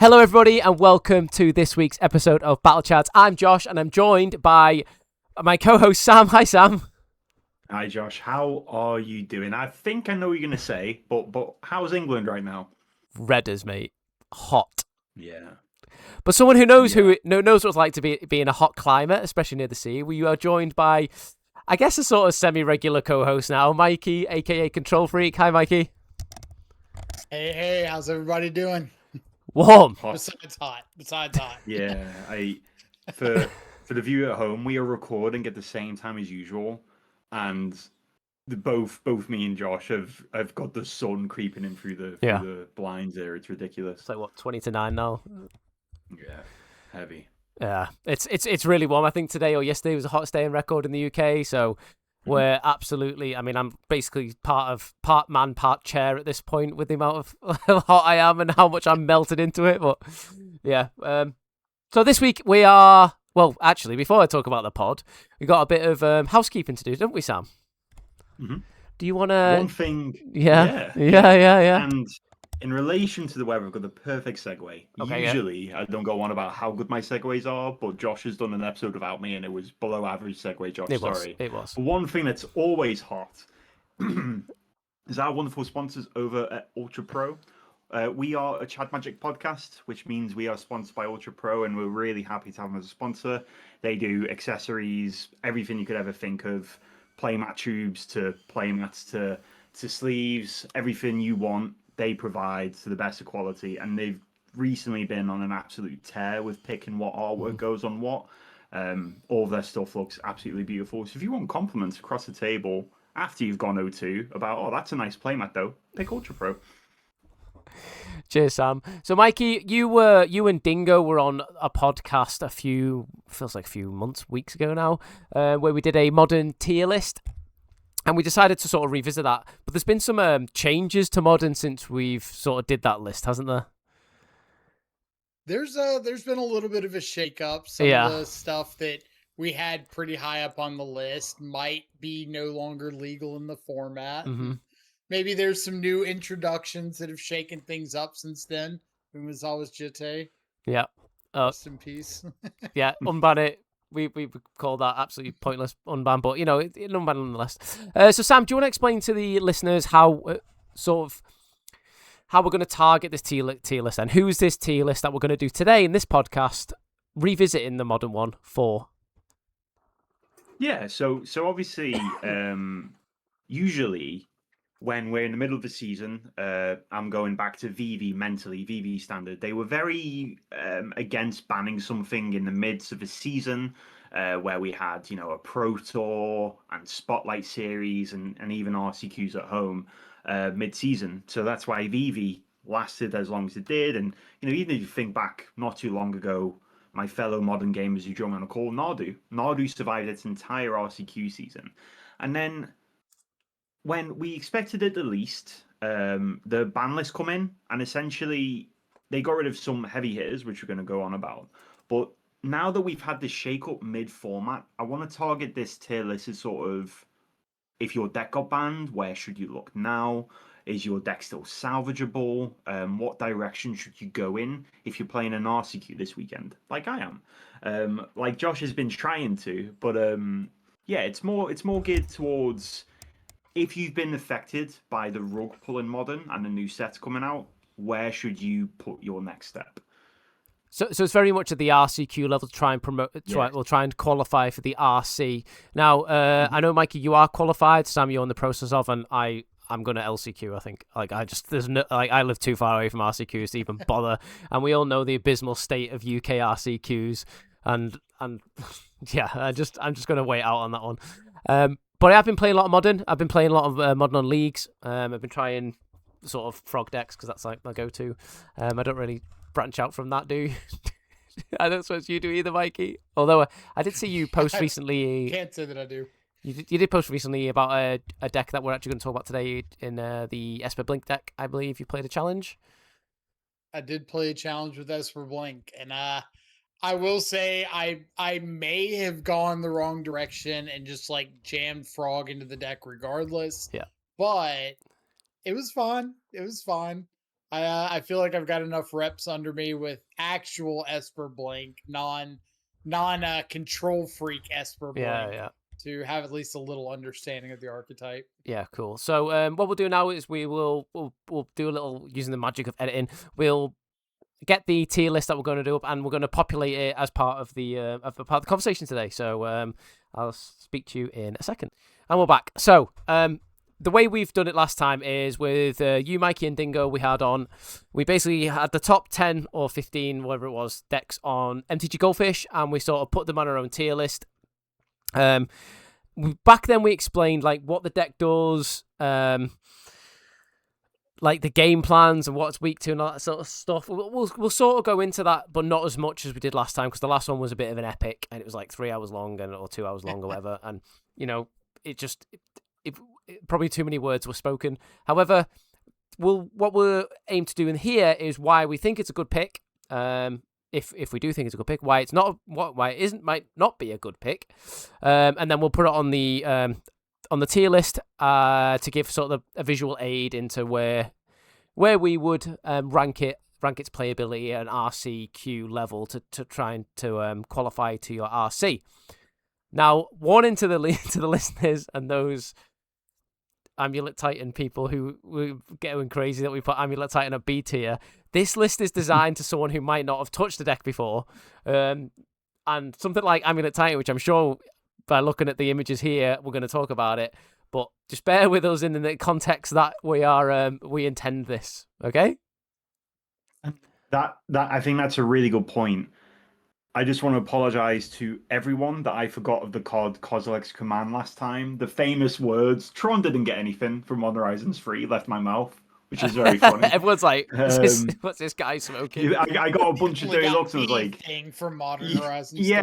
Hello everybody and welcome to this week's episode of Battlechads. I'm Josh and I'm joined by my co-host Sam. Hi Sam. Hi Josh, how are you doing? I think I know what you're going to say, but how's England right now? Redders, mate. Hot. Yeah. But someone who knows knows what it's like to be in a hot climate, especially near the sea. We are joined by, I guess, a sort of semi-regular co-host now, Mikey, aka CntrlFreak. Hi Mikey. Hey, how's everybody doing? Warm. Hot. Besides hot. Yeah, for the viewer at home, we are recording at the same time as usual, and both me and Josh have got the sun creeping in through the blinds there. It's ridiculous. It's like what, 20 to 9 now? Yeah, heavy. Yeah, it's really warm. I think today or yesterday was the hottest day in record in the UK, so we're absolutely, I mean, I'm basically part man, part chair at this point with the amount of hot I am and how much I'm melted into it. But yeah, so this week we are, well, actually, before I talk about the pod, we got a bit of housekeeping to do, don't we, Sam? Mm-hmm. Do you want to? One thing. Yeah. And in relation to the weather, I've got the perfect segue. Okay, Usually, I don't go on about how good my segues are, but Josh has done an episode without me, and it was below average segue, Josh. It Sorry. was. But one thing that's always hot is our wonderful sponsors over at UltraPRO. We are a Chad Magic podcast, which means we are sponsored by UltraPRO, and we're really happy to have them as a sponsor. They do accessories, everything you could ever think of, playmat tubes to playmats to sleeves, everything you want. They provide to the best of quality, and they've recently been on an absolute tear with picking what artwork goes on what. All of their stuff looks absolutely beautiful. So if you want compliments across the table after you've gone O2 about, oh, that's a nice playmat though, pick UltraPRO. Cheers, Sam. So, Mikey, you and Dingo were on a podcast feels like a few weeks ago now, where we did a modern tier list. And we decided to sort of revisit that. But there's been some changes to Modern since we've sort of did that list, hasn't there? There's been a little bit of a shakeup. Some of the stuff that we had pretty high up on the list might be no longer legal in the format. Mm-hmm. Maybe there's some new introductions that have shaken things up since then. It was always Jite. Yeah. Rest in peace. Yeah, unban it. We call that absolutely pointless unban, but an unban nonetheless. So Sam, do you want to explain to the listeners how we're going to target this tier list then? Who's this tier list that we're going to do today in this podcast, revisiting the modern one for? Yeah, so obviously, usually when we're in the middle of the season, I'm going back to VV mentally, VV standard. They were very against banning something in the midst of a season where we had, a Pro Tour and Spotlight Series and even RCQs at home mid-season. So that's why VV lasted as long as it did. And, even if you think back not too long ago, my fellow modern gamers who joined on a call, Nardu survived its entire RCQ season. And then when we expected it the least, the ban list come in, and essentially they got rid of some heavy hitters, which we're going to go on about. But now that we've had this shake-up mid-format, I want to target this tier list as sort of, if your deck got banned, where should you look now? Is your deck still salvageable? What direction should you go in if you're playing an RCQ this weekend, like I am? Like Josh has been trying to, but yeah, it's more geared towards, if you've been affected by the rug pull in Modern and the new sets coming out, where should you put your next step? So it's very much at the RCQ level to try and promote. We'll try and qualify for the RC. Now, I know, Mikey, you are qualified. Sam, you're in the process of, and I'm going to LCQ. I think. I live too far away from RCQs to even bother, and we all know the abysmal state of UK RCQs. And yeah, I'm just going to wait out on that one. But I've been playing a lot of Modern. I've been playing a lot of Modern on leagues. I've been trying sort of frog decks because that's like my go-to. I don't really branch out from that, do you? I don't suppose you do either, Mikey. Although I did see you post recently. Can't say that I do. You did post recently about a deck that we're actually going to talk about today in the Esper Blink deck. I believe you played a challenge. I did play a challenge with Esper Blink, and I will say I may have gone the wrong direction and just like jammed Frog into the deck regardless. Yeah. But it was fun. It was fun. I feel like I've got enough reps under me with actual Esper Blink, non CntrlFreak Esper Blink, to have at least a little understanding of the archetype. Yeah, cool. So what we'll do now is we'll do a little, using the magic of editing, we'll get the tier list that we're going to do up, and we're going to populate it as part of the conversation today. So I'll speak to you in a second, and we're back. So the way we've done it last time is with you, Mikey, and Dingo. We basically had the top 10 or 15, whatever it was, decks on MTG Goldfish, and we sort of put them on our own tier list. Back then we explained like what the deck does, like the game plans and what it's weak to and all that sort of stuff. We'll sort of go into that, but not as much as we did last time, because the last one was a bit of an epic, and it was like 3 hours long or 2 hours long or whatever. And it probably too many words were spoken. However, what we're aimed to do in here is why we think it's a good pick. If we do think it's a good pick, why it's not, why it isn't, might not be a good pick, and then we'll put it on the tier list to give sort of a visual aid into where we would rank its playability at an RCQ level to try and to qualify to your RC. Now, warning to the listeners and those Amulet Titan people who were getting crazy that we put Amulet Titan at B tier. This list is designed to someone who might not have touched the deck before, and something like Amulet Titan, which I'm sure by looking at the images here, we're going to talk about it. But just bear with us in the context that we intend this. Okay. That I think that's a really good point. I just want to apologize to everyone that I forgot of the COD Kozilek's command last time. The famous words, Tron didn't get anything from Modern Horizons 3, left my mouth, which is very funny. Everyone's like, what's this guy smoking? I got a bunch of dirty looks and was like... from Modern Horizons 3.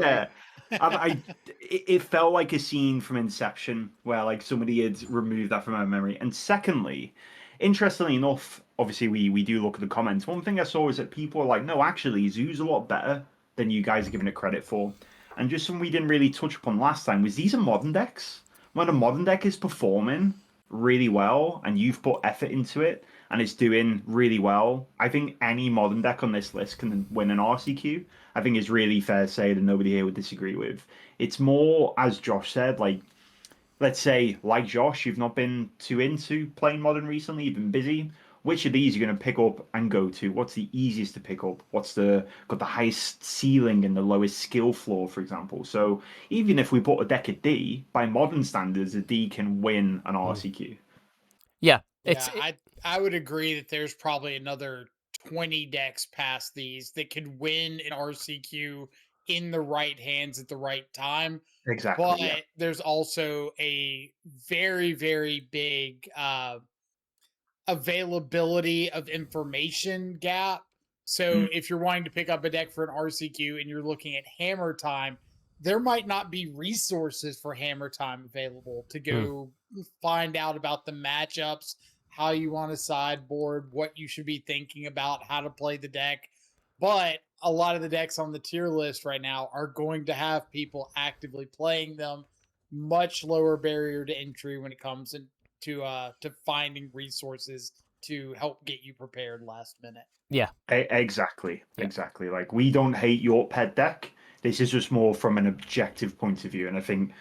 It felt like a scene from Inception where like somebody had removed that from my memory. And secondly, interestingly enough, obviously we do look at the comments. One thing I saw is that people are like, no, actually, Zoo's a lot better than you guys are giving it credit for. And just something we didn't really touch upon last time was these are modern decks. When a modern deck is performing really well and you've put effort into it and it's doing really well, I think any modern deck on this list can win an RCQ. I think it's really fair to say that nobody here would disagree with. It's more, as Josh said, like, let's say, like Josh, you've not been too into playing modern recently, you've been busy. Which of these you're going to pick up and go to? What's the easiest to pick up? What's got the highest ceiling and the lowest skill floor, for example? So even if we put a deck at D, by modern standards, a D can win an RCQ. Yeah. I would agree that there's probably another 20 decks past these that could win an RCQ in the right hands at the right time. Exactly. But there's also a very, very big availability of information gap. So if you're wanting to pick up a deck for an RCQ and you're looking at Hammer Time, there might not be resources for Hammer Time available to go find out about the matchups, how you want to sideboard, what you should be thinking about, how to play the deck. But a lot of the decks on the tier list right now are going to have people actively playing them. Much lower barrier to entry when it comes to finding resources to help get you prepared last minute. Yeah. Exactly. Like, we don't hate your pet deck. This is just more from an objective point of view. And I think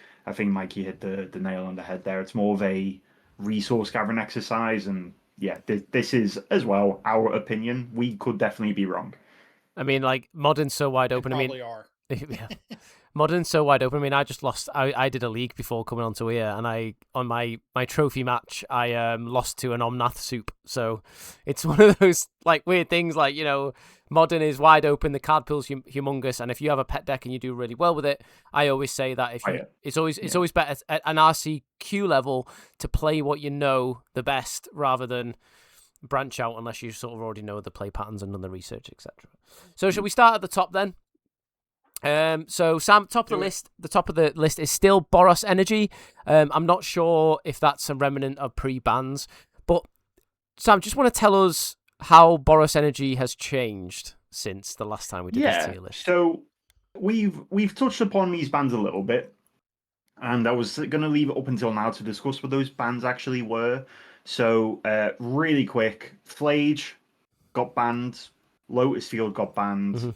Mikey hit the nail on the head there. It's more of a resource gathering exercise. And yeah, this is as well our opinion. We could definitely be wrong. I mean, like, Modern's so wide open. Yeah. Modern's so wide open. I mean, I just lost. I did a league before coming onto here, and on my trophy match, I lost to an Omnath soup. So it's one of those like weird things. Like, you know, Modern is wide open. The card pool's humongous, and if you have a pet deck and you do really well with it, I always say that it's always better at an RCQ level to play what you know the best rather than branch out unless you sort of already know the play patterns and done the research, etc. So shall we start at the top then? So Sam, top of the list is still Boros Energy. I'm not sure if that's a remnant of pre-bans, but Sam, just want to tell us how Boros Energy has changed since the last time we did this tier list. So we've touched upon these bans a little bit, and I was going to leave it up until now to discuss what those bans actually were. So really quick, Flage, got banned, Lotus Field got banned,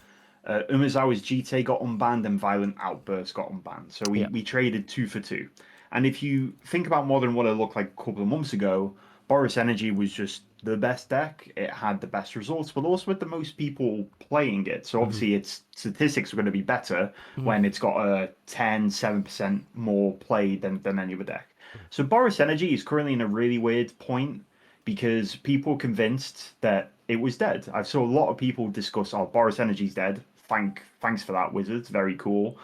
Umezawa's GT got unbanned, and Violent Outburst got unbanned. So we traded 2 for 2. And if you think about Modern, what it looked like a couple of months ago, Boros Energy was just the best deck. It had the best results, but also with the most people playing it. So obviously its statistics are going to be better when it's got a 7% more play than any other deck. So Boros Energy is currently in a really weird point because people are convinced that it was dead. I saw a lot of people discuss, oh, Boros Energy's dead. Thanks for that, Wizards. Very cool.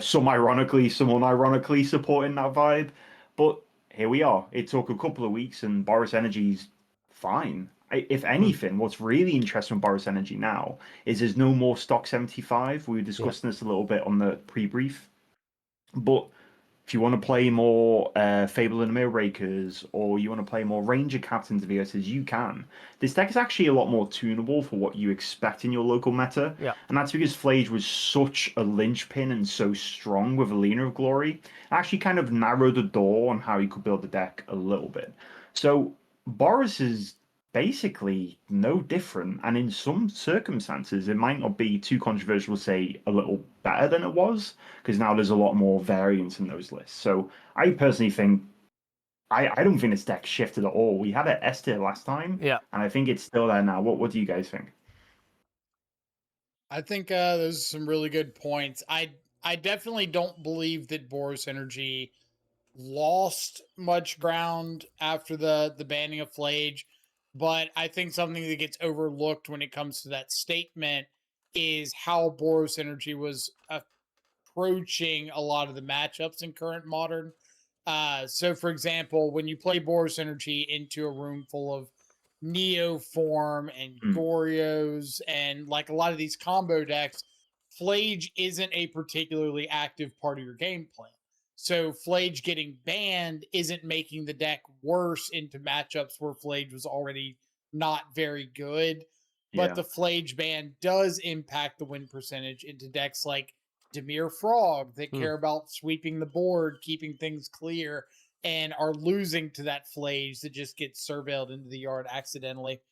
Some ironically, some unironically supporting that vibe. But here we are. It took a couple of weeks and Boros Energy's fine. If anything, what's really interesting with Boros Energy now is there's no more stock 75. We were discussing this a little bit on the pre-brief. But if you want to play more Fable and the Mirror Breakers, or you want to play more Ranger Captains versus, you can. This deck is actually a lot more tunable for what you expect in your local meta. Yeah. And that's because Flage was such a linchpin and so strong with Arena of Glory. It actually kind of narrowed the door on how you could build the deck a little bit. So Boros is basically no different, and in some circumstances it might not be too controversial to say a little better than it was, because now there's a lot more variance in those lists. So I personally think I don't think this deck shifted at all. We had it S tier last time, and I think it's still there now. What do you guys think? I think those are some really good points. I definitely don't believe that Boros Energy lost much ground after the banning of Flage. But I think something that gets overlooked when it comes to that statement is how Boros Energy was approaching a lot of the matchups in current Modern. So, for example, when you play Boros Energy into a room full of Neoform and Goryos and like a lot of these combo decks, Flage isn't a particularly active part of your game plan. So Flage getting banned isn't making the deck worse into matchups where Flage was already not very good. But the Flage ban does impact the win percentage into decks like Dimir Frog that care about sweeping the board, keeping things clear, and are losing to that Flage that just gets surveilled into the yard accidentally.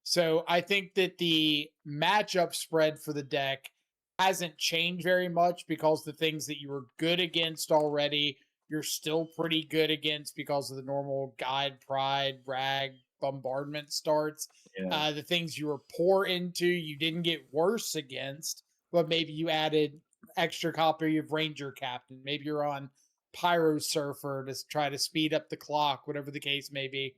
So I think that the matchup spread for the deck hasn't changed very much because the things that you were good against already, you're still pretty good against because of the normal Guide, Pride, Rag, Bombardment starts. The things you were poor into, you didn't get worse against, but maybe you added extra copy of Ranger Captain. Maybe you're on Pyro Surfer to try to speed up the clock, whatever the case may be.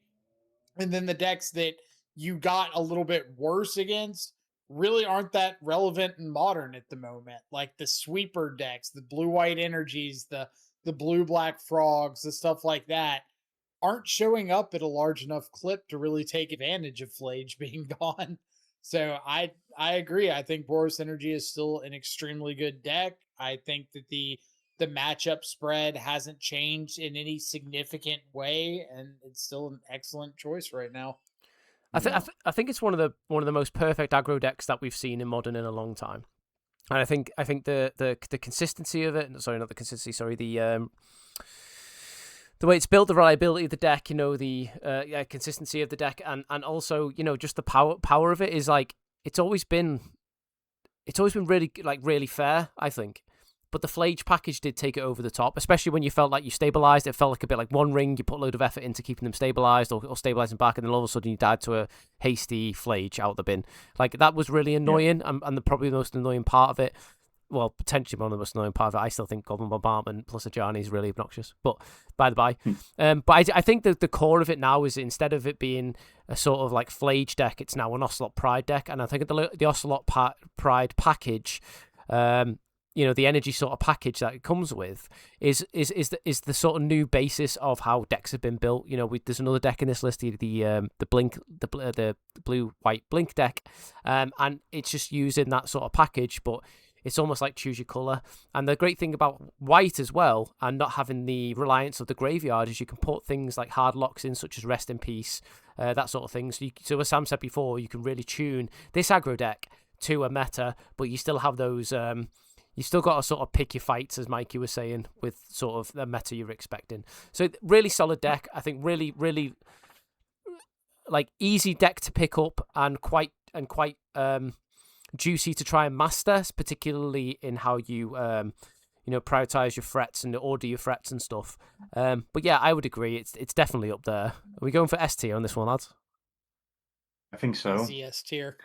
And then the decks that you got a little bit worse against really aren't that relevant in Modern at the moment. Like the sweeper decks, the blue-white energies, the blue-black frogs, the stuff like that aren't showing up at a large enough clip to really take advantage of Flage being gone. So I agree. I think Boros Energy is still an extremely good deck. I think that the matchup spread hasn't changed in any significant way, and it's still an excellent choice right now. I think it's one of the most perfect aggro decks that we've seen in Modern in a long time, and I think the consistency of it. Sorry, not the consistency. Sorry, the way it's built, the reliability of the deck. The consistency of the deck, and also just the power of it is like it's always been really fair, I think. But the Flage package did take it over the top, especially when you felt like you stabilized. It felt like a bit like One Ring. You put a load of effort into keeping them stabilized or stabilizing back, and then all of a sudden you died to a hasty Flage out the bin. Like, that was really annoying, and probably the most annoying part of it, well, potentially one of the most annoying part of it, I still think Goblin Bombardment plus Ajani is really obnoxious, but by the by. But I think that the core of it now is, instead of it being a sort of like Flage deck, it's now an Ocelot Pride deck, and I think the Ocelot Pride package, the energy sort of package that it comes with is the sort of new basis of how decks have been built. There's another deck in this list, the Blink, the blue-white Blink deck, and it's just using that sort of package, but it's almost like choose your color. And the great thing about white as well, and not having the reliance of the graveyard, is you can put things like hard locks in, such as Rest in Peace, that sort of thing. So as Sam said before, you can really tune this aggro deck to a meta, but you still have those. You still got to sort of pick your fights, as Mikey was saying, with sort of the meta you're expecting. So really solid deck. I think really, really like easy deck to pick up and quite and quite juicy to try and master, particularly in how you prioritize your threats and order your threats and stuff. But yeah, I would agree. It's definitely up there. Are we going for S tier on this one, lads? I think so. Easy S tier.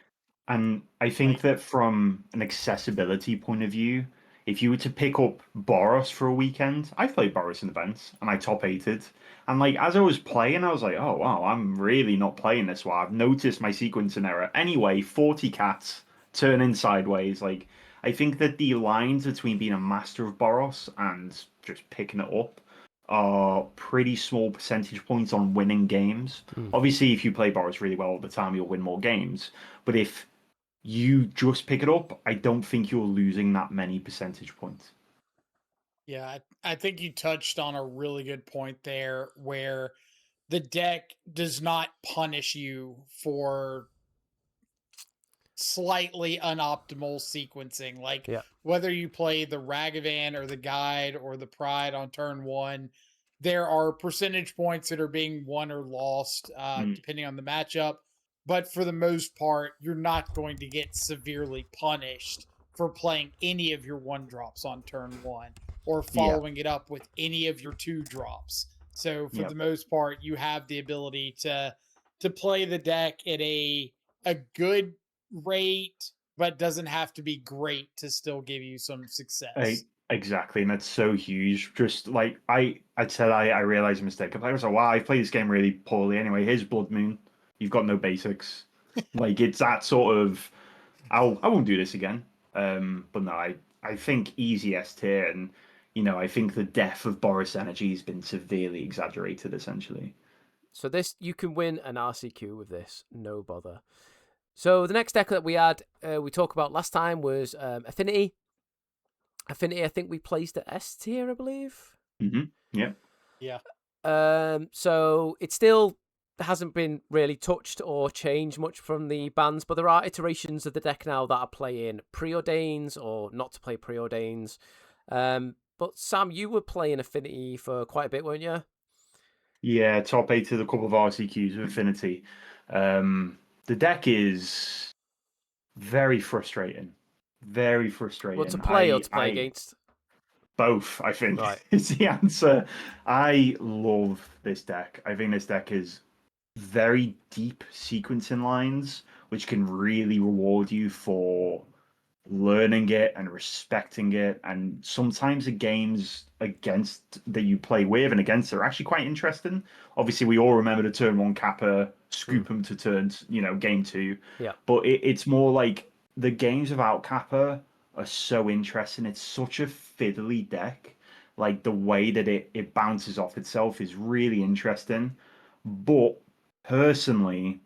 And I think that from an accessibility point of view, if you were to pick up Boros for a weekend, I played Boros in events and I top 8'd. And like as I was playing, I was like, oh wow, I'm really not playing this well. I've noticed my sequencing error. Anyway, 40 cats turning sideways. Like I think that the lines between being a master of Boros and just picking it up are pretty small percentage points on winning games. Obviously, if you play Boros really well all the time, you'll win more games. But if you just pick it up, I don't think you're losing that many percentage points. Yeah, I think you touched on a really good point there where the deck does not punish you for slightly unoptimal sequencing. Like whether you play the Ragavan or the Guide or the Pride on turn 1, there are percentage points that are being won or lost depending on the matchup. But for the most part, you're not going to get severely punished for playing any of your 1-drops on turn 1 or following it up with any of your 2-drops. So for the most part, you have the ability to play the deck at a good rate, but doesn't have to be great to still give you some success. Exactly, and that's so huge. Just like I said, I realized a mistake. I was like, wow, I played this game really poorly. Anyway, here's Blood Moon. You've got no basics. Like it's that sort of. I won't do this again. But no, I think easy S tier, and I think the death of Boros Energy has been severely exaggerated, essentially. So this, you can win an RCQ with this, no bother. So the next deck that we had, we talked about last time was Affinity. Affinity, I think we placed at S tier, I believe. Yeah. So it still hasn't been really touched or changed much from the bans, but there are iterations of the deck now that are playing preordains or not to play preordains. But Sam, you were playing Affinity for quite a bit, weren't you? Yeah, top 8 to the couple of RCQs with Affinity. The deck is very frustrating. Very frustrating. Well, to play or to play against? Both, I think, right. is the answer. I love this deck. I think this deck is very deep sequencing lines, which can really reward you for learning it and respecting it. And sometimes the games against that you play with and against are actually quite interesting. Obviously, we all remember the turn 1 Kappa, scoop them to turn, game 2. Yeah. But it's more like the games without Kappa are so interesting. It's such a fiddly deck. Like the way that it bounces off itself is really interesting. But personally,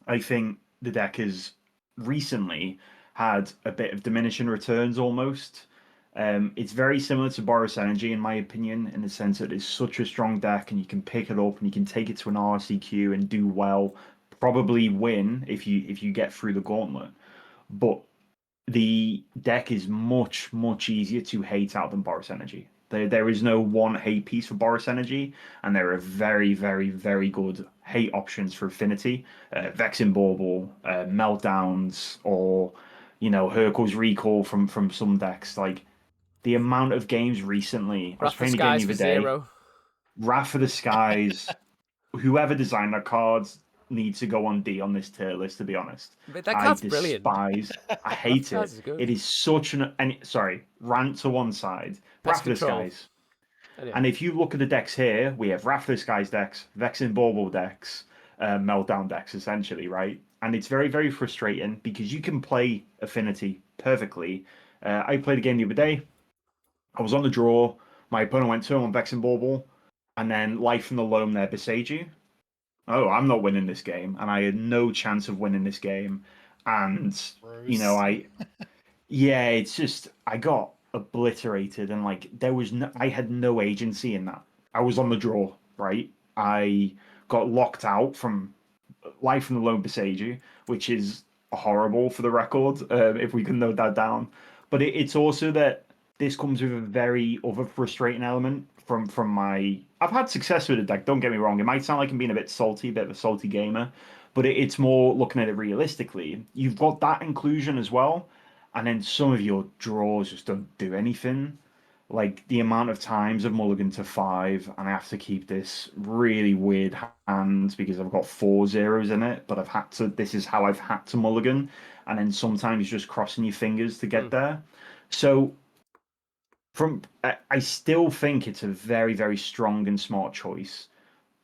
I think the deck has recently had a bit of diminishing returns almost. It's very similar to Boros Energy, in my opinion, in the sense that it's such a strong deck and you can pick it up and you can take it to an RCQ and do well, probably win if you get through the gauntlet. But the deck is much, much easier to hate out than Boros Energy. There is no one hate piece for Boros Energy, and there are very, very, very good hate options for Affinity. Vexing Bauble, Meltdowns, or Hercule's Recall from some decks. Like the amount of games recently, I was playing a game the other day. Wrath of the Skies. Whoever designed that cards needs to go on D on this tier list, to be honest. But that card's brilliant. I hate it. It is such rant to one side. Wrath of the Skies. Anyway. And if you look at the decks here, we have Wrath of the Skies decks, Vexing Bauble decks, Meltdown decks, essentially, right? And it's very, very frustrating because you can play Affinity perfectly. I played a game the other day. I was on the draw. My opponent went turn on Vexing Bauble, and then Life from the Loam there beside you. Oh, I'm not winning this game, and I had no chance of winning this game. And it's just I got obliterated, and like I had no agency in that. I was on the draw, right? I got locked out from Life from the Loam beside you, which is horrible for the record. If we can note that down, but it's also that this comes with a very other frustrating element from my. I've had success with the deck. Don't get me wrong. It might sound like I'm being a bit salty, a bit of a salty gamer, but it's more looking at it realistically. You've got that inclusion as well, and then some of your draws just don't do anything. Like the amount of times I've mulliganed to 5, and I have to keep this really weird hand because I've got 4 zeros in it, but I've had to. This is how I've had to mulligan, and then sometimes just crossing your fingers to get there. So I still think it's a very, very strong and smart choice,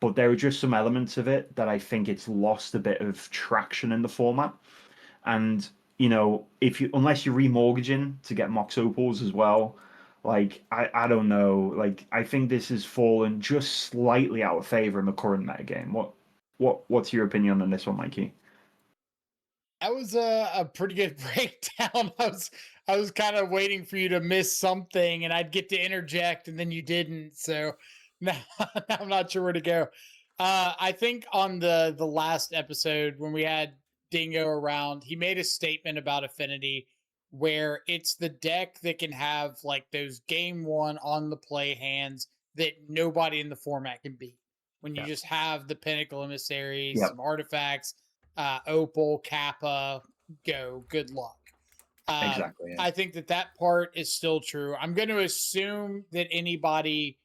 but there are just some elements of it that I think it's lost a bit of traction in the format. And if you unless you're remortgaging to get Mox Opals as well, like I don't know, like I think this has fallen just slightly out of favor in the current metagame. What's your opinion on this one, Mikey? That was a pretty good breakdown. I was kind of waiting for you to miss something, and I'd get to interject, and then you didn't. So now I'm not sure where to go. I think on the last episode when we had Dingo around, he made a statement about Affinity, where it's the deck that can have like those game one on the play hands that nobody in the format can beat. When you just have the Pinnacle Emissaries, some artifacts, Opal, Kappa, go. Good luck. Exactly. Yeah. I think that part is still true. I'm going to assume that anybody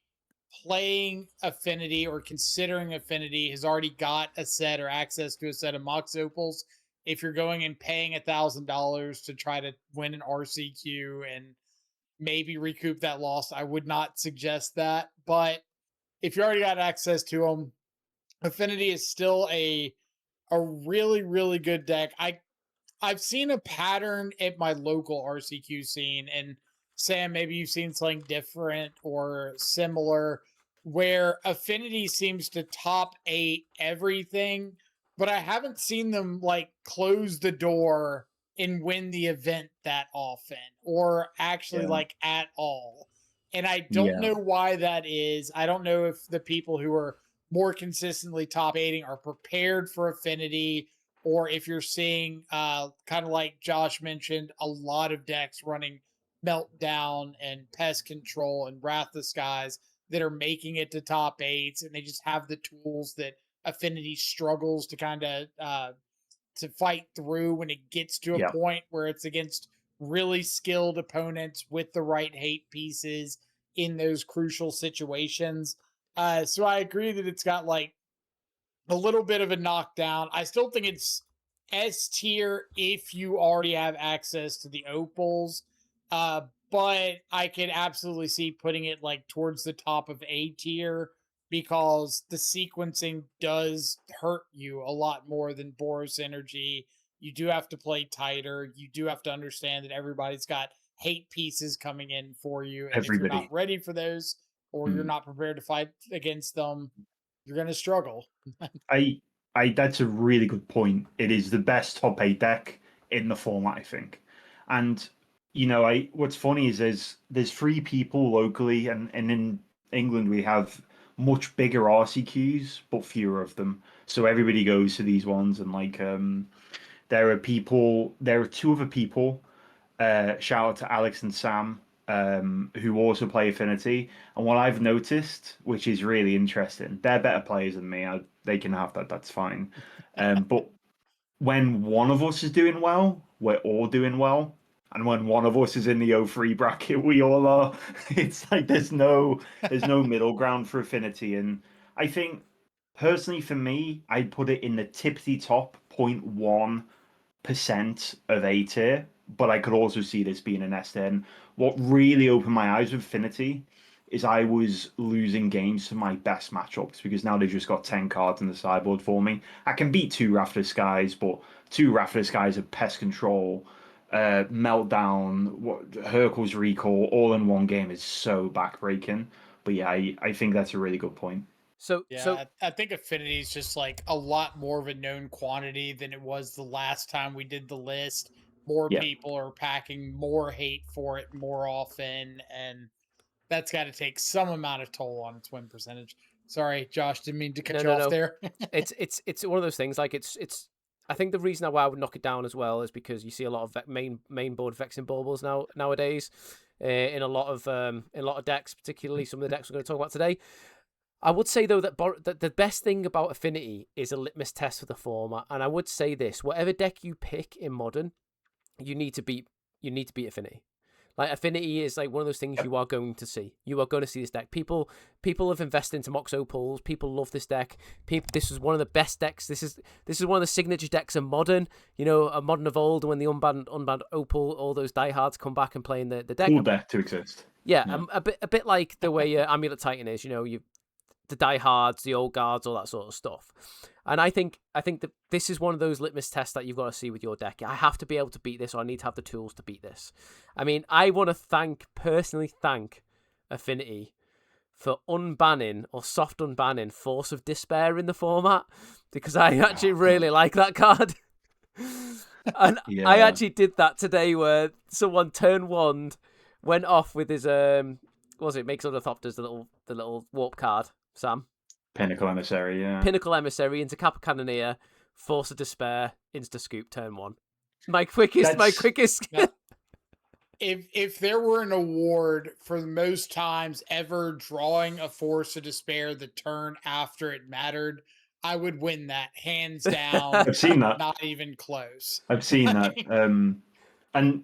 playing Affinity or considering Affinity has already got a set or access to a set of Mox Opals. If you're going and paying $1,000 to try to win an RCQ and maybe recoup that loss, I would not suggest that. But if you already got access to them, Affinity is still a really, really good deck. I've seen a pattern at my local RCQ scene, and Sam, maybe you've seen something different or similar, where Affinity seems to top 8 everything, but I haven't seen them like close the door and win the event that often, or actually like at all. And I don't know why that is. I don't know if the people who are more consistently top 8ing are prepared for Affinity, or if you're seeing, kind of like Josh mentioned, a lot of decks running Meltdown and Pest Control and Wrath of the Skies that are making it to top 8s, and they just have the tools that Affinity struggles to kind of to fight through when it gets to a point where it's against really skilled opponents with the right hate pieces in those crucial situations. So I agree that it's got like a little bit of a knockdown. I still think it's S tier if you already have access to the opals. But I could absolutely see putting it like towards the top of A tier, because the sequencing does hurt you a lot more than Boros Energy. You do have to play tighter. You do have to understand that everybody's got hate pieces coming in for you. And if you're not ready for those, or you're not prepared to fight against them, you're going to struggle. I that's a really good point. It is the best top 8 deck in the format, I think. And what's funny is there's 3 people locally, and in England we have much bigger RCQs but fewer of them. So everybody goes to these ones, and like there are 2 other people, shout out to Alex and Sam, who also play Affinity. And what I've noticed, which is really interesting, they're better players than me. They can have that. That's fine. But when one of us is doing well, we're all doing well. And when one of us is in the 0-3 bracket, we all are. It's like there's no middle ground for Affinity. And I think personally for me, I'd put it in the tippity top 0.1% of A tier, but I could also see this being an S tier. And what really opened my eyes with Affinity is I was losing games to my best matchups, because now they've just got 10 cards in the sideboard for me. I can beat 2 Wrath of the Skies, but 2 Wrath of the Skies of Pest Control, Meltdown, Hercule's Recall, all in one game is so backbreaking. But yeah, I think that's a really good point. I think Affinity is just like a lot more of a known quantity than it was the last time we did the list. More people are packing more hate for it more often, and that's got to take some amount of toll on its win percentage. Sorry, Josh, didn't mean to cut you off there. it's one of those things. Like it's. I think the reason why I would knock it down as well is because you see a lot of main board Vexing Baubles nowadays in a lot of decks, particularly some of the decks we're going to talk about today. I would say though that the best thing about Affinity is a litmus test for the format, and I would say this: whatever deck you pick in Modern, you need to beat Affinity. Like Affinity is like one of those things you are going to see. You are going to see this deck. People have invested into Mox Opals. People love this deck. This is one of the best decks. This is one of the signature decks of Modern. You know, a Modern of old when the unbanned Opal, all those diehards come back and play in the deck. Cool deck to exist. Yeah, a bit like the way Amulet Titan is. You know, the diehards, the old guards, all that sort of stuff. And I think that this is one of those litmus tests that you've got to see with your deck. I have to be able to beat this, or I need to have the tools to beat this. I mean, I want to personally thank Affinity for unbanning or soft unbanning Force of Despair in the format, because I actually really like that card. And I actually did that today, where someone turn one went off with his makes Ornithopters, the little warp card. Sam? Pinnacle Emissary, yeah. Pinnacle Emissary into Kappa Cannoneer, Force of Despair, Insta Scoop, turn one. My quickest. If there were an award for the most times ever drawing a Force of Despair the turn after it mattered, I would win that, hands down. I've seen that. Not even close. I've seen that. And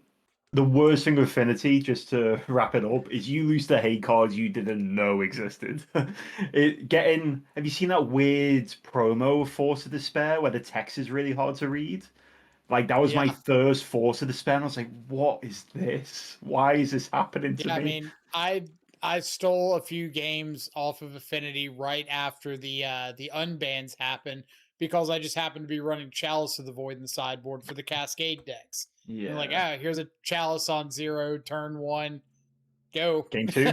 the worst thing with Affinity, just to wrap it up, is you lose the hate cards you didn't know existed. Have you seen that weird promo of Force of Despair where the text is really hard to read? Like, that was my first Force of Despair, and I was like, what is this? Why is this happening to me? I mean, I stole a few games off of Affinity right after the unbans happened, because I just happened to be running Chalice of the Void in the sideboard for the Cascade decks. Yeah. And like, here's a Chalice on 0, turn 1, go. Game 2?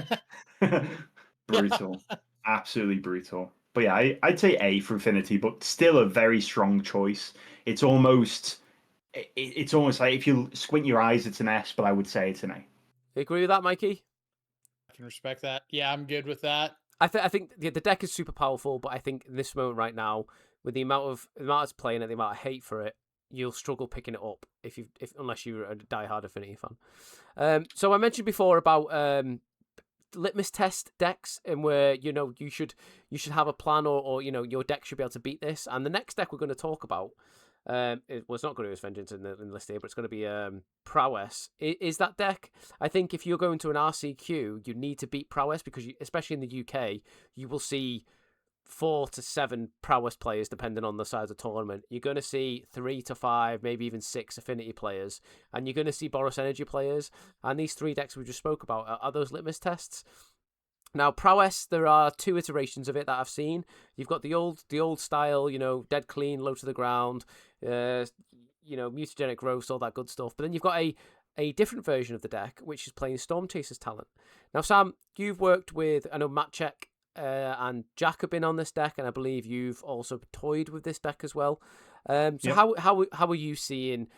Brutal. Absolutely brutal. But yeah, I'd say A for Affinity, but still a very strong choice. It's almost like, if you squint your eyes, it's an S, but I would say it's an A. You agree with that, Mikey? I can respect that. Yeah, I'm good with that. I think the deck is super powerful, but I think in this moment right now, with the amount it's playing and the amount of hate for it, you'll struggle picking it up unless you're a diehard Affinity fan. So I mentioned before about litmus test decks, and where you should have a plan, or your deck should be able to beat this. And the next deck we're going to talk about, it's not going to be Vengeance in the list here, but it's going to be Prowess. Is that deck? I think if you're going to an RCQ, you need to beat Prowess, because especially in the UK, you will see 4 to 7 Prowess players, depending on the size of the tournament. You're going to see 3 to 5, maybe even 6 Affinity players, and you're going to see Boros Energy players. And these 3 decks we just spoke about are those litmus tests. Now, Prowess, there are 2 iterations of it that I've seen. You've got the old style, dead clean, low to the ground, mutagenic growth, all that good stuff. But then you've got a different version of the deck, which is playing Storm Chaser's talent. Now, Sam, you've worked with, I know Matt Check and Jack have been on this deck, and I believe you've also toyed with this deck as well. How are you seeing,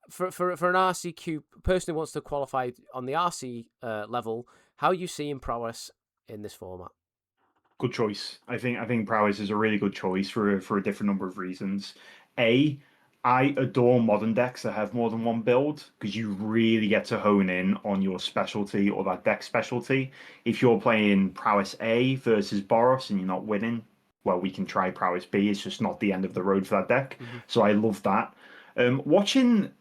for an RCQ person who wants to qualify on the RC level, how are you seeing Prowess in this format? Good choice. I think Prowess is a really good choice for a different number of reasons. A, I adore modern decks that have more than one build, because you really get to hone in on your specialty or that deck specialty. If you're playing Prowess A versus Boros and you're not winning, well, we can try Prowess B. It's just not the end of the road for that deck. Mm-hmm. So I love that. Watching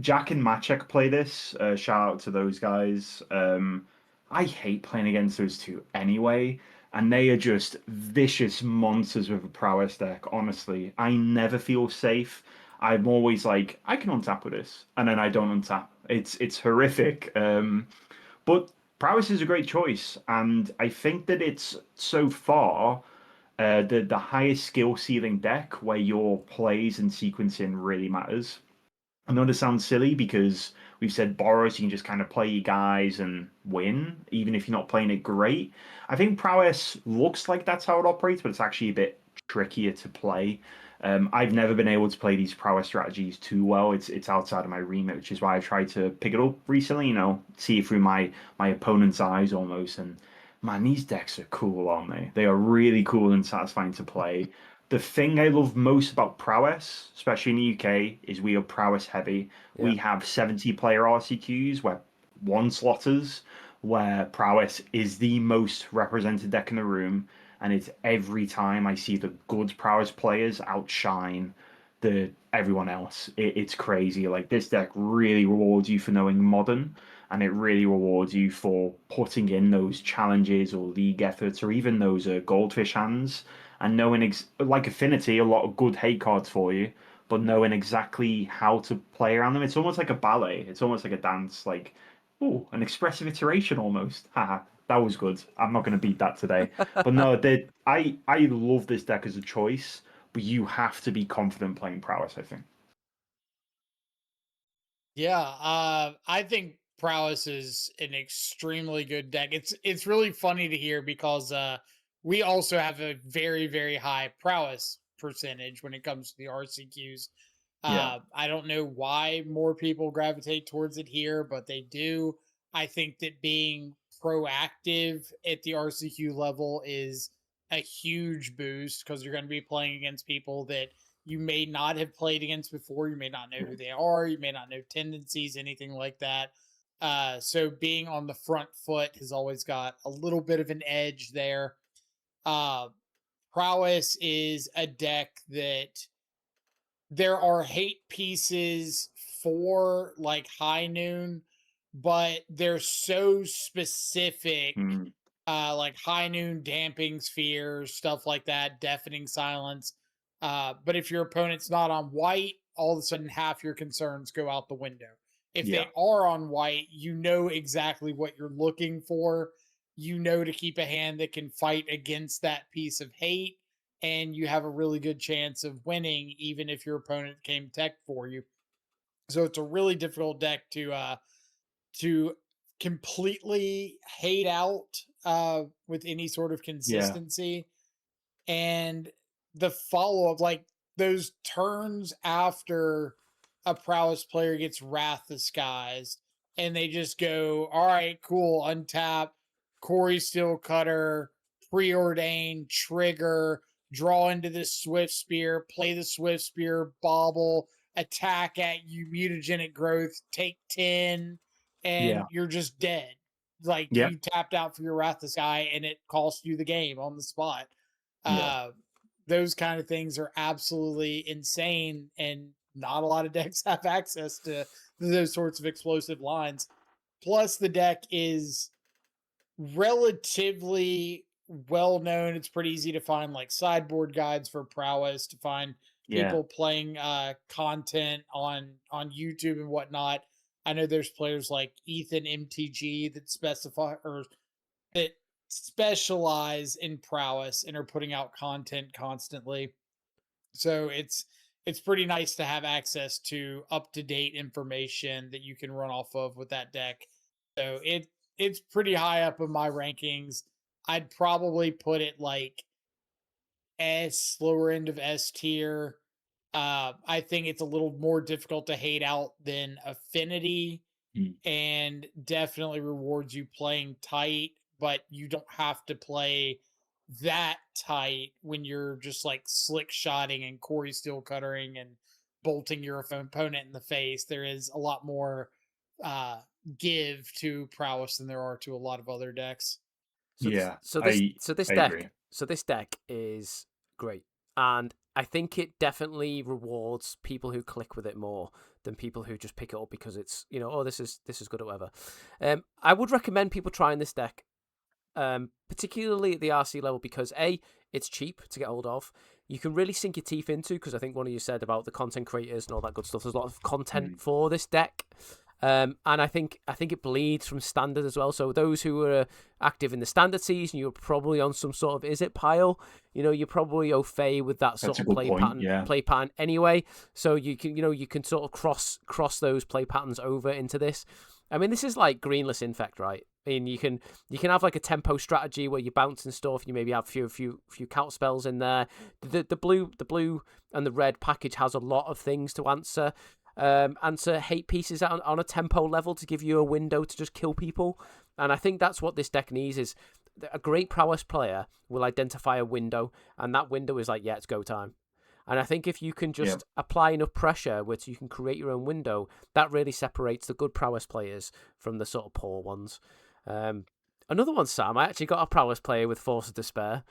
Jack and Maciek play this, shout out to those guys. I hate playing against those 2 anyway, and they are just vicious monsters with a Prowess deck, honestly. I never feel safe. I'm always like, I can untap with this, and then I don't untap. It's horrific. But Prowess is a great choice, and I think that it's so far the highest skill ceiling deck where your plays and sequencing really matters. I know this sounds silly, because we've said Boros, you can just kind of play your guys and win, even if you're not playing it great. I think Prowess looks like that's how it operates, but it's actually a bit trickier to play. I've never been able to play these Prowess strategies too well. It's outside of my remit, which is why I've tried to pick it up recently, see it through my opponent's eyes almost. And man, these decks are cool, aren't they? They are really cool and satisfying to play. The thing I love most about Prowess, especially in the UK, is we are Prowess heavy. Yeah. We have 70-player RCQs, where one slotters, where Prowess is the most represented deck in the room. and it's every time I see the good prowess players outshine everyone else. It's crazy. Like, this deck really rewards you for knowing modern, and it really rewards you for putting in those challenges or league efforts or even those goldfish hands, and knowing like Affinity, a lot of good hate cards for you, but knowing exactly how to play around them. It's almost like a ballet. It's almost like a dance. Like, oh, an expressive iteration almost. Haha, that was good. I'm not going to beat that today. But no, I love this deck as a choice, but you have to be confident playing prowess, I think. Yeah, I think Prowess is an extremely good deck. It's really funny to hear because we also have a very, very high Prowess percentage when it comes to the RCQs. Yeah. I don't know why more people gravitate towards it here, but they do. I think that being proactive at the RCQ level is a huge boost because you're going to be playing against people that you may not have played against before. You may not know who they are. You may not know tendencies, anything like that. So being on the front foot has always got a little bit of an edge there. Prowess is a deck that there are hate pieces for like High Noon, but they're so specific. Mm. Like High Noon, Damping Spheres, stuff like that, Deafening Silence. But if your opponent's not on white, all of a sudden half your concerns go out the window. If Yeah. they are on white, you know exactly what you're looking for. You know to keep a hand that can fight against that piece of hate, and you have a really good chance of winning, even if your opponent came tech for you. So it's a really difficult deck to completely hate out with any sort of Yeah. consistency. And the follow up, like those turns after a prowess player gets wrath disguised, and they just go, all right, cool, untap, Corey Steel Cutter, preordain, trigger, draw into this Swift Spear, play the Swift Spear, bobble, attack at you, mutagenic growth, take 10, and Yeah. you're just dead. Like Yeah. you tapped out for your Wrath the Sky and it cost you the game on the spot. Yeah. Those kind of things are absolutely insane, and not a lot of decks have access to those sorts of explosive lines. Plus, the deck is relatively well known. It's pretty easy to find like sideboard guides for prowess, to find Yeah. people playing content on YouTube and whatnot. I know there's players like Ethan MTG that specify or that specialize in prowess and are putting out content constantly. So it's pretty nice to have access to up to date information that you can run off of with that deck. So it's pretty high up in my rankings. I'd probably put it like lower end of S tier. I think it's a little more difficult to hate out than Affinity, and definitely rewards you playing tight, but you don't have to play that tight when you're just like slick shotting and Corey steel cuttering and bolting your opponent in the face. There is a lot more give to prowess than there are to a lot of other decks. So Yeah. this I deck agree. is great, and I think it definitely rewards people who click with it more than people who just pick it up because it's, you know, oh, this is good or whatever. I would recommend people trying this deck, particularly at the RC level, because A, it's cheap to get hold of. You can really sink your teeth into, because I think one of you said about the content creators and all that good stuff. There's a lot of content for this deck. And I think it bleeds from standard as well. So those who are active in the standard season, you're probably on some sort of is it pile. You know, you're probably au fait with that sort of play pattern anyway. So you can sort of cross those play patterns over into this. I mean, this is like greenless infect, right? I mean, you can have like a tempo strategy where you bounce and stuff. You maybe have a few count spells in there. The blue and the red package has a lot of things to answer. Answer hate pieces on a tempo level to give you a window to just kill people. And I think that's what this deck needs, is a great prowess player will identify a window, and that window is like, yeah, it's go time. And I think if you can just apply enough pressure where you can create your own window, that really separates the good prowess players from the sort of poor ones. Another one, Sam, I actually got a prowess player with Force of Despair.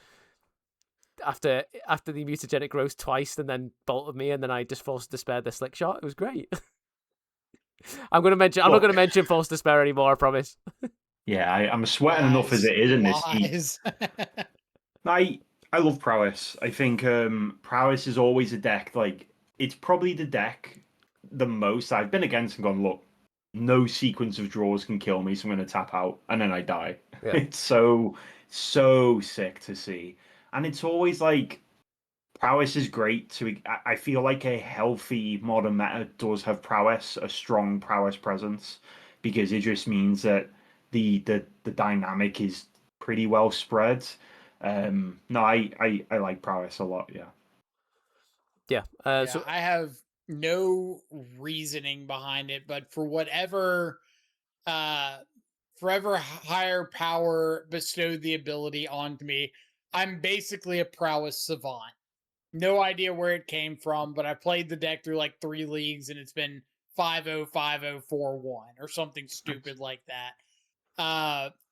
after the mutagenic growth twice and then bolted me, and then I just forced despair the slick shot. It was great. I'm not gonna mention Force Despair anymore, I promise. Yeah, I'm sweating enough as it is in this heat. I love Prowess. I think Prowess is always a deck, like, it's probably the deck the most I've been against and gone, look, no sequence of draws can kill me, so I'm going to tap out, and then I die. Yeah. It's so sick to see. And it's always like, Prowess is great to. I feel like a healthy modern meta does have Prowess, a strong Prowess presence, because it just means that the dynamic is pretty well spread. No, I like Prowess a lot. Yeah. Yeah. So I have no reasoning behind it, but for whatever higher power bestowed the ability onto me, I'm basically a Prowess savant. No idea where it came from, but I played the deck through like 3 leagues and it's been 5-0, 5-0, 4-1 or something stupid like that.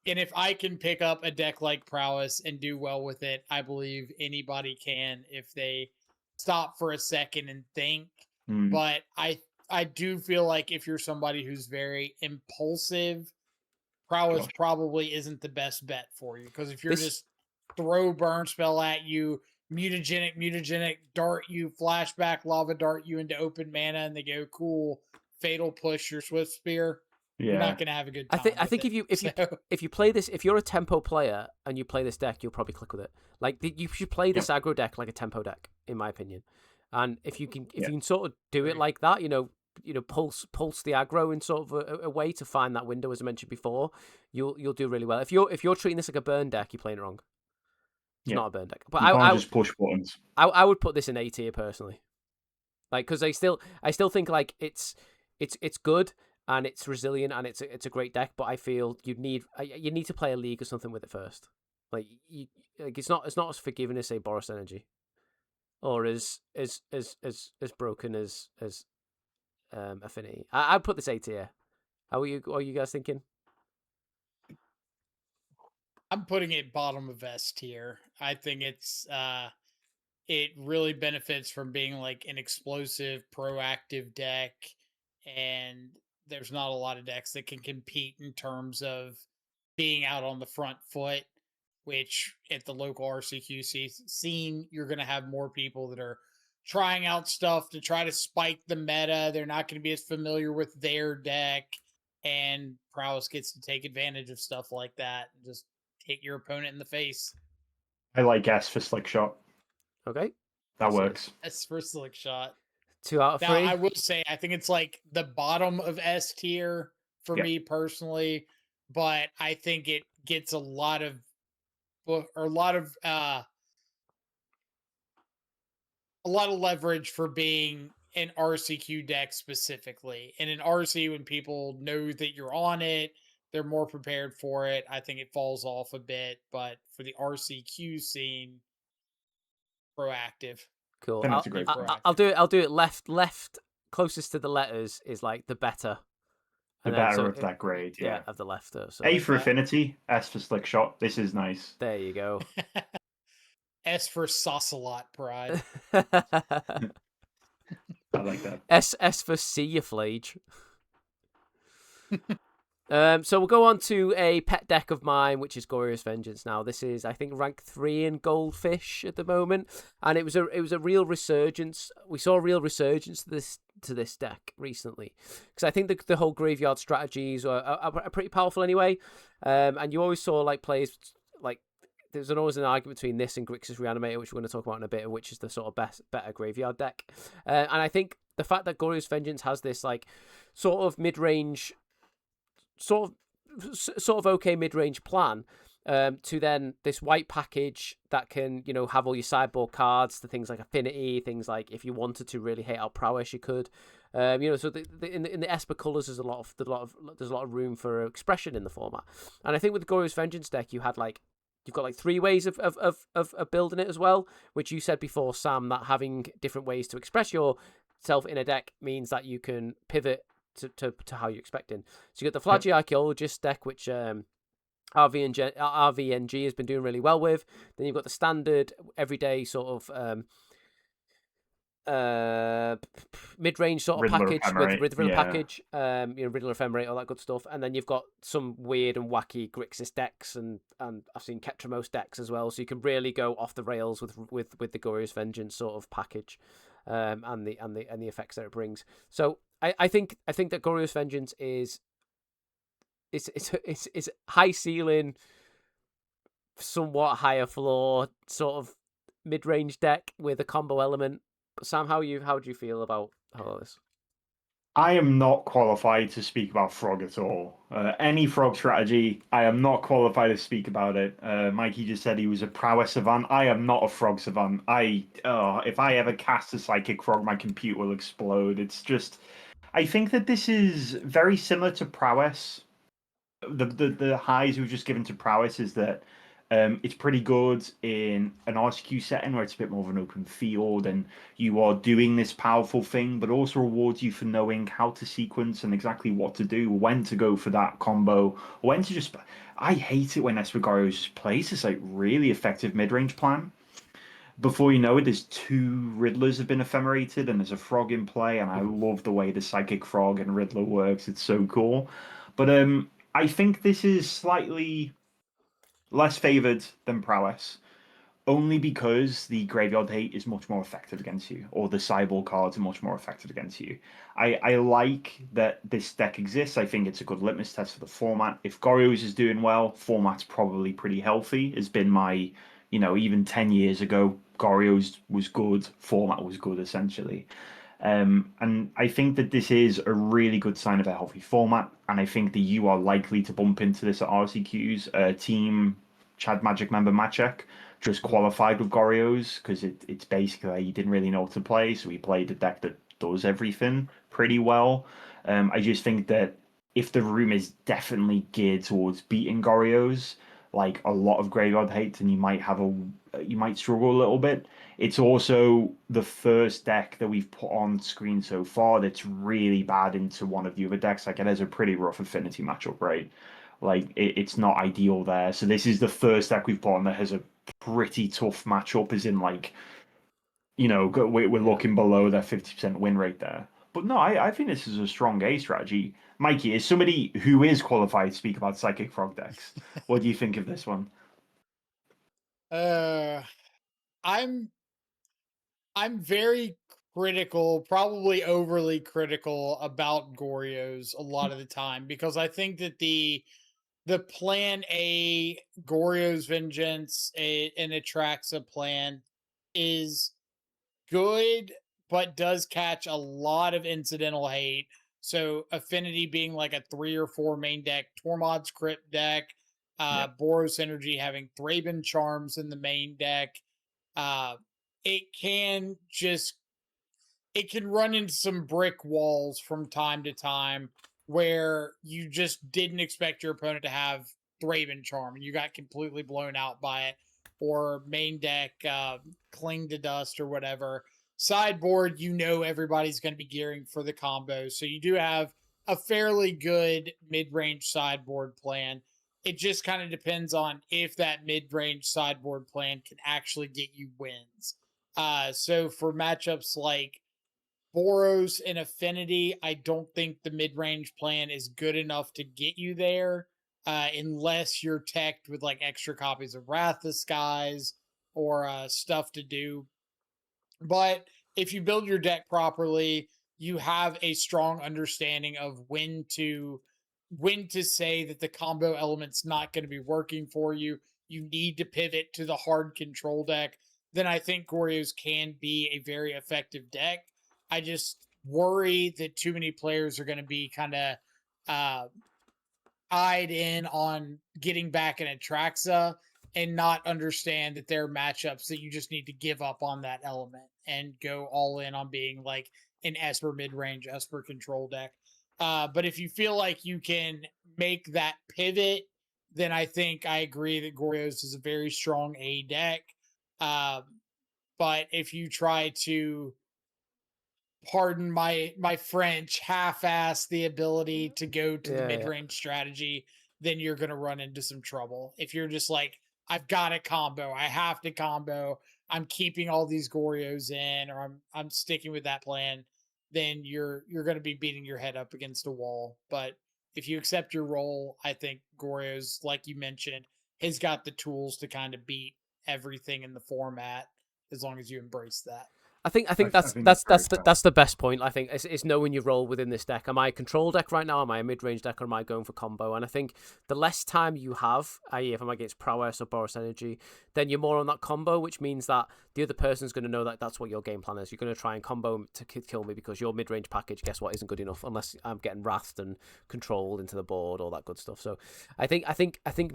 And if I can pick up a deck like Prowess and do well with it, I believe anybody can if they stop for a second and think. But I do feel like if you're somebody who's very impulsive, Prowess probably isn't the best bet for you. Because if you're just throw burn spell at you, mutagenic, dart you, flashback, lava dart you into open mana, and they go, cool, fatal push your Swift Spear. Yeah. You're not going to have a good time. I think if you play this, if you're a tempo player and you play this deck, you'll probably click with it. Like you should play this aggro deck like a tempo deck, in my opinion. And if you can sort of do it like that, pulse the aggro in sort of a way to find that window, as I mentioned before, you'll do really well. If you're treating this like a burn deck, you're playing it wrong. It's not a burn deck. But you can't just push buttons. I would put this in A tier personally. Like, because I still think like it's good. And it's resilient, and it's a great deck. But I feel you need to play a league or something with it first. Like it's not as forgiving as say Boros Energy, or as broken as Affinity. I'd put this A tier. How are you guys thinking? I'm putting it bottom of S tier. I think it really benefits from being like an explosive, proactive deck, and there's not a lot of decks that can compete in terms of being out on the front foot, which at the local RCQ scene, you're going to have more people that are trying out stuff to try to spike the meta. They're not going to be as familiar with their deck, and Prowess gets to take advantage of stuff like that and just hit your opponent in the face. I like S for Slick Shot. Okay. That works. S for Slick Shot. 2 out of 3. Now, I will say, I think it's like the bottom of S tier for me personally, but I think it gets a lot of leverage for being an RCQ deck specifically. And in RC, when people know that you're on it, they're more prepared for it. I think it falls off a bit, but for the RCQ scene, proactive. Cool. I'll do it left closest to the letters is like the better. The better of that grade, yeah. Of the left. So A for Affinity, S for Slick Shot. This is nice. There you go. S for Saucelot Pride. I like that. S for See Your Flage. So we'll go on to a pet deck of mine, which is Goryo's Vengeance. Now, this is, I think, rank 3 in Goldfish at the moment, and it was a real resurgence. We saw a real resurgence to this deck recently, because I think the whole graveyard strategies are pretty powerful anyway. And you always saw like players like there's always an argument between this and Grixis Reanimator, which we're going to talk about in a bit, which is the sort of better graveyard deck. And I think the fact that Goryo's Vengeance has this like sort of mid-range. Sort of okay mid-range plan to then this white package that can have all your sideboard cards, the things like Affinity, things like if you wanted to really hate out Prowess you could, so in the Esper colors there's a lot of room for expression in the format. And I think with the Goryo's Vengeance deck you've got like 3 ways of building it as well, which you said before, Sam, that having different ways to express yourself in a deck means that you can pivot to how you're expecting. So you got the Flaggy Archaeologist deck, which I RVNG has been doing really well with. Then you've got the standard everyday sort of mid-range sort of Riddler package Ephemerate, with Riddler yeah. package, Riddler Ephemerate, all that good stuff. And then you've got some weird and wacky Grixis decks, and I've seen Ketramos decks as well. So you can really go off the rails with the Goryo's Vengeance sort of package, and the effects that it brings. So I think that Goryo's Vengeance is it's high ceiling, somewhat higher floor, sort of mid-range deck with a combo element. Sam, how do you feel about all this? I am not qualified to speak about Frog at all. Any Frog strategy, I am not qualified to speak about it. Mikey just said he was a Prowess savant. I am not a Frog savant. If I ever cast a Psychic Frog, my computer will explode. It's just, I think that this is very similar to Prowess. The highs we've just given to Prowess is that it's pretty good in an RCQ setting where it's a bit more of an open field and you are doing this powerful thing, but also rewards you for knowing how to sequence and exactly what to do, when to go for that combo, when to just. I hate it when Esper just plays this like really effective mid-range plan. Before you know it, there's 2 Riddlers have been ephemerated and there's a Frog in play, and I love the way the Psychic Frog and Riddler works. It's so cool. But I think this is slightly less favored than Prowess, only because the Graveyard Hate is much more effective against you, or the Cyborg cards are much more effective against you. I like that this deck exists. I think it's a good litmus test for the format. If Goryo's is doing well, format's probably pretty healthy. It's been my, even 10 years ago, Goryo's was good, format was good, essentially. And I think that this is a really good sign of a healthy format, and I think that you are likely to bump into this at RCQs. Team Chad Magic member Machek just qualified with Goryo's because it's basically like he didn't really know what to play, so he played a deck that does everything pretty well. I just think that if the room is definitely geared towards beating Goryo's, like a lot of Graveyard Hate, and you might struggle a little bit. It's also the first deck that we've put on screen so far that's really bad into one of the other decks. Like, it has a pretty rough Affinity matchup, right? Like, it's not ideal there. So this is the first deck we've put on that has a pretty tough matchup, as in, like, we're looking below their 50% win rate there. But no, I think this is a strong A strategy. Mikey, as somebody who is qualified to speak about Psychic Frog decks, what do you think of this one? I'm very critical, probably overly critical about Goryo's a lot of the time, because I think that the plan A, Goryo's Vengeance, an Atraxa plan is good, but does catch a lot of incidental hate. So Affinity being like a 3 or 4 main deck, Tormod's Crypt deck, Boros Energy having Thraben Charms in the main deck. It can run into some brick walls from time to time where you just didn't expect your opponent to have Thraben Charm and you got completely blown out by it, or main deck Cling to Dust or whatever. Sideboard, everybody's going to be gearing for the combo, so you do have a fairly good mid-range sideboard plan. It just kind of depends on if that mid-range sideboard plan can actually get you wins. So for matchups like Boros and Affinity, I don't think the mid-range plan is good enough to get you there, unless you're teched with like extra copies of Wrath of Skies or stuff to do. But if you build your deck properly, you have a strong understanding of when to say that the combo element's not going to be working for you. You need to pivot to the hard control deck. Then I think Goryo's can be a very effective deck. I just worry that too many players are going to be kind of eyed in on getting back in Atraxa and not understand that there are matchups that you just need to give up on that element and go all in on being like an Esper mid-range, Esper control deck. But if you feel like you can make that pivot, then I think I agree that Goryo's is a very strong A deck. But if you try to, pardon my French, half-ass the ability to go to the mid-range strategy, then you're going to run into some trouble. If you're just like, I've got a combo, I have to combo, I'm keeping all these Goryos in, or I'm sticking with that plan, then you're going to be beating your head up against a wall. But if you accept your role, I think Goryo's, like you mentioned, has got the tools to kind of beat everything in the format as long as you embrace that. I think that's the best point. I think is knowing your role within this deck. Am I a control deck right now? Am I a mid range deck, or am I going for combo? And I think the less time you have, i.e., if I'm against Prowess or Boros Energy, then you're more on that combo, which means that the other person's going to know that that's what your game plan is. You're going to try and combo to kill me because your mid range package, guess what, isn't good enough unless I'm getting wrathed and controlled into the board, all that good stuff. So I think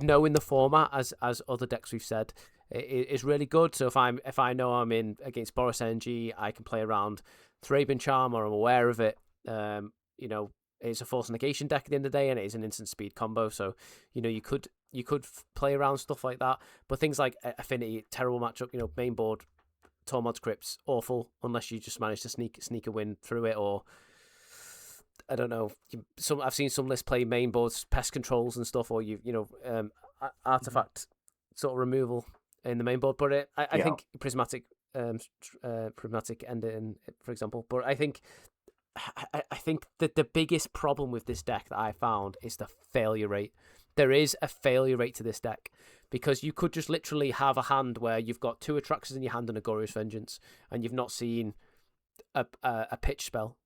knowing the format, as other decks we've said, is really good. So if I know I'm in against Boros Energy, I can play around Thraben Charm, or I'm aware of it. It's a force negation deck at the end of the day, and it is an instant speed combo. So you could play around stuff like that. But things like Affinity, terrible matchup. Main board Tormod's Crypts, awful unless you just manage to sneak a win through it, or I don't know. I've seen some lists play main boards pest controls and stuff, or artifact sort of removal in the main board. But I think prismatic ending, for example. But I think that the biggest problem with this deck that I found is the failure rate. There is a failure rate to this deck because you could just literally have a hand where you've got 2 Atraxas in your hand and a Goryo's Vengeance, and you've not seen a pitch spell,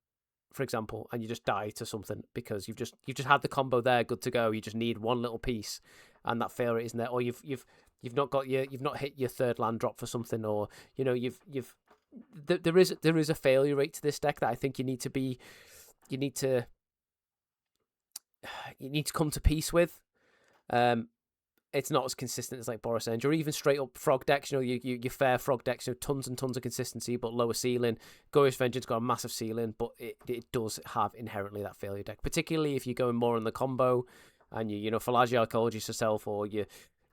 for example, and you just die to something because you've just had the combo there, good to go. You just need one little piece, and that failure rate isn't there, or you've not hit your third land drop for something, or there is a failure rate to this deck that I think you need to come to peace with. It's not as consistent as like Boros Energy or even straight up frog decks. Your fair frog decks, tons and tons of consistency but lower ceiling. Goryo's Vengeance got a massive ceiling, but it does have inherently that failure deck, particularly if you're going more on the combo and you Phalagia Archaeology yourself, or you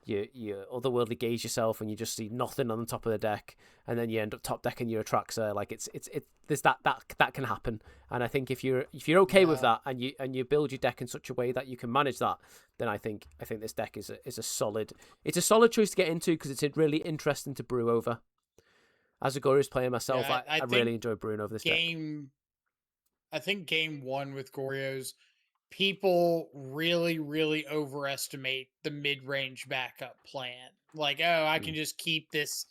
otherworldly gaze yourself and you just see nothing on the top of the deck, and then you end up top decking your Atraxa. Like there's that can happen. And I think if you're okay with that and you build your deck in such a way that you can manage that, then I think this deck is a solid choice to get into, because it's really interesting to brew over. As a Goryo's player myself, I really enjoy brewing over this deck. I think game 1 with Goryo's, people really, really overestimate the mid-range backup plan. Like, I can just keep this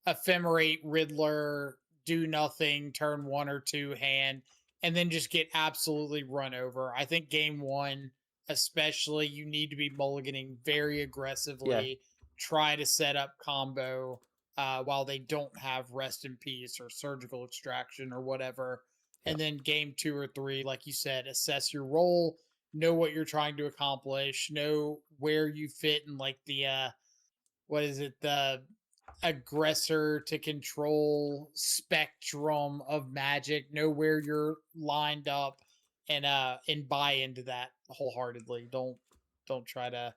Ephemerate Riddler, do nothing, turn 1 or 2 hand, and then just get absolutely run over. I think game 1, especially, you need to be mulliganing very aggressively, try to set up combo while they don't have Rest in Peace or Surgical Extraction or whatever. And then game 2 or 3, like you said, assess your role, know what you're trying to accomplish, know where you fit in like the the aggressor to control spectrum of Magic, know where you're lined up, and buy into that wholeheartedly. Don't try to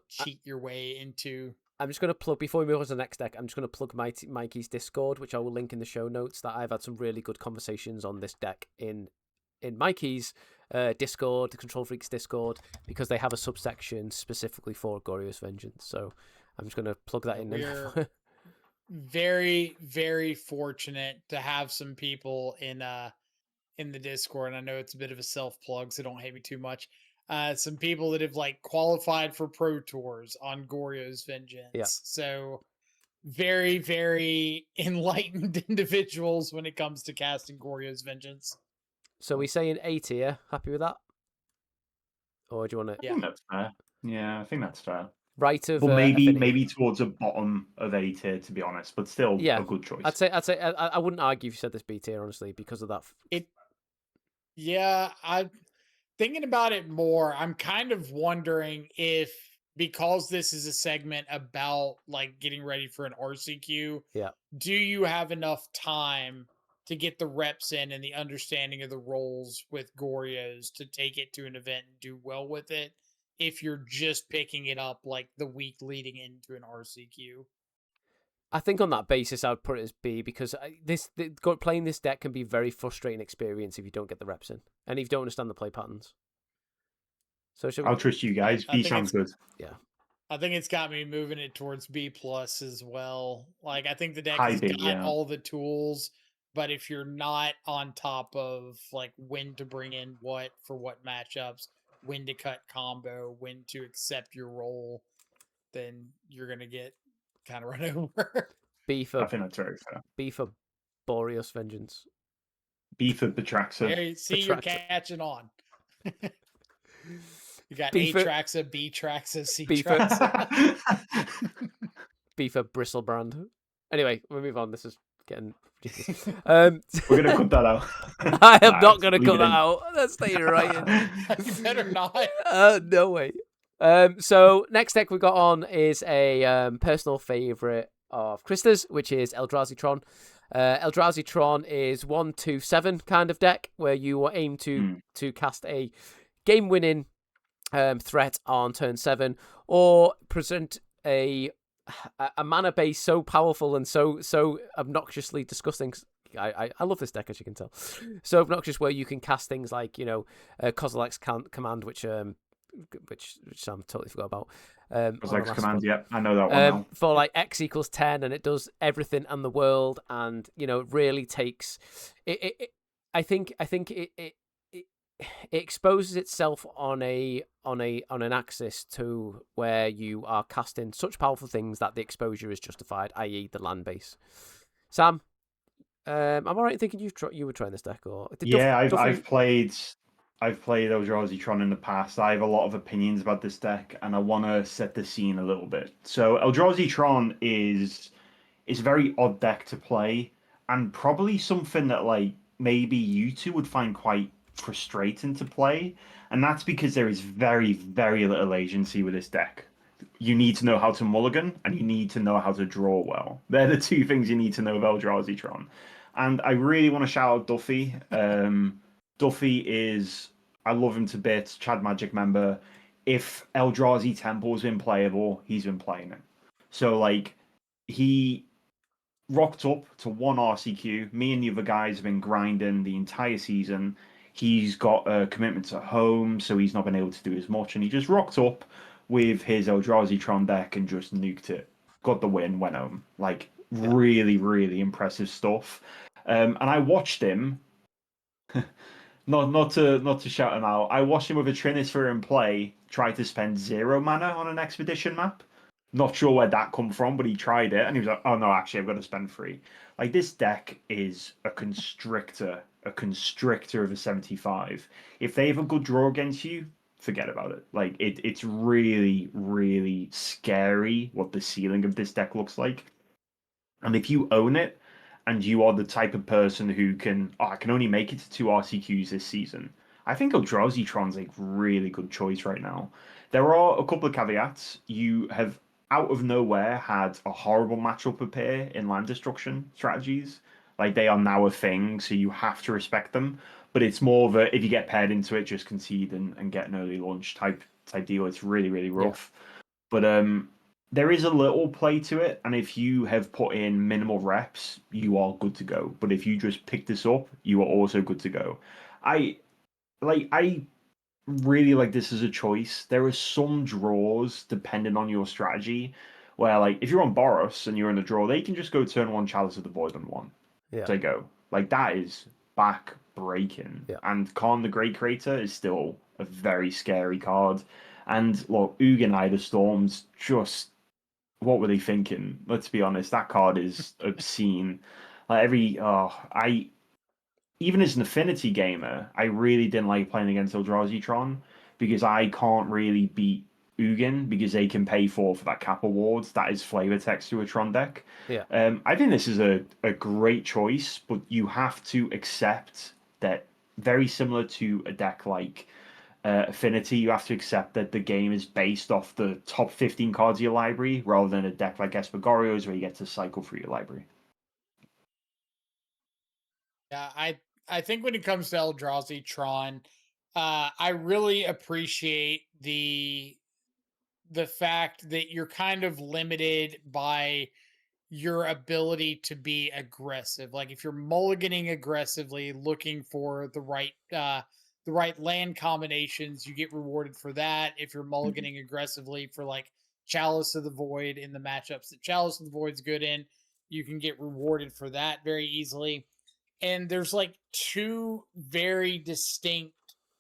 cheat your way into. I'm just going to plug, before we move on to the next deck, I'm just going to plug Mikey's Discord, which I will link in the show notes, that I've had some really good conversations on this deck in Mikey's Discord, the CntrlFreak's Discord, because they have a subsection specifically for Goryo's Vengeance. So I'm just going to plug that in. We're very, very fortunate to have some people in the Discord, and I know it's a bit of a self-plug, so don't hate me too much. Some people that have like qualified for Pro Tours on Goryo's Vengeance. Yeah. So very, very enlightened individuals when it comes to casting Goryo's Vengeance. So we saying A tier? Happy with that? Or do you want to? I think that's fair. Yeah, I think that's fair. Right of. Well, maybe towards the bottom of A tier, to be honest, but still a good choice. I'd say I wouldn't argue if you said this B tier, honestly, because of that. I'm thinking about it more. I'm kind of wondering if, because this is a segment about like getting ready for an RCQ, do you have enough time to get the reps in and the understanding of the roles with Goryos to take it to an event and do well with it, if you're just picking it up like the week leading into an RCQ? I think on that basis, I would put it as B, because playing this deck can be a very frustrating experience if you don't get the reps in and if you don't understand the play patterns. So should I'll trust you guys. B sounds good. Yeah. I think it's got me moving it towards B+ as well. Like, I think the deck High has B, got yeah. all the tools, but if you're not on top of like when to bring in what for what matchups, when to cut combo, when to accept your role, then you're gonna get kind of run over. B I for think that's very fair. B for Boreas Vengeance. B for Betraxa. There, you see, you're Betraxa. catching on. You got B for- A-Traxa, B-Traxa, B for- C-Traxa. B for Bristlebrand. Anyway, we'll move on. This is getting ridiculous. We're gonna cut that out. I am not Nah, going to leave cut it that in. out. That's staying right in. You better not. No way. So next deck we got on is a personal favorite of Krista's, which is Eldrazi Tron. Eldrazi Tron is 1/2/7 kind of deck where you aim to cast a game-winning threat on turn 7, or present a mana base so powerful and so obnoxiously disgusting. I love this deck, as you can tell. So obnoxious, where you can cast things like Kozilek's command, which Sam totally forgot about. Kozilek's command, yeah, I know that one now. For like X equals 10, and it does everything in the world, and it really takes it. I think it exposes itself on an axis to where you are casting such powerful things that the exposure is justified, i.e. the land base. Sam, am I right in thinking you were trying this deck, or I've played Eldrazi Tron in the past. I have a lot of opinions about this deck, and I want to set the scene a little bit. So Eldrazi Tron is a very odd deck to play, and probably something that like maybe you two would find quite frustrating to play, and that's because there is very, very little agency with this deck. You need to know how to mulligan, and you need to know how to draw well. They're the two things you need to know of Eldrazi Tron. And I really want to shout out Duffy. Duffy is, I love him to bits, Chad Magic member. If Eldrazi Temple's been playable, he's been playing it. So like, he rocked up to 1 RCQ. Me and the other guys have been grinding the entire season. He's got a commitment to home, so he's not been able to do as much. And he just rocked up with his Eldrazi Tron deck and just nuked it. Got the win, went home. Like, really, really impressive stuff. And I watched him. not to shout him out. I watched him with a Trinisphere in play, try to spend 0 mana on an expedition map. Not sure where that come from, but he tried it, and he was like, "Oh no, actually, I've got to spend 3." Like, this deck is a constrictor of a 75. If they have a good draw against you, forget about it. Like, it's really, really scary what the ceiling of this deck looks like. And if you own it, and you are the type of person who I can only make it to 2 RCQs this season, I think Eldrazi Tron's a really good choice right now. There are a couple of caveats. You have, out of nowhere, had a horrible matchup appear in land destruction strategies. Like, they are now a thing, so you have to respect them. But it's more of a, if you get paired into it, just concede and get an early launch type deal. It's really, really rough. Yeah. But there is a little play to it, and if you have put in minimal reps, you are good to go. But if you just pick this up, you are also good to go. I really like this as a choice. There are some draws, depending on your strategy, where like if you're on Boros and you're in a draw, they can just go turn 1 Chalice of the Void on 1. Yeah. They go. Like, that is back breaking. Yeah. And Khan the Great Creator is still a very scary card. And look, Ugin Eye the Storms, just what were they thinking? Let's be honest, that card is obscene. Like, even as an Affinity gamer, I really didn't like playing against Eldrazi Tron because I can't really beat Ugin because they can pay for that cap awards. That is flavor text to a Tron deck. Yeah. I think this is a great choice, but you have to accept that, very similar to a deck like Affinity, you have to accept that the game is based off the top 15 cards of your library rather than a deck like Esper Goryo's where you get to cycle through your library. Yeah, I think when it comes to Eldrazi Tron, I really appreciate the fact that you're kind of limited by your ability to be aggressive. Like, if you're mulliganing aggressively, looking for the the right land combinations, you get rewarded for that. If you're mulliganing aggressively for like Chalice of the Void in the matchups that Chalice of the Void's good in, you can get rewarded for that very easily. And there's like two very distinct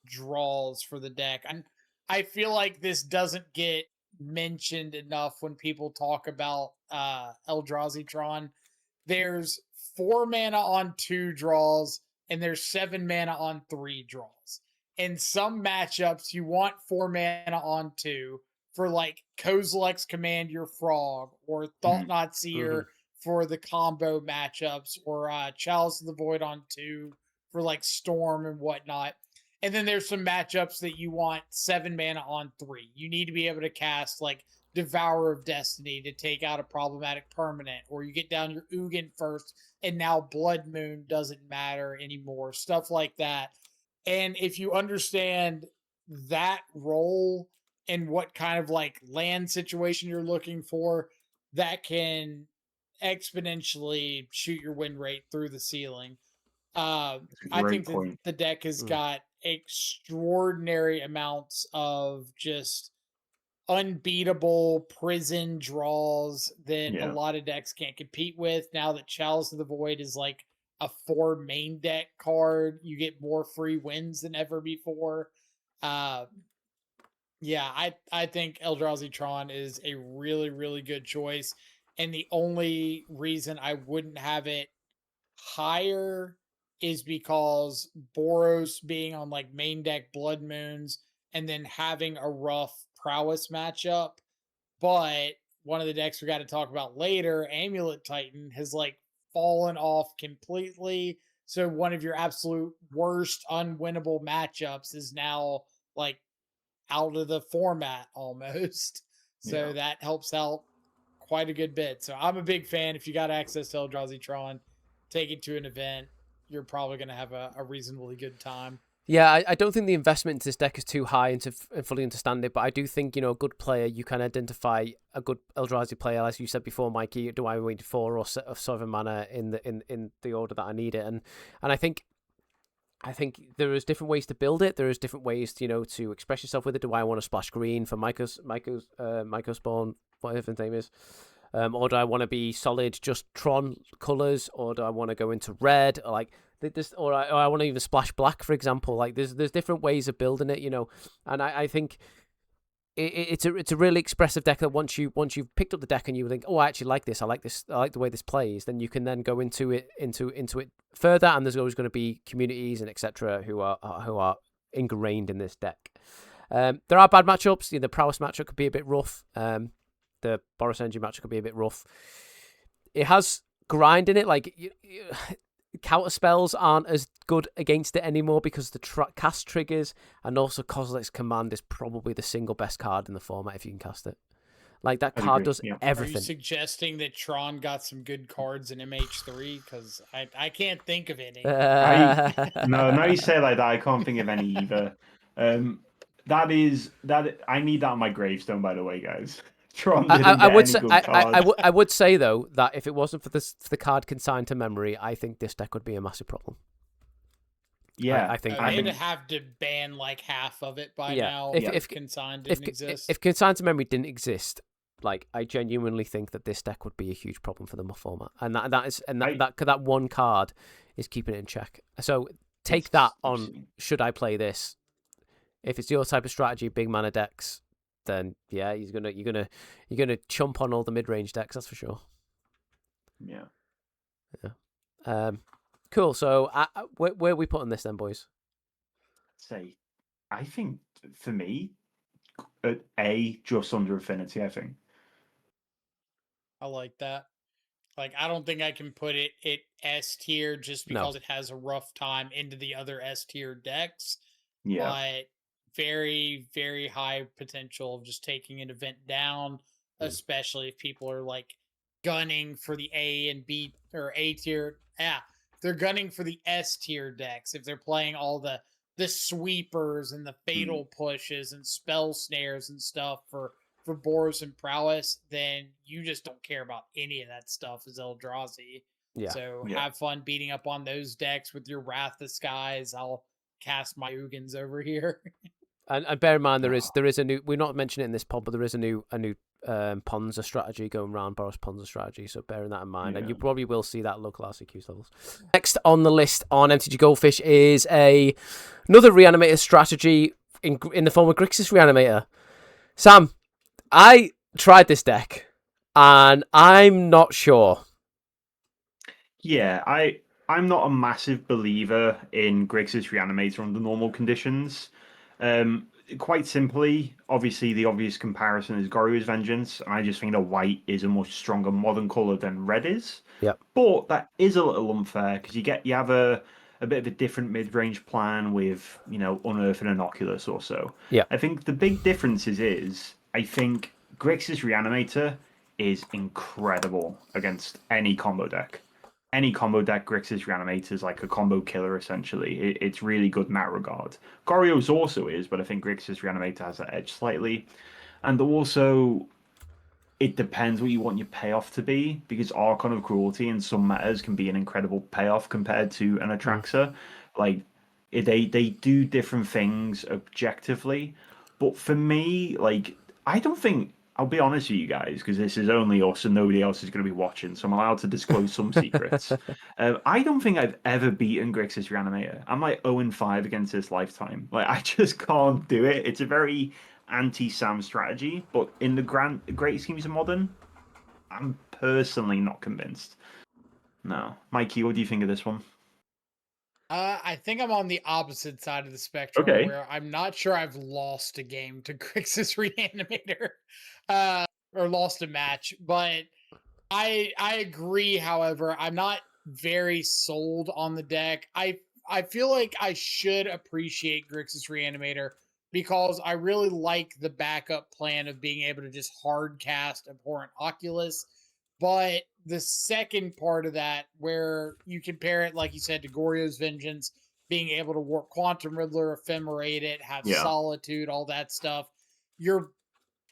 draws for the deck. And I feel like this doesn't get mentioned enough when people talk about Eldrazi Tron. There's 4 mana on 2 draws, and there's 7 mana on 3 draws. In some matchups, you want 4 mana on 2 for like Kozilek's Command Your Frog, or Thought-Knot Seer for the combo matchups, or Chalice of the Void on 2 for like Storm and whatnot. And then there's some matchups that you want 7 mana on 3. You need to be able to cast like Devourer of Destiny to take out a problematic permanent, or you get down your Ugin first, and now Blood Moon doesn't matter anymore. Stuff like that. And if you understand that role and what kind of like land situation you're looking for, that can exponentially shoot your win rate through the ceiling. I think that the deck has got extraordinary amounts of just unbeatable prison draws that a lot of decks can't compete with. Now that Chalice of the Void is like a 4 main deck card, you get more free wins than ever before. I think Eldrazi Tron is a really, really good choice. And the only reason I wouldn't have it higher is because Boros being on like main deck Blood Moons and then having a rough Prowess matchup. But one of the decks we got to talk about later, Amulet Titan, has like fallen off completely. So one of your absolute worst unwinnable matchups is now like out of the format almost. So that helps out quite a good bit. So I'm a big fan. If you got access to Eldrazi Tron, take it to an event. You're probably going to have a reasonably good time. Yeah, I don't think the investment into this deck is too high and to fully understand it, but I do think, a good player, you can identify a good Eldrazi player, as you said before, Mikey. Do I need 4 or 7 mana in the order that I need it? And I think there is different ways to build it. There is different ways, to express yourself with it. Do I want to splash green for Myco's Spawn, whatever his name is? Or do I want to be solid, just Tron colors? Or do I want to go into red? Or like this, or I want to even splash black, for example. Like there's different ways of building it, And I think it's a really expressive deck that once you've picked up the deck and you think, oh, I actually like this. I like the way this plays. Then you can then go into it further. And there's always going to be communities and etc. who are ingrained in this deck. There are bad matchups. The Prowess matchup could be a bit rough. The Boros Energy matchup could be a bit rough. It has grind in it. Like counter spells aren't as good against it anymore because the cast triggers, and also Kozilek's Command is probably the single best card in the format if you can cast it. Like that card does everything. Are you suggesting that Tron got some good cards in MH3? Because I can't think of any. No, now you say it like that, I can't think of any either. I need that on my gravestone, by the way, guys. Tron I would say though that if it wasn't for the card consigned to memory, I think this deck would be a massive problem. Yeah, I think they'd have to ban like half of it by now. If consigned didn't exist, if consigned to memory didn't exist, like I genuinely think that this deck would be a huge problem for the format, and that one card is keeping it in check. So take that on. Should I play this? If it's your type of strategy, big mana decks, then yeah, you're gonna chump on all the mid range decks. That's for sure. Yeah. Cool. So where are we putting this then, boys? I think for me, just under Affinity. I think. I like that. Like, I don't think I can put it at S tier just because it has a rough time into the other S tier decks. Yeah. But very, very high potential of just taking an event down, especially if people are like gunning for the A and B or A tier. Yeah, they're gunning for the S tier decks. If they're playing all the sweepers and the fatal pushes and spell snares and stuff for Boros and Prowess, then you just don't care about any of that stuff as Eldrazi. Yeah. So have fun beating up on those decks with your Wrath of Skies. I'll cast my Ugins over here. And bear in mind there is a new. We're not mentioning it in this pod, but there is a new Ponza strategy going around, Boros Ponza strategy. So bearing that in mind, and you probably will see that local RCQ levels. Next on the list on MTG Goldfish is another Reanimator strategy in the form of Grixis Reanimator. Sam, I tried this deck, and I'm not sure. Yeah, I'm not a massive believer in Grixis Reanimator under normal conditions. Quite simply, obviously, the obvious comparison is Goryo's Vengeance, and I just think that white is a much stronger modern color than red is. Yep. But that is a little unfair because you have a bit of a different mid-range plan with Unearth and Inoculus or so. Yeah. I think the big difference is I think Grixis Reanimator is incredible against any combo deck. Any combo deck, Grixis Reanimator is like a combo killer, essentially. It's really good in that regard. Goryo's also is, but I think Grixis Reanimator has that edge slightly. And also, it depends what you want your payoff to be, because Archon of Cruelty in some metas can be an incredible payoff compared to an Atraxa. Like, they do different things objectively. But for me, like, I don't think... I'll be honest with you guys, because this is only us and nobody else is going to be watching, so I'm allowed to disclose some secrets. I don't think I've ever beaten Grixis Reanimator. I'm like 0-5 against this lifetime. Like, I just can't do it. It's a very anti-Sam strategy, but in the great schemes of Modern, I'm personally not convinced. No. Mikey, what do you think of this one? I think I'm on the opposite side of the spectrum, where I'm not sure I've lost a game to Grixis Reanimator, or lost a match. But I agree. However, I'm not very sold on the deck. I feel like I should appreciate Grixis Reanimator because I really like the backup plan of being able to just hard cast Abhorrent Oculus. But the second part of that, where you compare it, like you said, to Goryo's Vengeance, being able to work Quantum Riddler, ephemerate it, have Solitude, all that stuff, your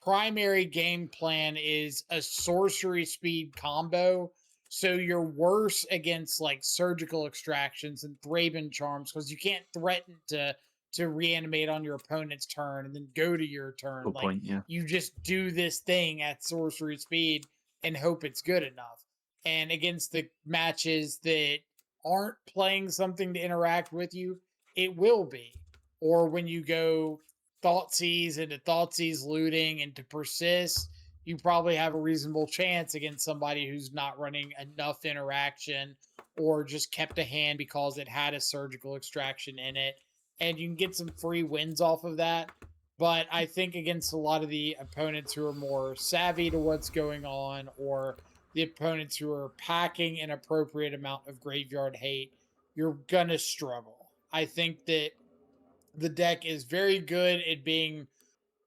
primary game plan is a sorcery speed combo. So you're worse against like surgical extractions and Thraben charms because you can't threaten to reanimate on your opponent's turn and then go to your turn. Good point, yeah. You just do this thing at sorcery speed and hope it's good enough. And against the matches that aren't playing something to interact with you, it will be. Or when you go Thoughtseize into Thoughtseize looting and to persist, you probably have a reasonable chance against somebody who's not running enough interaction or just kept a hand because it had a surgical extraction in it. And you can get some free wins off of that. But I think against a lot of the opponents who are more savvy to what's going on, or the opponents who are packing an appropriate amount of graveyard hate, you're going to struggle. I think that the deck is very good at being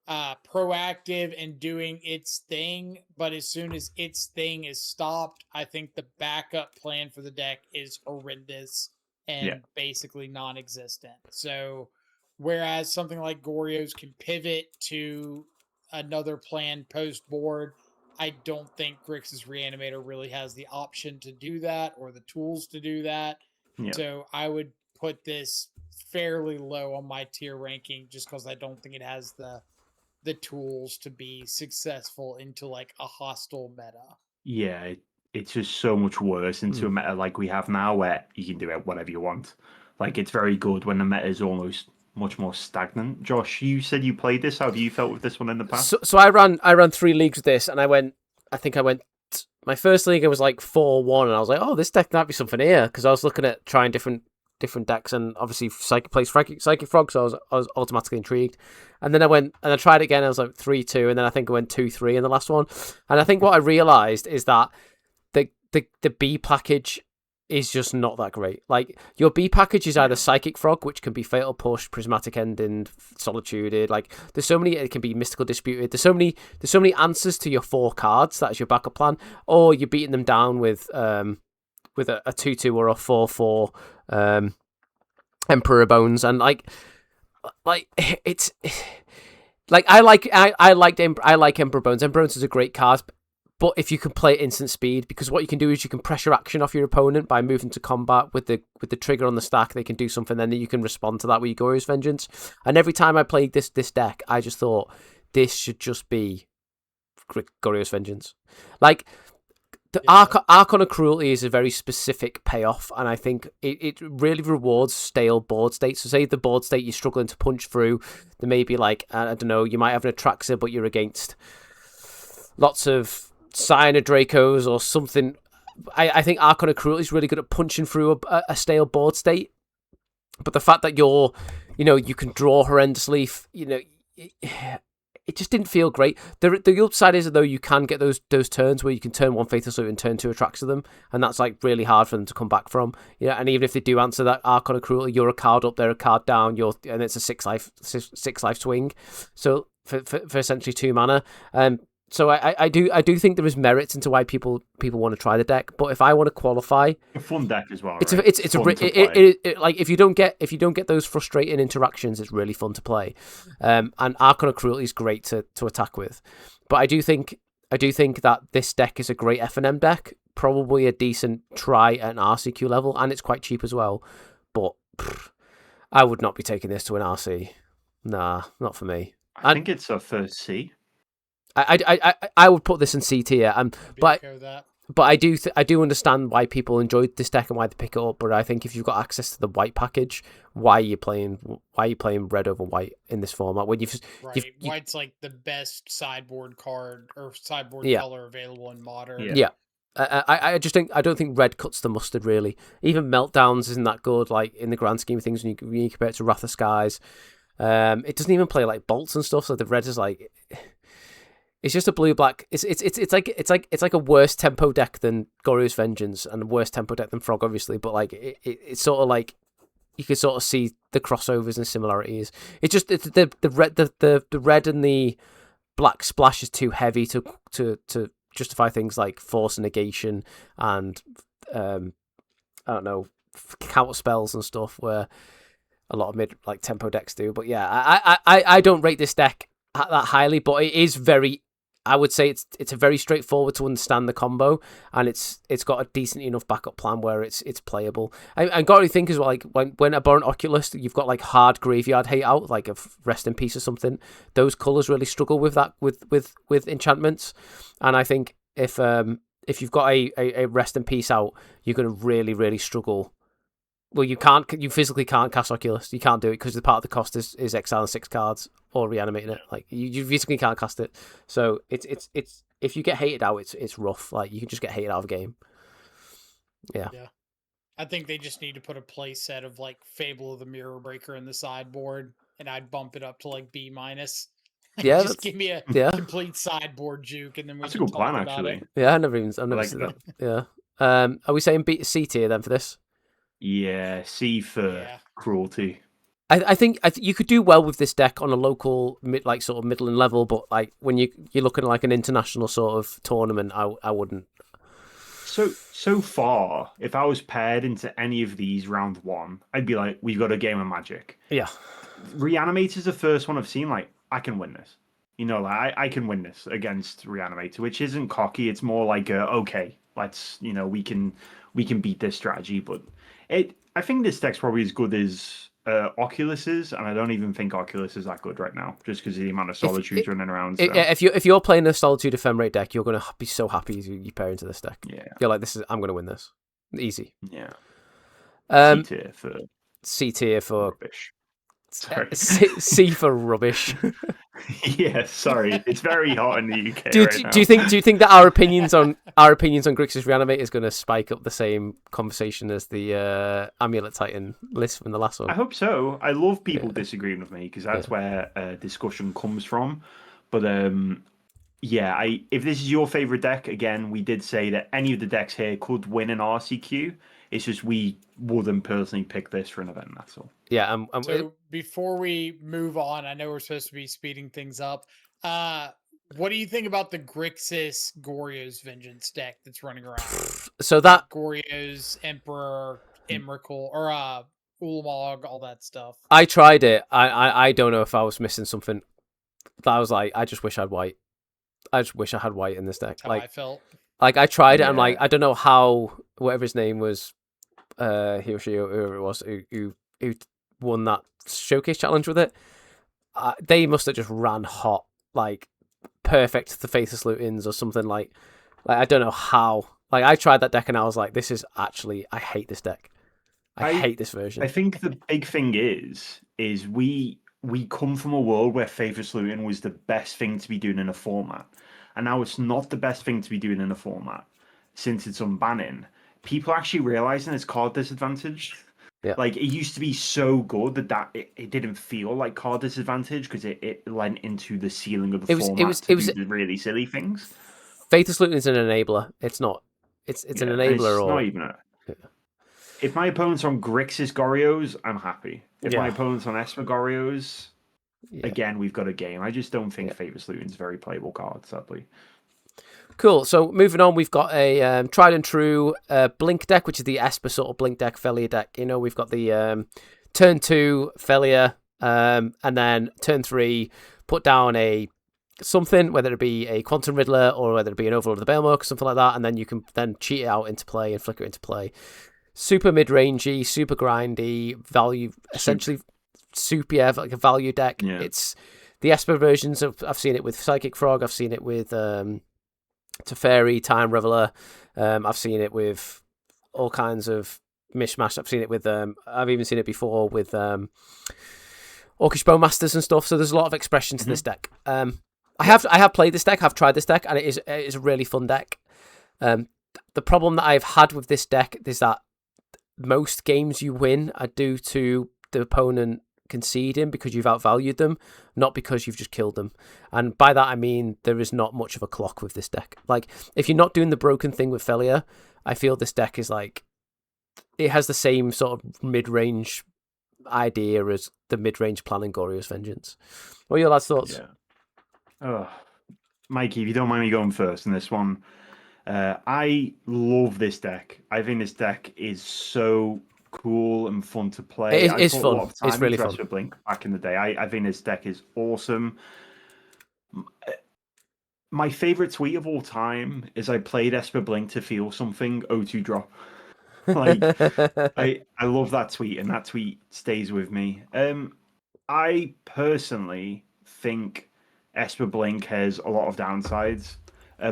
proactive and doing its thing, but as soon as its thing is stopped, I think the backup plan for the deck is horrendous and basically non-existent. So whereas something like Goryo's can pivot to another plan post-board, I don't think Grixis Reanimator really has the option to do that or the tools to do that. Yeah. So I would put this fairly low on my tier ranking just because I don't think it has the tools to be successful into like a hostile meta. Yeah, it's just so much worse into a meta like we have now where you can do it whatever you want. Like, it's very good when the meta is almost much more stagnant. Josh, you said you played this. How have you felt with this one in the past? So I ran 3 leagues with this, and I went. My first league, it was like 4-1, and I was like, oh, this deck might be something here, because I was looking at trying different decks, and obviously Psychic plays Psychic Frog, so I was automatically intrigued. And then I went and I tried it again. I was like 3-2, and then I think I went 2-3 in the last one. And I think what I realized is that the B package is just not that great. Like, your B package is either Psychic Frog, which can be Fatal Push, Prismatic Ending, Solituded. Like, there's so many. It can be Mystical Disputed. There's so many answers to your 4 cards. That is your backup plan. Or you're beating them down with a 2/2 or a 4/4 Emperor Bones, and like it's like I like Emperor Bones. Emperor Bones is a great card, But if you can play at instant speed, because what you can do is you can pressure action off your opponent by moving to combat with the trigger on the stack. They can do something, then you can respond to that with your Goryo's Vengeance. And every time I played this deck, I just thought this should just be Goryo's Vengeance. Like the Archon of Cruelty is a very specific payoff, and I think it really rewards stale board states. So say the board state you're struggling to punch through, there may be like, I don't know, you might have an Atraxa, but you're against lots of Cyanide Dracos or something. I think Archon of Cruelty is really good at punching through a stale board state. But the fact that you can draw horrendously, it just didn't feel great. The upside is, though, you can get those turns where you can turn one Faithful Salute and turn two Atraxa them, and that's like really hard for them to come back from. And even if they do answer that Archon of Cruelty, you're a card up, they're a card down, and it's a six life swing. So for essentially 2 mana. So I do think there is merits into why people want to try the deck, but if I want to qualify, a fun deck as well. It's right? Like if you don't get those frustrating interactions, it's really fun to play. And Archon of Cruelty is great to attack with, but I do think that this deck is a great FNM deck, probably a decent try at an RCQ level, and it's quite cheap as well. But I would not be taking this to an RC. Nah, not for me. I think it's a first C. I would put this in C tier, but I do understand why people enjoyed this deck and why they pick it up. But I think if you've got access to the white package, why are you playing red over white in this format? When white's like the best sideboard card or sideboard color available in Modern. Yeah. I don't think red cuts the mustard really. Even Meltdowns isn't that good, like in the grand scheme of things when you compare it to Wrath of Skies. It doesn't even play like bolts and stuff. So the red is like. It's just a blue-black. It's like a worse tempo deck than Goryo's Vengeance and a worse tempo deck than Frog, obviously. But like it's sort of like you can sort of see the crossovers and similarities. It's just the red and the black splash is too heavy to justify things like force and negation and I don't know, counter spells and stuff where a lot of mid like tempo decks do. But yeah, I don't rate this deck that highly, but it is very. I would say it's a very straightforward to understand the combo, and it's got a decent enough backup plan where it's playable. And got to think as well, like when Abhorrent Oculist, you've got like hard graveyard hate out, like a Rest in Peace or something. Those colors really struggle with that with enchantments, and I think if you've got a Rest in Peace out, you're going to really struggle. Well, you physically can't cast Oculist. You can't do it because the part of the cost is exiling 6 cards or reanimating it. Like you physically can't cast it. So it's if you get hated out, it's rough. Like you can just get hated out of a game. Yeah. I think they just need to put a play set of like Fable of the Mirror Breaker in the sideboard, and I'd bump it up to like B-. Yeah, just give me a complete sideboard juke, and then that's a good plan actually. It. Yeah, I've never seen that. Yeah. Are we saying C tier then for this? Yeah, C for Cruelty. I think you could do well with this deck on a local sort of middling level, but like when you're looking at like an international sort of tournament, I wouldn't. So far, if I was paired into any of these round one, I'd be like, we've got a game of Magic. Yeah. Reanimator's the first one I've seen. Like, I can win this. I can win this against Reanimator, which isn't cocky. It's more like, okay, let's, we can beat this strategy, but. I think this deck's probably as good as Oculus is, and I don't even think Oculus is that good right now, just because of the amount of Solitudes running around. So. If you're playing a Solitude Ephemerate deck, you're going to be so happy you pair into this deck. Yeah, you're like, I'm going to win this, easy. Yeah. C tier for rubbish. Sorry. C for rubbish. Yeah, sorry. It's very hot in the UK. Do you think that our opinions on Grixis Reanimator is going to spike up the same conversation as the Amulet Titan list from the last one? I hope so. I love people disagreeing with me because that's where discussion comes from. But if this is your favorite deck, again, we did say that any of the decks here could win an RCQ. It's just we wouldn't personally pick this for an event. That's all. Yeah. So before we move on, I know we're supposed to be speeding things up. What do you think about the Grixis Goryo's Vengeance deck that's running around? So that Goryo's Emperor, Emrakul, or Ulamog, all that stuff. I tried it. I don't know if I was missing something. That was like, I just wish I'd white. I just wish I had white in this deck. That's how I felt. Like I tried it. I'm Yeah. like, I don't know how whatever his name was, he or she or whoever it was who won that showcase challenge with it. They must have just ran hot, like perfect to the Faithless Lootings or something like I don't know how. Like I tried that deck and I was like, this is actually I hate this deck. I hate this version. I think the big thing is we come from a world where Faithless Looting was the best thing to be doing in a format, and now it's not the best thing to be doing in a format since it's unbanning. People are actually realizing it's card disadvantage. Yeah. Like it used to be so good that it didn't feel like card disadvantage because it lent into the ceiling of the format to do the really silly things. Faithless Looting is an enabler. It's not. It's an enabler it's or not even a. Yeah. If my opponent's on Grixis Goryos, I'm happy. If my opponent's on Esper Goryos, again, we've got a game. I just don't think Faithless Looting's a very playable card, sadly. Cool. So moving on, we've got a tried and true Blink deck, which is the Esper sort of Blink deck, Felia deck. You know, we've got the turn 2 Felia, and then turn 3 put down a something, whether it be a Quantum Riddler or whether it be an Overlord of the Balemok or something like that, and then you can then cheat it out into play and flicker it into play. Super mid-rangey, super grindy, value, essentially super, like a value deck. Yeah. It's the Esper versions of, I've seen it with Psychic Frog, I've seen it with Teferi, Time Reveler, I've seen it with all kinds of mishmash. I've seen it with I've even seen it before with Orcish Bowmasters and stuff, so there's a lot of expression to this deck. I have played this deck, I've tried this deck, and it is a really fun deck. The problem that I've had with this deck is that most games you win are due to the opponent conceding because you've outvalued them, not because you've just killed them. And by that I mean there is not much of a clock with this deck. Like if you're not doing the broken thing with Felia, I feel this deck is like it has the same sort of mid-range idea as the mid-range plan in Goryo's Vengeance. What are your lads' thoughts? Mikey, if you don't mind me going first in this one, I love this deck. I think this deck is so cool and fun to play. It's fun. A lot of time it's really fun. Esper Blink back in the day. I think this deck is awesome. My favorite tweet of all time is I played Esper Blink to feel something. O2 drop. Like I love that tweet, and that tweet stays with me. I personally think Esper Blink has a lot of downsides.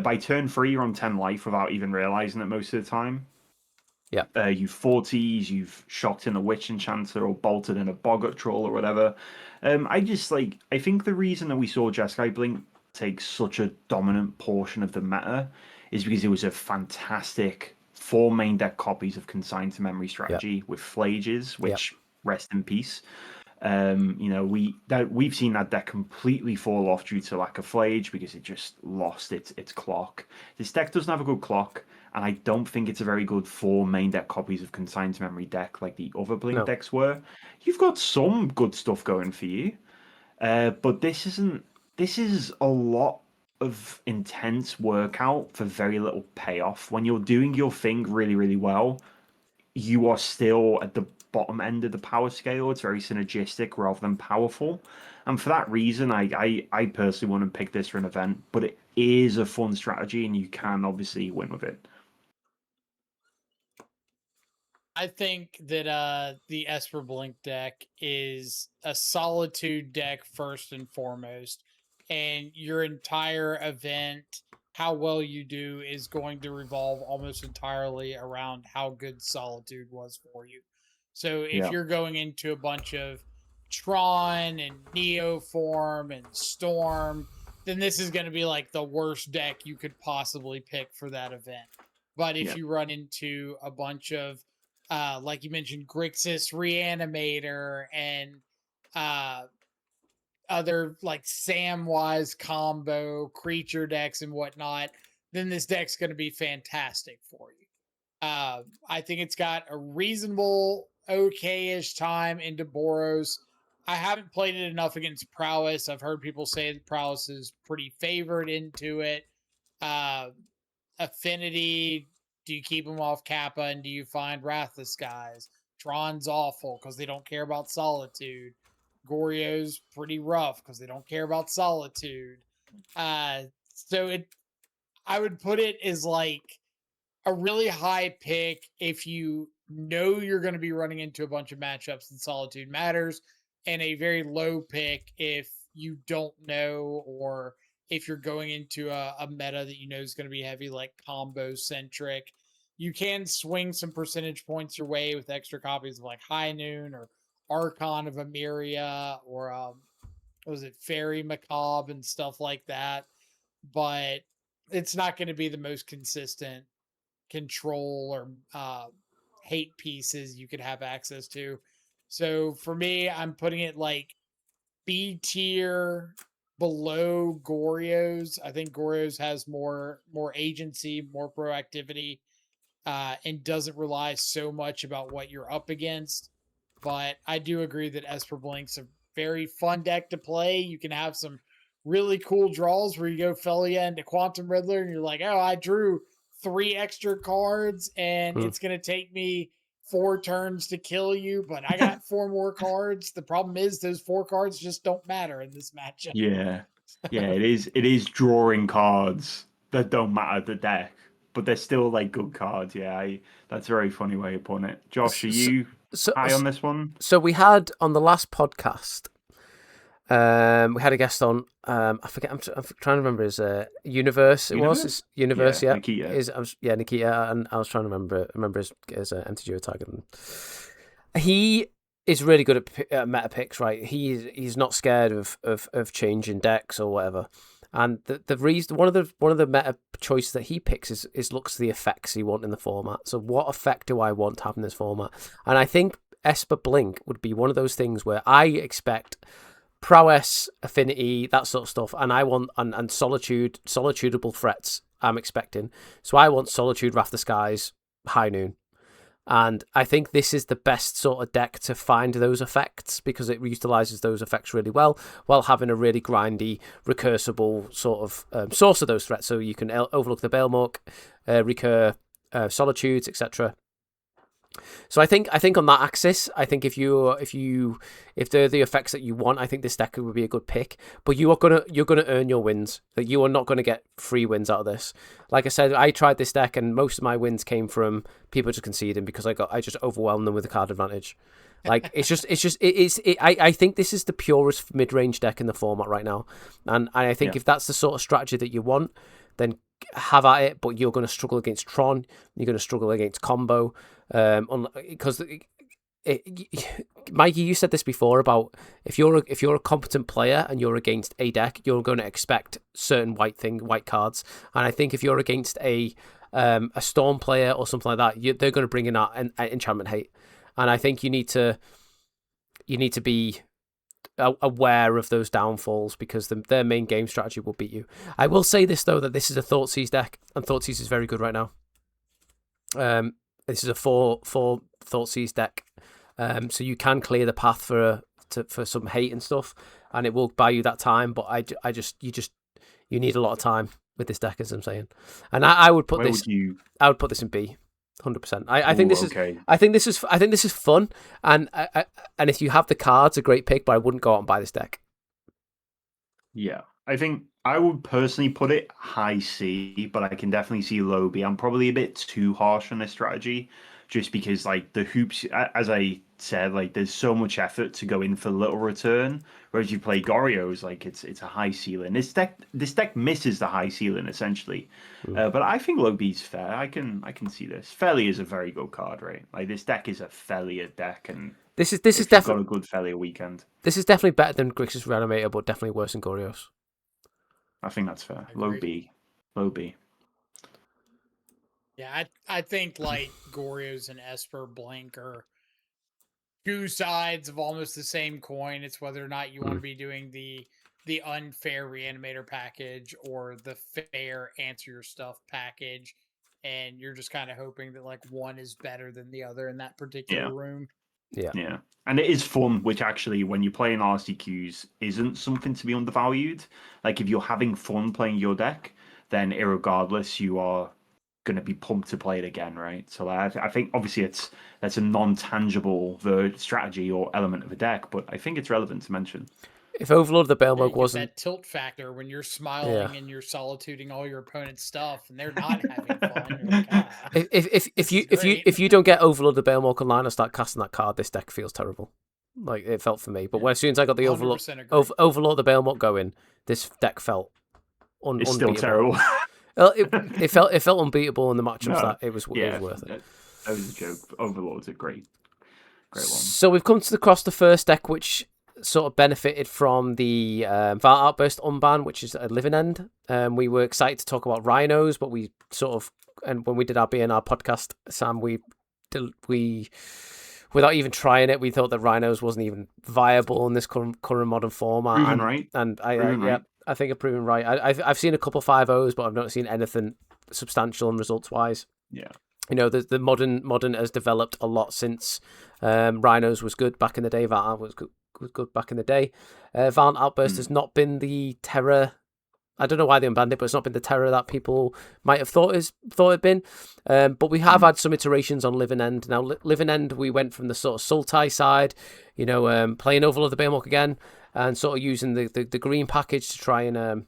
By turn 3, you're on 10 life without even realizing it most of the time. Yeah. You've 40s, you've shocked in a Witch Enchanter or bolted in a Boggart Troll or whatever. I think the reason that we saw Jeskai Blink take such a dominant portion of the meta is because it was a fantastic 4 main deck copies of Consigned to Memory strategy with Flages, which rest in peace. We've seen that deck completely fall off due to lack of Flage because it just lost its clock. This deck doesn't have a good clock, and I don't think it's a very good 4 main deck copies of Consigned to Memory deck like the other Blink decks were. You've got some good stuff going for you, but this isn't. This is a lot of intense workout for very little payoff. When you're doing your thing really, really well, you are still at the bottom end of the power scale. It's very synergistic rather than powerful. And for that reason, I personally want to pick this for an event, but it is a fun strategy and you can obviously win with it. I think that the Esper Blink deck is a solitude deck first and foremost. And your entire event, how well you do, is going to revolve almost entirely around how good Solitude was for you. So if you're going into a bunch of Tron and Neoform and Storm, then this is going to be like the worst deck you could possibly pick for that event. But if you run into a bunch of, like you mentioned, Grixis Reanimator and other like Samwise combo creature decks and whatnot, then this deck's going to be fantastic for you. I think it's got a reasonable, okay-ish time into Boros. I haven't played it enough against Prowess. I've heard people say that Prowess is pretty favored into it. Affinity, do you keep them off Kappa and do you find Wrathless guys? Tron's awful because they don't care about Solitude. Goryo's pretty rough because they don't care about Solitude. So I would put it as like a really high pick if you know you're going to be running into a bunch of matchups and Solitude Matters, and a very low pick if you don't know, or if you're going into a meta that you know is going to be heavy, like combo centric. You can swing some percentage points your way with extra copies of like High Noon or Archon of Emeria, or what was it, Fairy Macabre and stuff like that. But it's not going to be the most consistent control or hate pieces you could have access to. So for me, I'm putting it like B tier below Goryo's. I think Goryo's has more agency, more proactivity, and doesn't rely so much about what you're up against. But I do agree that Esper Blink's a very fun deck to play. You can have some really cool draws where you go Felia into Quantum Riddler and you're like, oh, I drew 3 extra cards and it's going to take me 4 turns to kill you, but I got 4 more cards. The problem is those 4 cards just don't matter in this matchup. Yeah. Yeah, it is drawing cards that don't matter the deck, but they're still like good cards. Yeah, that's a very funny way of putting it. Josh, are you high on this one? So we had on the last podcast, we had a guest on. I forget. I'm trying to remember his Universe. It was his Universe. Yeah, Nikita. Nikita. And I was trying to remember his MTG target. He is really good at meta picks, right? He's not scared of changing decks or whatever. And the reason, one of the meta choices that he picks is looks at the effects he wants in the format. So what effect do I want to have in this format? And I think Esper Blink would be one of those things where I expect Prowess, Affinity, that sort of stuff, and I want and solitudable threats I'm expecting. So I want Solitude, Wrath the Skies, High Noon. And I think this is the best sort of deck to find those effects, because it utilizes those effects really well while having a really grindy, recursible sort of source of those threats. So you can overlook the Bailmork, recur Solitudes, etc. So I think on that axis, I think if they're the effects that you want, I think this deck would be a good pick. But you're gonna earn your wins. That you are not gonna get free wins out of this. Like I said, I tried this deck, and most of my wins came from people just conceding because I just overwhelmed them with the card advantage. Like I think this is the purest mid range deck in the format right now, and I think if that's the sort of strategy that you want, then have at it. But you're going to struggle against Tron. You're going to struggle against combo. Because Mikey, you said this before about if you're a competent player and you're against a deck, you're going to expect certain white cards. And I think if you're against a Storm player or something like that, they're going to bring in that enchantment hate. And I think you need to be aware of those downfalls, because their main game strategy will beat you. I will say this though, that this is a Thoughtseize deck, and Thoughtseize is very good right now. This is a 4 Thoughtseize deck, so you can clear the path for some hate and stuff, and it will buy you that time. But you need a lot of time with this deck, as I'm saying. And I would put I would put this in B, 100%. I think this is fun, and if you have the cards, a great pick. But I wouldn't go out and buy this deck. Yeah, I think I would personally put it high C, but I can definitely see low B. I'm probably a bit too harsh on this strategy, just because like the hoops, as I said, like there's so much effort to go in for little return. Whereas you play Goryo's, like it's a high ceiling. This deck misses the high ceiling essentially, but I think low B is fair. I can see this. Felia is a very good card, right? Like this deck is a Felia deck, and this is definitely got a good Felia weekend. This is definitely better than Grixis Reanimator, but definitely worse than Goryo's. I think that's fair. Low B. Yeah, I think like Goryo's and Esper Blink are two sides of almost the same coin. It's whether or not you want to be doing the unfair Reanimator package or the fair answer your stuff package, and you're just kind of hoping that like one is better than the other in that particular room. Yeah. And it is fun, which actually, when you're playing RCQs, isn't something to be undervalued. Like, if you're having fun playing your deck, then irregardless, you are going to be pumped to play it again, right? So I think, obviously, that's a non-tangible strategy or element of a deck, but I think it's relevant to mention. If Overlord of the Yeah, you Bailmog get wasn't that tilt factor when you're smiling and you're solituding all your opponent's stuff and they're not having fun. You're like, if you don't get Overlord of the Bailmog online and start casting that card, this deck feels terrible. Like it felt for me. But as soon as I got the Overlord of the Bailmog going, this deck felt it's unbeatable. Still terrible. Well, it felt unbeatable in the matchups. That it was worth it. That was a joke. Overlord's a great one. So we've come to across the first deck, which sort of benefited from the Vault Outburst unban, which is a Living End. We were excited to talk about Rhinos, but we sort of, and when we did our BNR podcast, Sam, we without even trying it, we thought that Rhinos wasn't even viable in this current modern format. Proven right. And I think I've proven right. I've seen a couple 5-0s, but I've not seen anything substantial and results wise. Yeah. You know, the modern has developed a lot since Rhinos was good back in the day. Vault was good back in the day. Vault Outburst has not been the terror. I don't know why they unbanned it, but it's not been the terror that people might have thought it'd been. But we have had some iterations on Living End. Now, Living End, we went from the sort of Sultai side, you know, playing Overlord of the Bailmog again, and sort of using the green package to try and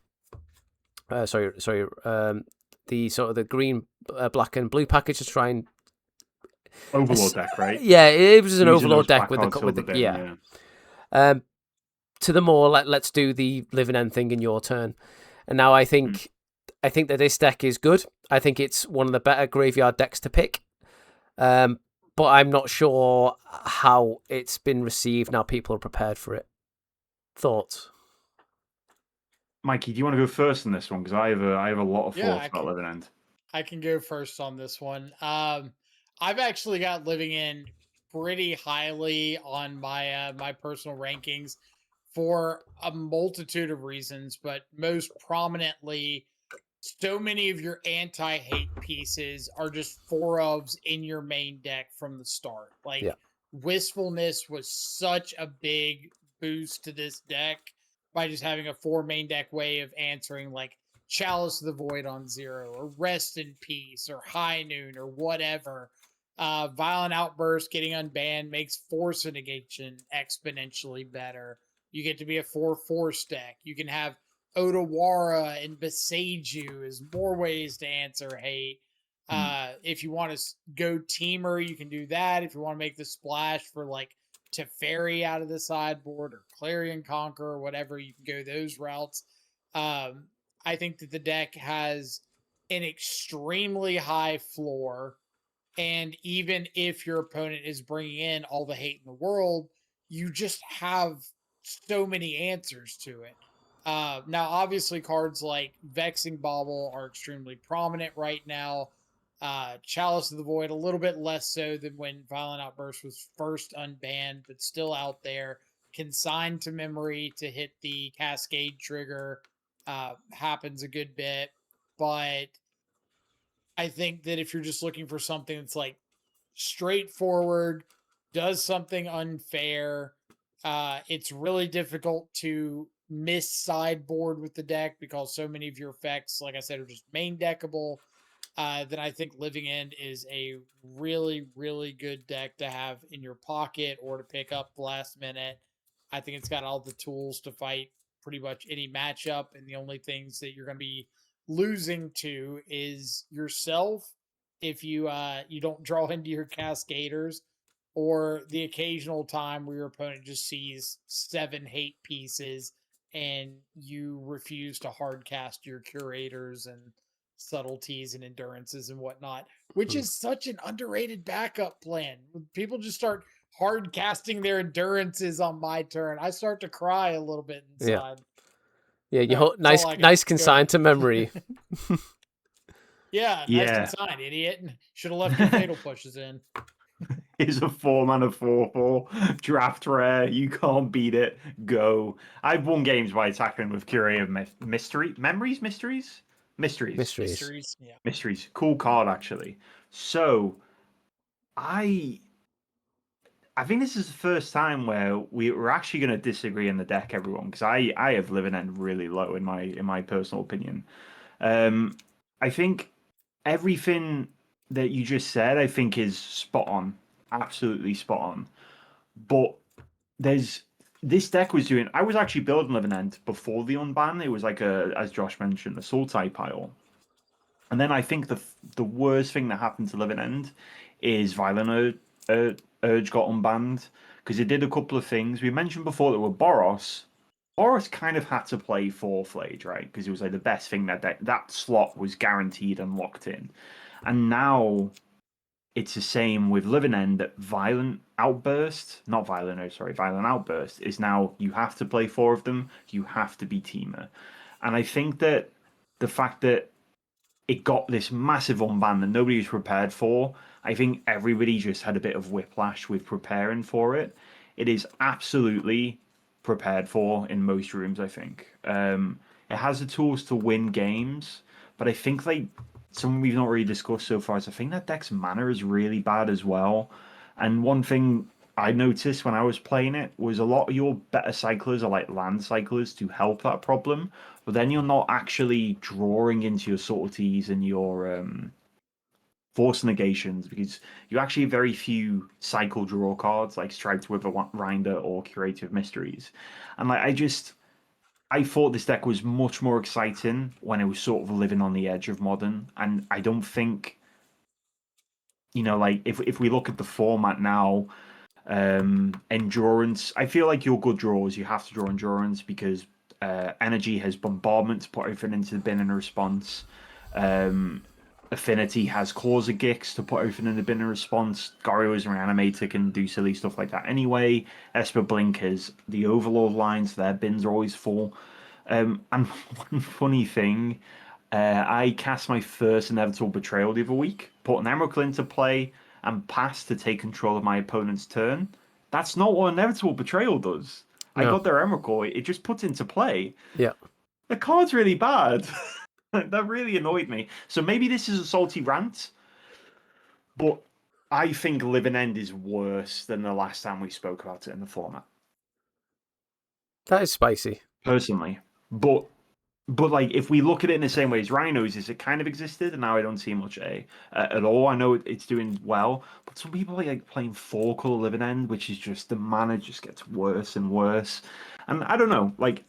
the sort of the green, black and blue package to try and Overlord deck, right? Yeah, it was an Using Overlord deck with the to the more let's do the Living End thing in your turn. And now I think that this deck is good. I think it's one of the better graveyard decks to pick. But I'm not sure how it's been received now people are prepared for it. Thoughts? Mikey, do you want to go first on this one? Because I have a lot of thoughts about Living End. I can go first on this one. I've actually got Living End pretty highly on my my personal rankings for a multitude of reasons, but most prominently, so many of your anti-hate pieces are just 4-ofs in your main deck from the start. Like, Wistfulness was such a big boost to this deck by just having a 4 main deck way of answering, like Chalice of the Void on 0, or Rest in Peace, or High Noon, or whatever. Violent Outburst getting unbanned makes Force Negation exponentially better. You get to be a 4/4 deck. You can have Otawara and Besage You as more ways to answer hate. If you want to go Teamer, you can do that. If you want to make the splash for like Teferi out of the sideboard or Clarion Conqueror or whatever, you can go those routes. I think that the deck has an extremely high floor. And even if your opponent is bringing in all the hate in the world, you just have so many answers to it. Now, obviously, cards like Vexing Bauble are extremely prominent right now. Chalice of the Void, a little bit less so than when Violent Outburst was first unbanned, but still out there. Consigned to Memory to hit the Cascade trigger happens a good bit. But I think that if you're just looking for something that's like straightforward, does something unfair, it's really difficult to miss sideboard with the deck because so many of your effects, like I said, are just main deckable. Then I think Living End is a really, really good deck to have in your pocket or to pick up last minute. I think it's got all the tools to fight pretty much any matchup, and the only things that you're going to be losing to is yourself if you you don't draw into your Cascaders, or the occasional time where your opponent just sees 7 hate pieces and you refuse to hard cast your Curators and Subtleties and Endurances and whatnot, which is such an underrated backup plan. When people just start hard casting their Endurances on my turn, I start to cry a little bit inside. Yeah, you nice consign to memory. Nice consign, idiot. Should have left your fatal pushes in. Is a 4-mana 4/4 draft rare. You can't beat it. Go. I've won games by attacking with Curator Mysteries. Cool card, actually. So, I think this is the first time where we're actually going to disagree in the deck, everyone, because I have Living End really low in my personal opinion. I think everything that you just said, I think, is spot on. Absolutely spot on. But there's this deck was doing. I was actually building Living End before the unban. It was like as Josh mentioned, a Sultai pile. And then I think the worst thing that happened to Living End is Violent Urge got unbanned because it did a couple of things. We mentioned before that with Boros. Boros kind of had to play Fourth Age, right? Because it was like the best thing that slot was guaranteed and locked in. And now it's the same with Living End that Violent Outburst is now you have to play 4 of them, you have to be Teamer. And I think that the fact that it got this massive unban that nobody was prepared for. I think everybody just had a bit of whiplash with preparing for it. It is absolutely prepared for in most rooms, I think. It has the tools to win games, but I think like something we've not really discussed so far is I think that deck's mana is really bad as well. And one thing I noticed when I was playing it was a lot of your better cyclers are like land cyclers to help that problem, but then you're not actually drawing into your subtleties and your force negations because you actually have very few cycle draw cards like Striped with a Rinder or Curative Mysteries. And like I thought this deck was much more exciting when it was sort of living on the edge of Modern, and I don't think like if we look at the format now. Endurance. I feel like your good draws, you have to draw endurance because energy has bombardment to put everything into the bin in response. Affinity has Claws of Gix to put everything in the bin in response. Goryo's Reanimator can do silly stuff like that anyway. Esper Blink has the Overlord lines, their bins are always full. And one funny thing, I cast my first Inevitable Betrayal the other week, put an Emrakul into play, and pass to take control of my opponent's turn. That's not what Inevitable Betrayal does. No. I got their Emrakul, it just puts into play. Yeah. The card's really bad. That really annoyed me. So maybe this is a salty rant, but I think Living End is worse than the last time we spoke about it in the format. That is spicy. Personally. But like, if we look at it in the same way as Rhinos, is it kind of existed, and now I don't see much at all. I know it's doing well, but some people like playing 4-color Living End, which is just the mana just gets worse and worse. And I don't know, like,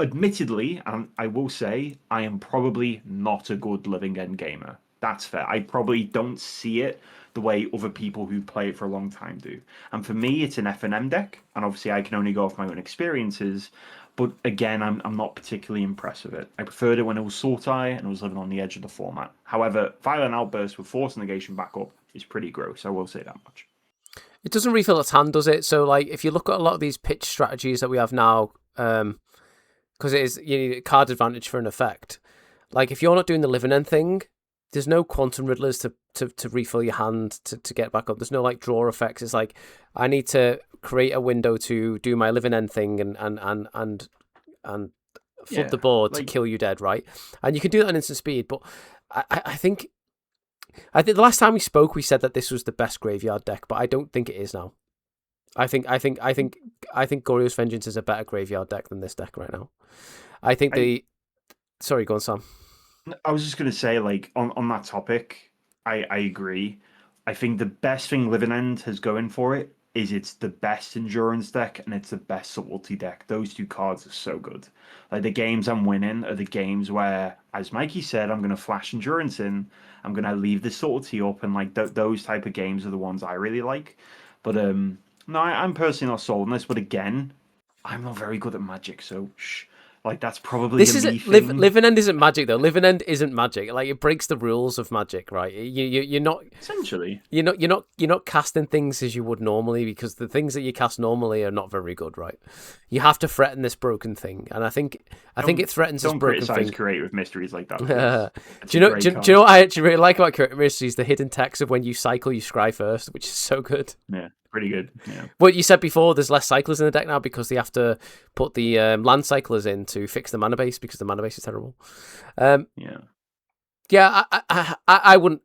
admittedly, and I will say, I am probably not a good Living End gamer. That's fair. I probably don't see it the way other people who play it for a long time do. And for me, it's an F&M deck, and obviously I can only go off my own experiences. But again, I'm not particularly impressed with it. I preferred it when it was Sultai and it was living on the edge of the format. However, Violent Outburst with Force Negation backup is pretty gross, I will say that much. It doesn't refill its hand, does it? So, like, if you look at a lot of these pitch strategies that we have now, because it is you need a card advantage for an effect. Like, if you're not doing the Living End thing, there's no Quantum Riddlers to refill your hand to get back up. There's no like draw effects. It's like I need to create a window to do my Living End thing and flip the board to kill you dead, right? And you can do that in instant speed. But I think the last time we spoke, we said that this was the best graveyard deck, but I don't think it is now. I think Goryo's Vengeance is a better graveyard deck than this deck right now. I think sorry, go on, Sam. I was just going to say, like, on that topic, I agree. I think the best thing Living End has going for it is it's the best endurance deck and it's the best subtlety deck. Those two cards are so good. Like, the games I'm winning are the games where, as Mikey said, I'm going to flash endurance in, I'm going to leave the subtlety up, and like those type of games are the ones I really like. But no, I'm personally not sold on this. But again, I'm not very good at Magic, so shh. Like, that's probably this isn't Living End isn't Magic though. Living End isn't Magic. Like, it breaks the rules of Magic, right? You're not essentially you're not casting things as you would normally, because the things that you cast normally are not very good, right? You have to threaten this broken thing, and I think it threatens this broken thing. Don't criticize Creative Mysteries like that. Do you know what I actually really like about Creative Mysteries? The hidden text of when you cycle, you scry first, which is so good. Yeah. Pretty good. Yeah. What you said before, there's less cyclers in the deck now because they have to put the land cyclers in to fix the mana base because the mana base is terrible. Yeah, I wouldn't.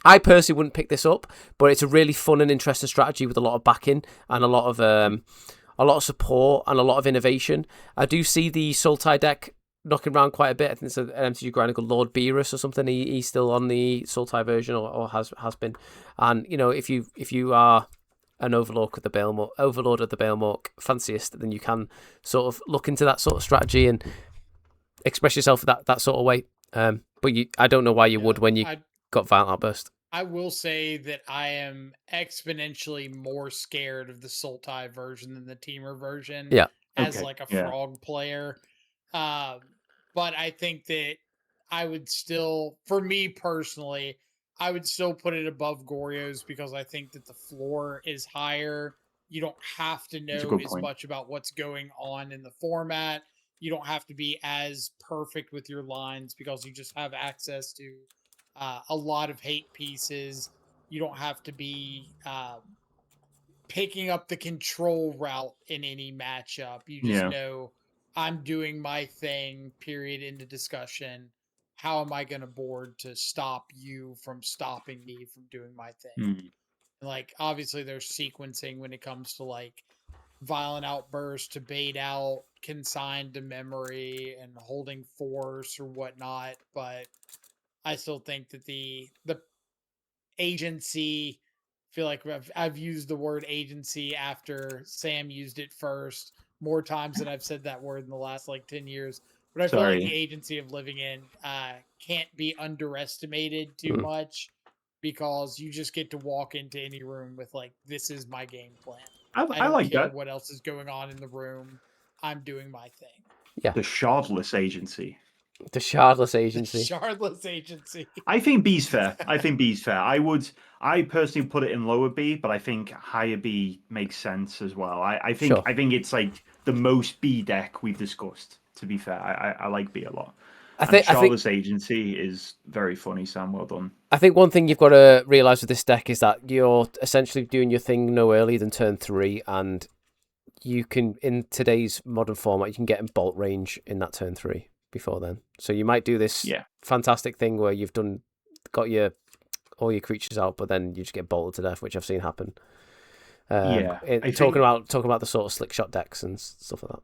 I personally wouldn't pick this up, but it's a really fun and interesting strategy with a lot of backing and a lot of support and a lot of innovation. I do see the Sultai deck knocking around quite a bit. I think it's an MTG grinder called Lord Beerus or something. He's still on the Sultai version or has been. And if you are an Overlord of the Balemork fanciest, then you can sort of look into that sort of strategy and express yourself that sort of way. But I don't know why you would when you got Violent Outburst. I will say that I am exponentially more scared of the Sultai version than the Teamer version. Yeah. As like a frog player. But I think that I would still, for me personally, I would still put it above Goryo's because I think that the floor is higher. You don't have to know as much about what's going on in the format. You don't have to be as perfect with your lines because you just have access to a lot of hate pieces. You don't have to be picking up the control route in any matchup. You just know I'm doing my thing, period, into discussion. How am I going to board to stop you from stopping me from doing my thing? Like, obviously, there's sequencing when it comes to like Violent Outburst to bait out, consigned to memory, and holding force or whatnot. But I still think that the agency, feel like I've used the word agency after Sam used it first more times than I've said that word in the last like 10 years. But I feel like the agency of living in can't be underestimated too much because you just get to walk into any room with like, this is my game plan. I don't like care what else is going on in the room. I'm doing my thing. Yeah. The Shardless Agency. The Shardless Agency. The Shardless Agency. I think B's fair. I personally put it in lower B, but I think higher B makes sense as well. I think it's like the most B deck we've discussed, to be fair. I like B a lot. I think Shardless Agency is very funny, Sam. Well done. I think one thing you've got to realise with this deck is that you're essentially doing your thing no earlier than turn 3, and you can, in today's modern format, you can get in bolt range in that turn 3 before then. So you might do this fantastic thing where you've got all your creatures out, but then you just get bolted to death, which I've seen happen. Talking about the sort of slick shot decks and stuff like that.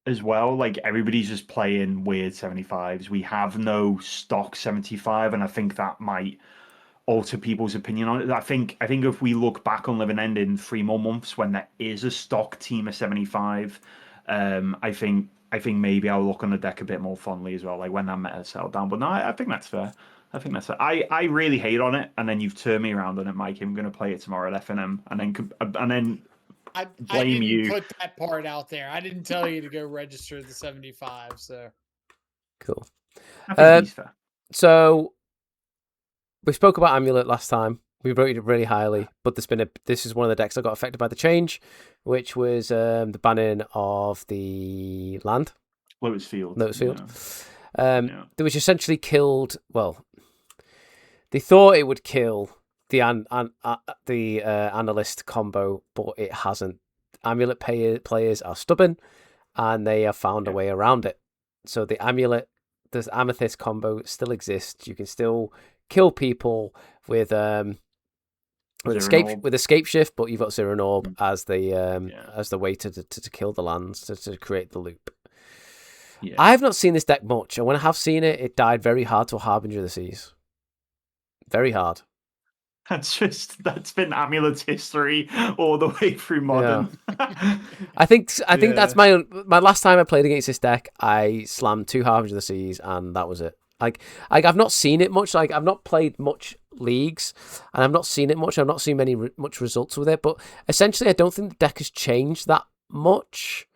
As well, like everybody's just playing weird 75s. We have no stock 75, and I think that might alter people's opinion on it. I think if we look back on Living End in 3 more months when there is a stock team of 75, I think maybe I'll look on the deck a bit more fondly as well, like when that meta settled down. But no, I think that's fair. I really hate on it, and then you've turned me around on it, Mike. I'm going to play it tomorrow at FNM, and then I didn't put that part out there. I didn't tell you to go register the 75. So cool. I think he's fair. So we spoke about Amulet last time. We rated it really highly, but this is one of the decks that got affected by the change, which was the banning of the land. Lotus Field. Which essentially killed. Well, they thought it would kill the analyst combo, but it hasn't. Amulet players are stubborn, and they have found a way around it. So the Amethyst combo still exists. You can still kill people with escape shift, but you've got Zero Orb as the way to kill the lands to create the loop. Yeah. I have not seen this deck much, and when I have seen it, it died very hard to a Harbinger of the Seas. Very hard. That's been Amulet's history all the way through Modern. Yeah. I think that's my last time I played against this deck. I slammed 2 Harbinger of the Seas, and that was it. Like I've not seen it much. Like I've not played much leagues, and I've not seen it much. I've not seen much results with it. But essentially, I don't think the deck has changed that much.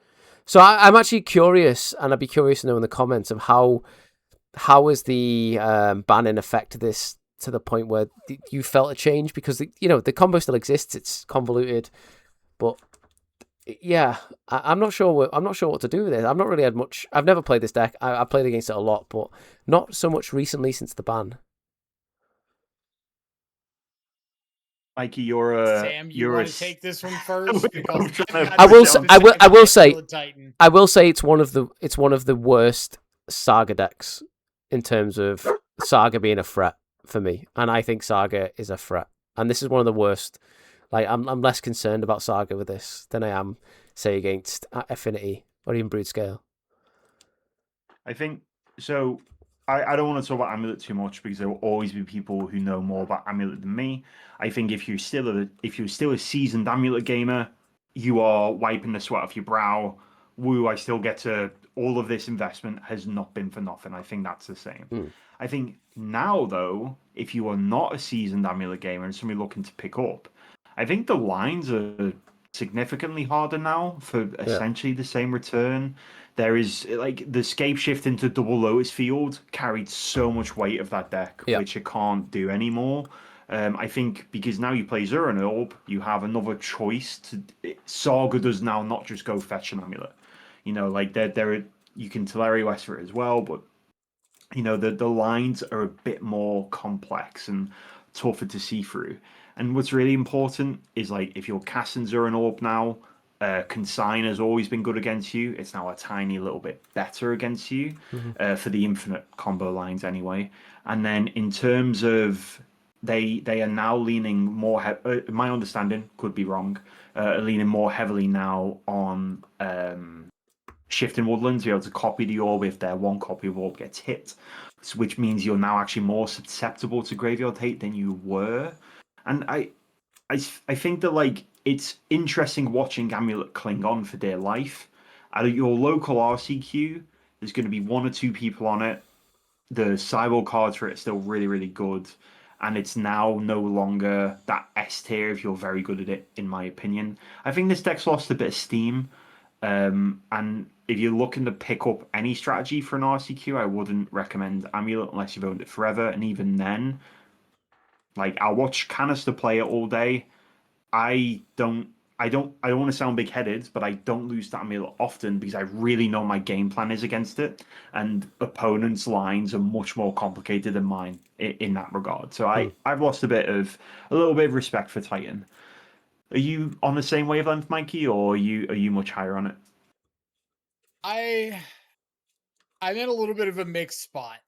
So I'm actually curious, and I'd be curious to know in the comments of how has the banning affected this to the point where you felt a change, because the combo still exists. It's convoluted, but yeah, I'm not sure what to do with it. I've not really had much. I've never played this deck. I played against it a lot, but not so much recently since the ban. Mikey, Sam, you want to take this one first? Because I will say it's one of the worst Saga decks in terms of Saga being a threat for me, and I think Saga is a threat, and this is one of the worst. Like I'm less concerned about Saga with this than I am, say, against Affinity or even Broodscale. I think so. I don't want to talk about Amulet too much because there will always be people who know more about Amulet than me. I think if you're still a seasoned Amulet gamer, you are wiping the sweat off your brow. Woo, I still get to all of this investment has not been for nothing. I think that's the same. Mm. I think now though, if you are not a seasoned Amulet gamer and somebody looking to pick up, I think the lines are significantly harder now for essentially the same return. There is like the scape shift into double Lotus Field carried so much weight of that deck, Yeah. which it can't do anymore. I think because now you play Zuran Orb, you have another choice. Saga does now not just go fetch an amulet. You know, like there you can Teleria West for it as well, but you know the lines are a bit more complex and tougher to see through. And what's really important is like if you're casting Zuran Orb now, Consign has always been good against you. It's now a tiny little bit better against you for the infinite combo lines anyway. And then in terms of they are now leaning more. My understanding could be wrong. Leaning more heavily now on shifting woodlands, be able to copy the orb if their one copy of orb gets hit, which means you're now actually more susceptible to graveyard hate than you were. And I think that like it's interesting watching Amulet cling on for dear life. At your local RCQ, there's going to be one or two people on it. The sideboard cards for it are still really, really good. And it's now no longer that S tier if you're very good at it, in my opinion. I think this deck's lost a bit of steam. And if you're looking to pick up any strategy for an RCQ, I wouldn't recommend Amulet unless you've owned it forever. And even then, like I'll watch Canister play it all day. I don't want to sound big headed, but I don't lose that Amulet often because I really know my game plan is against it, and opponents' lines are much more complicated than mine in that regard. So I've lost a little bit of respect for Titan. Are you on the same wavelength, Mikey, or are you much higher on it? I'm in a little bit of a mixed spot.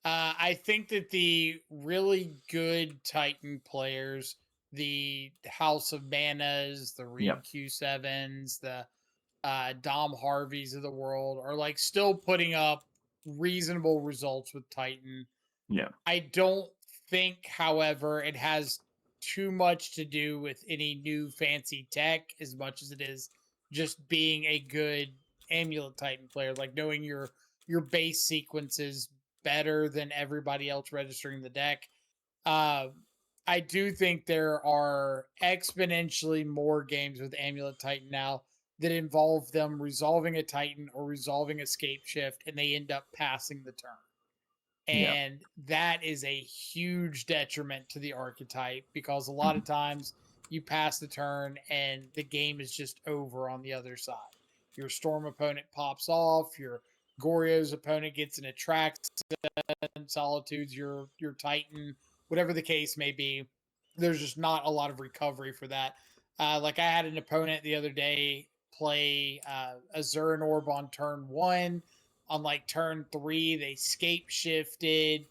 I think that the really good Titan players, the House of Manas, the Reed Q7s, the Dom Harveys of the world, are like still putting up reasonable results with Titan. Yeah. I don't think, however, it has too much to do with any new fancy tech as much as it is just being a good Amulet Titan player, like knowing your base sequences better than everybody else registering the deck. I do think there are exponentially more games with Amulet Titan now that involve them resolving a Titan or resolving a scape shift, and they end up passing the turn. And that is a huge detriment to the archetype because a lot of times you pass the turn and the game is just over on the other side. Your Storm opponent pops off, your Goryo's opponent gets an attract, Solitude's your Titan, whatever the case may be. There's just not a lot of recovery for that. Like I had an opponent the other day play a Zuran Orb on turn 1. On like turn 3, they scape shifted,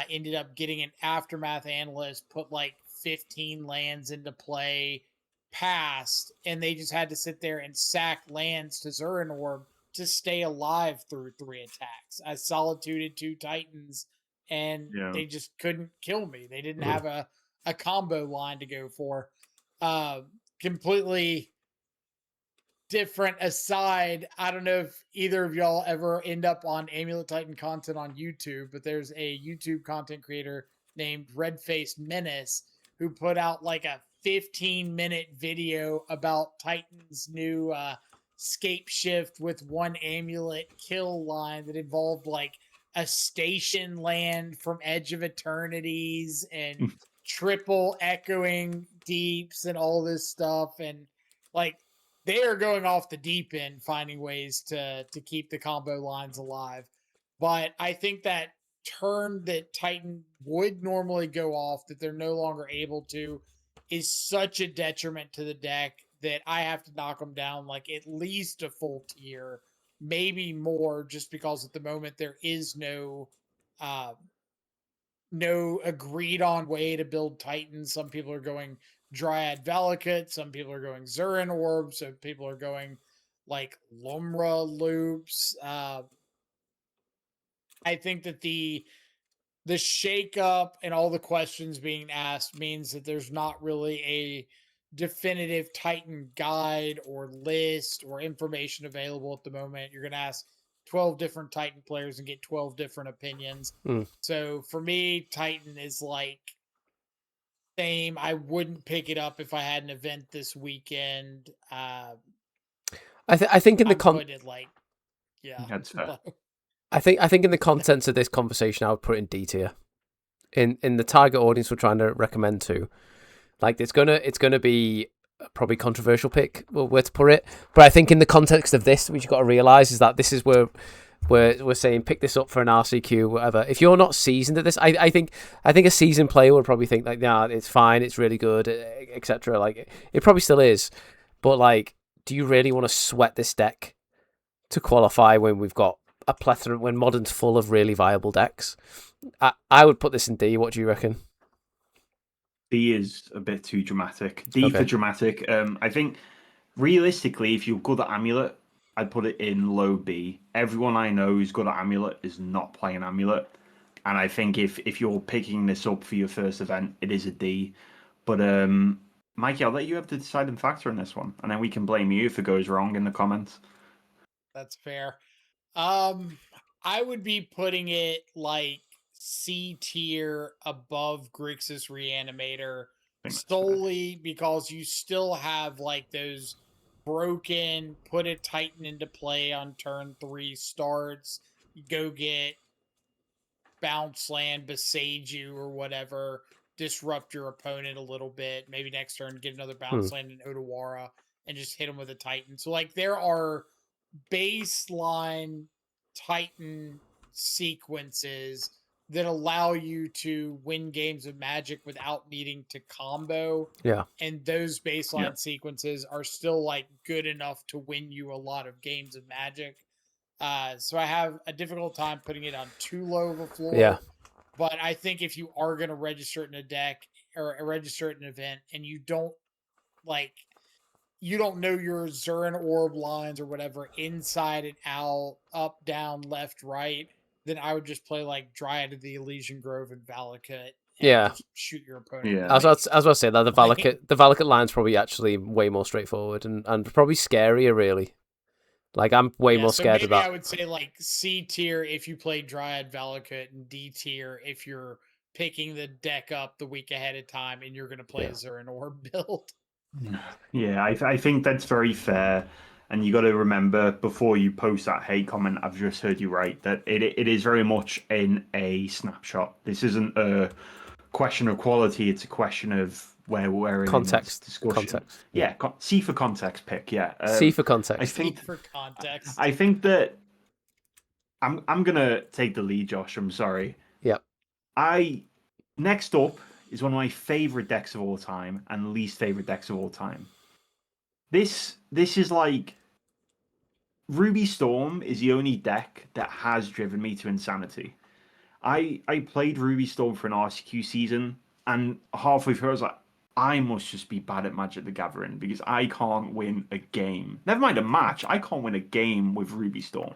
ended up getting an Aftermath Analyst, put like 15 lands into play, passed, and they just had to sit there and sack lands to Zuran Orb to stay alive through 3 attacks. I solituded 2 Titans, and they just couldn't kill me. They didn't have a combo line to go for. Completely different aside, I don't know if either of y'all ever end up on Amulet Titan content on YouTube, but there's a YouTube content creator named Red-Faced Menace who put out like a 15-minute video about Titan's new scape shift with 1 amulet kill line that involved like a station land from Edge of Eternities and triple echoing deeps and all this stuff. And like, they are going off the deep end, finding ways to keep the combo lines alive. But I think that turn that Titan would normally go off that they're no longer able to is such a detriment to the deck that I have to knock them down like at least a full tier, maybe more, just because at the moment there is no agreed on way to build Titans. Some people are going Dryad Valakut, some people are going Zuran Orb, some people are going like Lumra loops. I I think that the shakeup and all the questions being asked means that there's not really a definitive Titan guide or list or information available at the moment. You're going to ask 12 different Titan players and get 12 different opinions. So for me, Titan is like same. I wouldn't pick it up if I had an event this weekend. I think in the That's fair. I think in the contents of this conversation, I would put it in D tier. In the target audience we're trying to recommend to, like it's gonna be a probably controversial pick where to put it. But I think in the context of this, what you've got to realize is that this is where we're saying pick this up for an RCQ, whatever. If you're not seasoned at this, I think a seasoned player would probably think like, nah, it's fine, it's really good, etc. Like it probably still is, but like, do you really want to sweat this deck to qualify when we've got a plethora, when Modern's full of really viable decks? I would put this in D. What do you reckon? D is a bit too dramatic. D for dramatic. I think realistically, if you're good at Amulet, I'd put it in low B. Everyone I know who's good at Amulet is not playing Amulet. And I think if you're picking this up for your first event, it is a D. But Mikey, I'll let you have the deciding factor in this one. And then we can blame you if it goes wrong in the comments. That's fair. I would be putting it like C tier above Grixis Reanimator solely because you still have like those broken put a Titan into play on turn 3 starts. You go get bounce land, besage you or whatever, disrupt your opponent a little bit. Maybe next turn get another bounce land in Otawara and just hit them with a Titan. So like there are baseline Titan sequences that allow you to win games of Magic without needing to combo. Yeah. And those baseline sequences are still like good enough to win you a lot of games of Magic. So I have a difficult time putting it on too low of a floor. Yeah. But I think if you are going to register it in a deck or register it in an event and you don't know your Zurin orb lines or whatever inside and out, up, down, left, right, then I would just play like Dryad of the Elysian Grove and Valakut and just shoot your opponent. Yeah. I was about to say that the Valakut line's probably actually way more straightforward and probably scarier, really. Like I'm way more scared of that. I would say like C tier if you play Dryad Valakut and D tier if you're picking the deck up the week ahead of time and you're going to play a Zurin orb build. Yeah, I think that's very fair. And you got to remember before you post that hate comment, I've just heard you right, that it is very much in a snapshot. This isn't a question of quality, it's a question of where we're in context. Discussion. Context. Yeah, C for context pick, yeah. C for context. C for context. I think that I'm gonna take the lead, Josh. I'm sorry. Yep. Next up is one of my favorite decks of all time and least favorite decks of all time. This is like Ruby Storm is the only deck that has driven me to insanity. I played Ruby Storm for an RCQ season, and halfway through I was like, I must just be bad at Magic the Gathering because I can't win a game. Never mind a match, I can't win a game with Ruby Storm.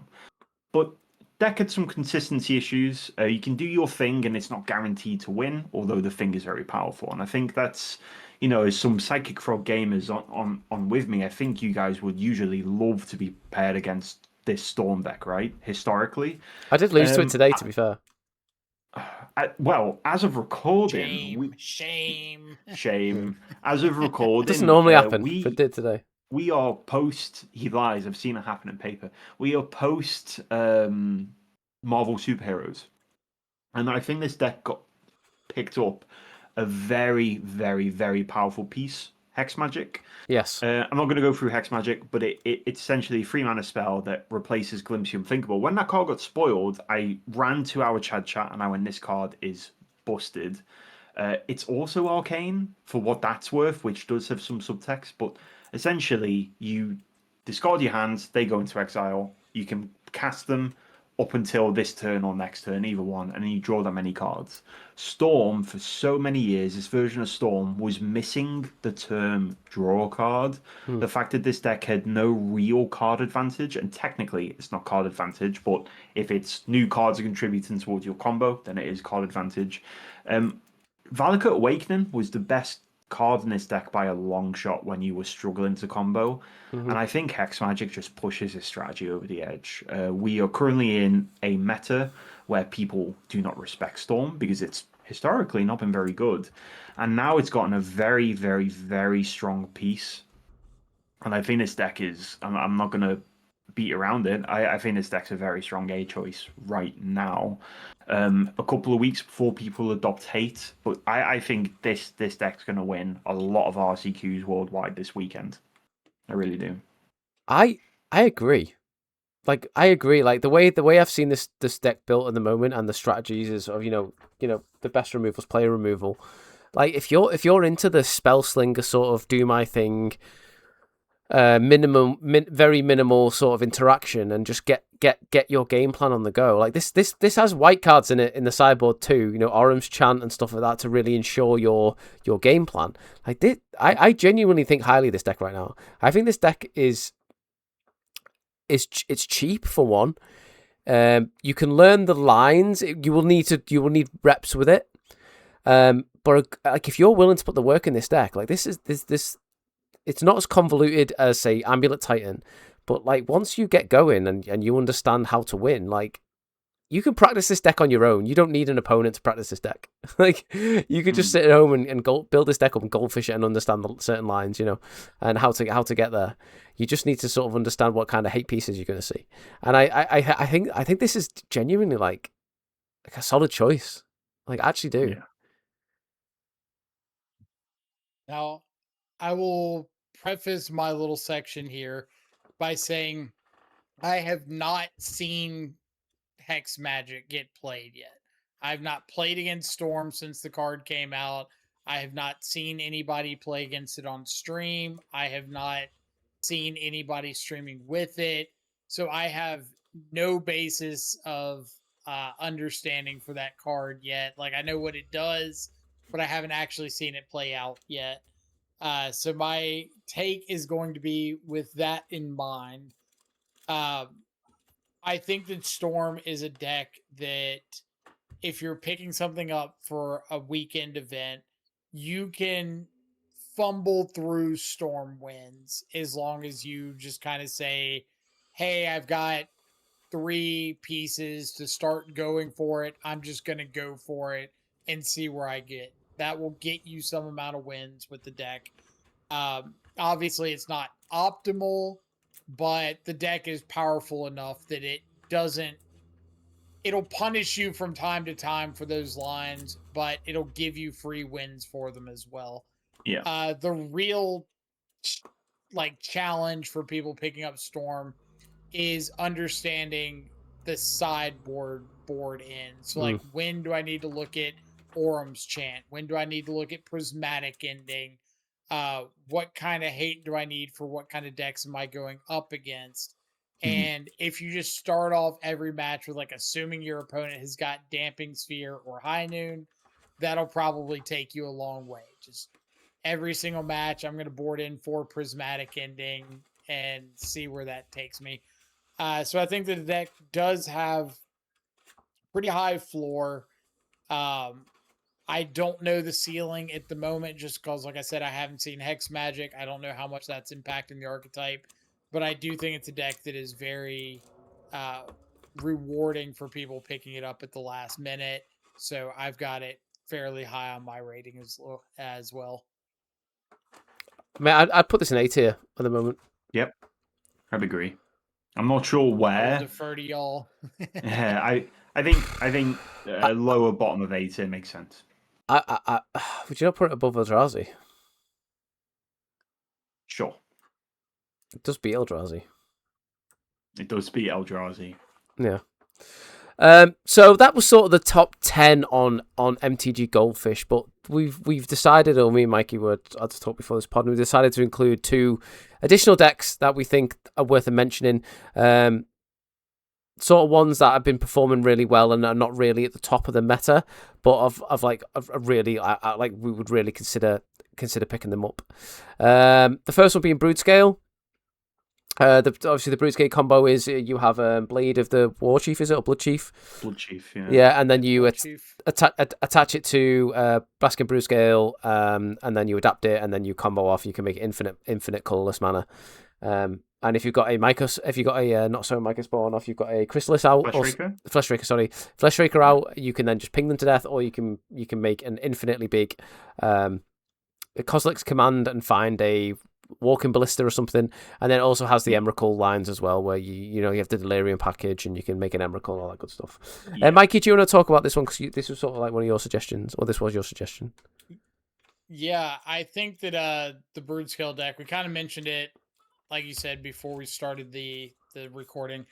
But deck had some consistency issues. You can do your thing and it's not guaranteed to win, although the thing is very powerful. And I think that's, as some Psychic Frog gamers on with me, I think you guys would usually love to be paired against this Storm deck, right? Historically. I did lose to it today, to be fair. Well, as of recording... Shame. As of recording... It doesn't normally happen, but it did today. We are post... He lies, I've seen it happen in paper. We are post Marvel Superheroes. And I think this deck got picked up a very, very, very powerful piece. Hex Magic. Yes. I'm not going to go through Hex Magic, but it's essentially a 3-mana spell that replaces Glimpse the Unthinkable. When that card got spoiled, I ran to our chat and I went, this card is busted. It's also arcane for what that's worth, which does have some subtext, but essentially you discard your hands, they go into exile, you can cast them, up until this turn or next turn, either one, and then you draw that many cards. Storm, for so many years, this version of Storm was missing the term draw card. The fact that this deck had no real card advantage, and technically it's not card advantage, but if it's new cards are contributing towards your combo, then it is card advantage. Valakut Awakening was the best card in this deck by a long shot when you were struggling to combo. And I think Hex Magic just pushes his strategy over the edge. We are currently in a meta where people do not respect Storm because it's historically not been very good. And now it's gotten a very, very, very strong piece. And I think this deck is, I'm not going to beat around it. I think this deck's a very strong A choice right now. A couple of weeks before people adopt hate, but I think this deck's going to win a lot of RCQs worldwide this weekend. I really do. I agree. I agree. Like the way I've seen this deck built at the moment, and the strategies is of the best removals, player removal. Like if you're into the spell slinger sort of do my thing, very minimal sort of interaction, and just get your game plan on the go. Like this has white cards in it in the sideboard too. Orum's Chant and stuff like that to really ensure your game plan. Like I genuinely think highly of this deck right now. I think this deck it's cheap for one. You can learn the lines. You will need reps with it. But like if you're willing to put the work in this deck, like this it's not as convoluted as say Amulet Titan, but like once you get going and you understand how to win, like you can practice this deck on your own. You don't need an opponent to practice this deck. Like you could just sit at home and build this deck up and goldfish it and understand certain lines, and how to get there. You just need to sort of understand what kind of hate pieces you're going to see. And I think this is genuinely like a solid choice. Like I actually do. Yeah. Now, I will preface my little section here by saying I have not seen Hex Magic get played yet. I've not played against Storm since the card came out. I have not seen anybody play against it on stream. I have not seen anybody streaming with it. So I have no basis of understanding for that card yet. Like I know what it does, but I haven't actually seen it play out yet. So my take is going to be with that in mind. I think that Storm is a deck that if you're picking something up for a weekend event, you can fumble through Storm wins as long as you just kind of say, hey, I've got 3 pieces to start going for it. I'm just going to go for it and see where I get. That will get you some amount of wins with the deck. Obviously, it's not optimal, but the deck is powerful enough that it'll punish you from time to time for those lines, but it'll give you free wins for them as well. Yeah. The real challenge for people picking up Storm is understanding the sideboard board in. So when do I need to look at Orum's Chant? When do I need to look at Prismatic Ending? What kind of hate do I need for what kind of decks am I going up against? And if you just start off every match with assuming your opponent has got Damping Sphere or High Noon, that'll probably take you a long way. Just every single match, I'm going to board in for Prismatic Ending and see where that takes me. So I think that the deck does have pretty high floor. I don't know the ceiling at the moment just because, like I said, I haven't seen Hex Magic. I don't know how much that's impacting the archetype. But I do think it's a deck that is very rewarding for people picking it up at the last minute. So I've got it fairly high on my rating as well. I mean, I'd put this in A tier at the moment. Yep, I'd agree. I'm not sure where. I'll defer to y'all. Yeah, I think lower bottom of A tier makes sense. Would you not put it above Eldrazi? Sure. It does beat Eldrazi. It does beat Eldrazi. Yeah. So that was sort of the top 10 on MTG Goldfish, but we've decided, or me and Mikey were I just talked before this pod, we decided to include 2 additional decks that we think are worth mentioning. sort of ones that have been performing really well and are not really at the top of the meta, but of really, like we would really consider picking them up. The first one being Broodscale. Obviously the Broodscale combo is you have Blade of the War Chief, is it, or Blood Chief? Blood Chief, yeah. Yeah, and then you attach it to Baskin Broodscale, and then you adapt it, and then you combo off. You can make infinite colorless mana. And if you've got a not so Mycos Spawn off, you've got a Chrysalis out, Flesh Raker out, you can then just ping them to death, or you can make an infinitely big Kozilek's Command and find a Walking Ballista or something, and then it also has the Emrakul lines as well, where you have the Delirium package and you can make an Emrakul and all that good stuff. Mikey, do you want to talk about this one, because this was sort of like one of your suggestions, or this was your suggestion? Yeah, I think that the Broodscale deck, we kind of mentioned it, like you said, before we started the recording.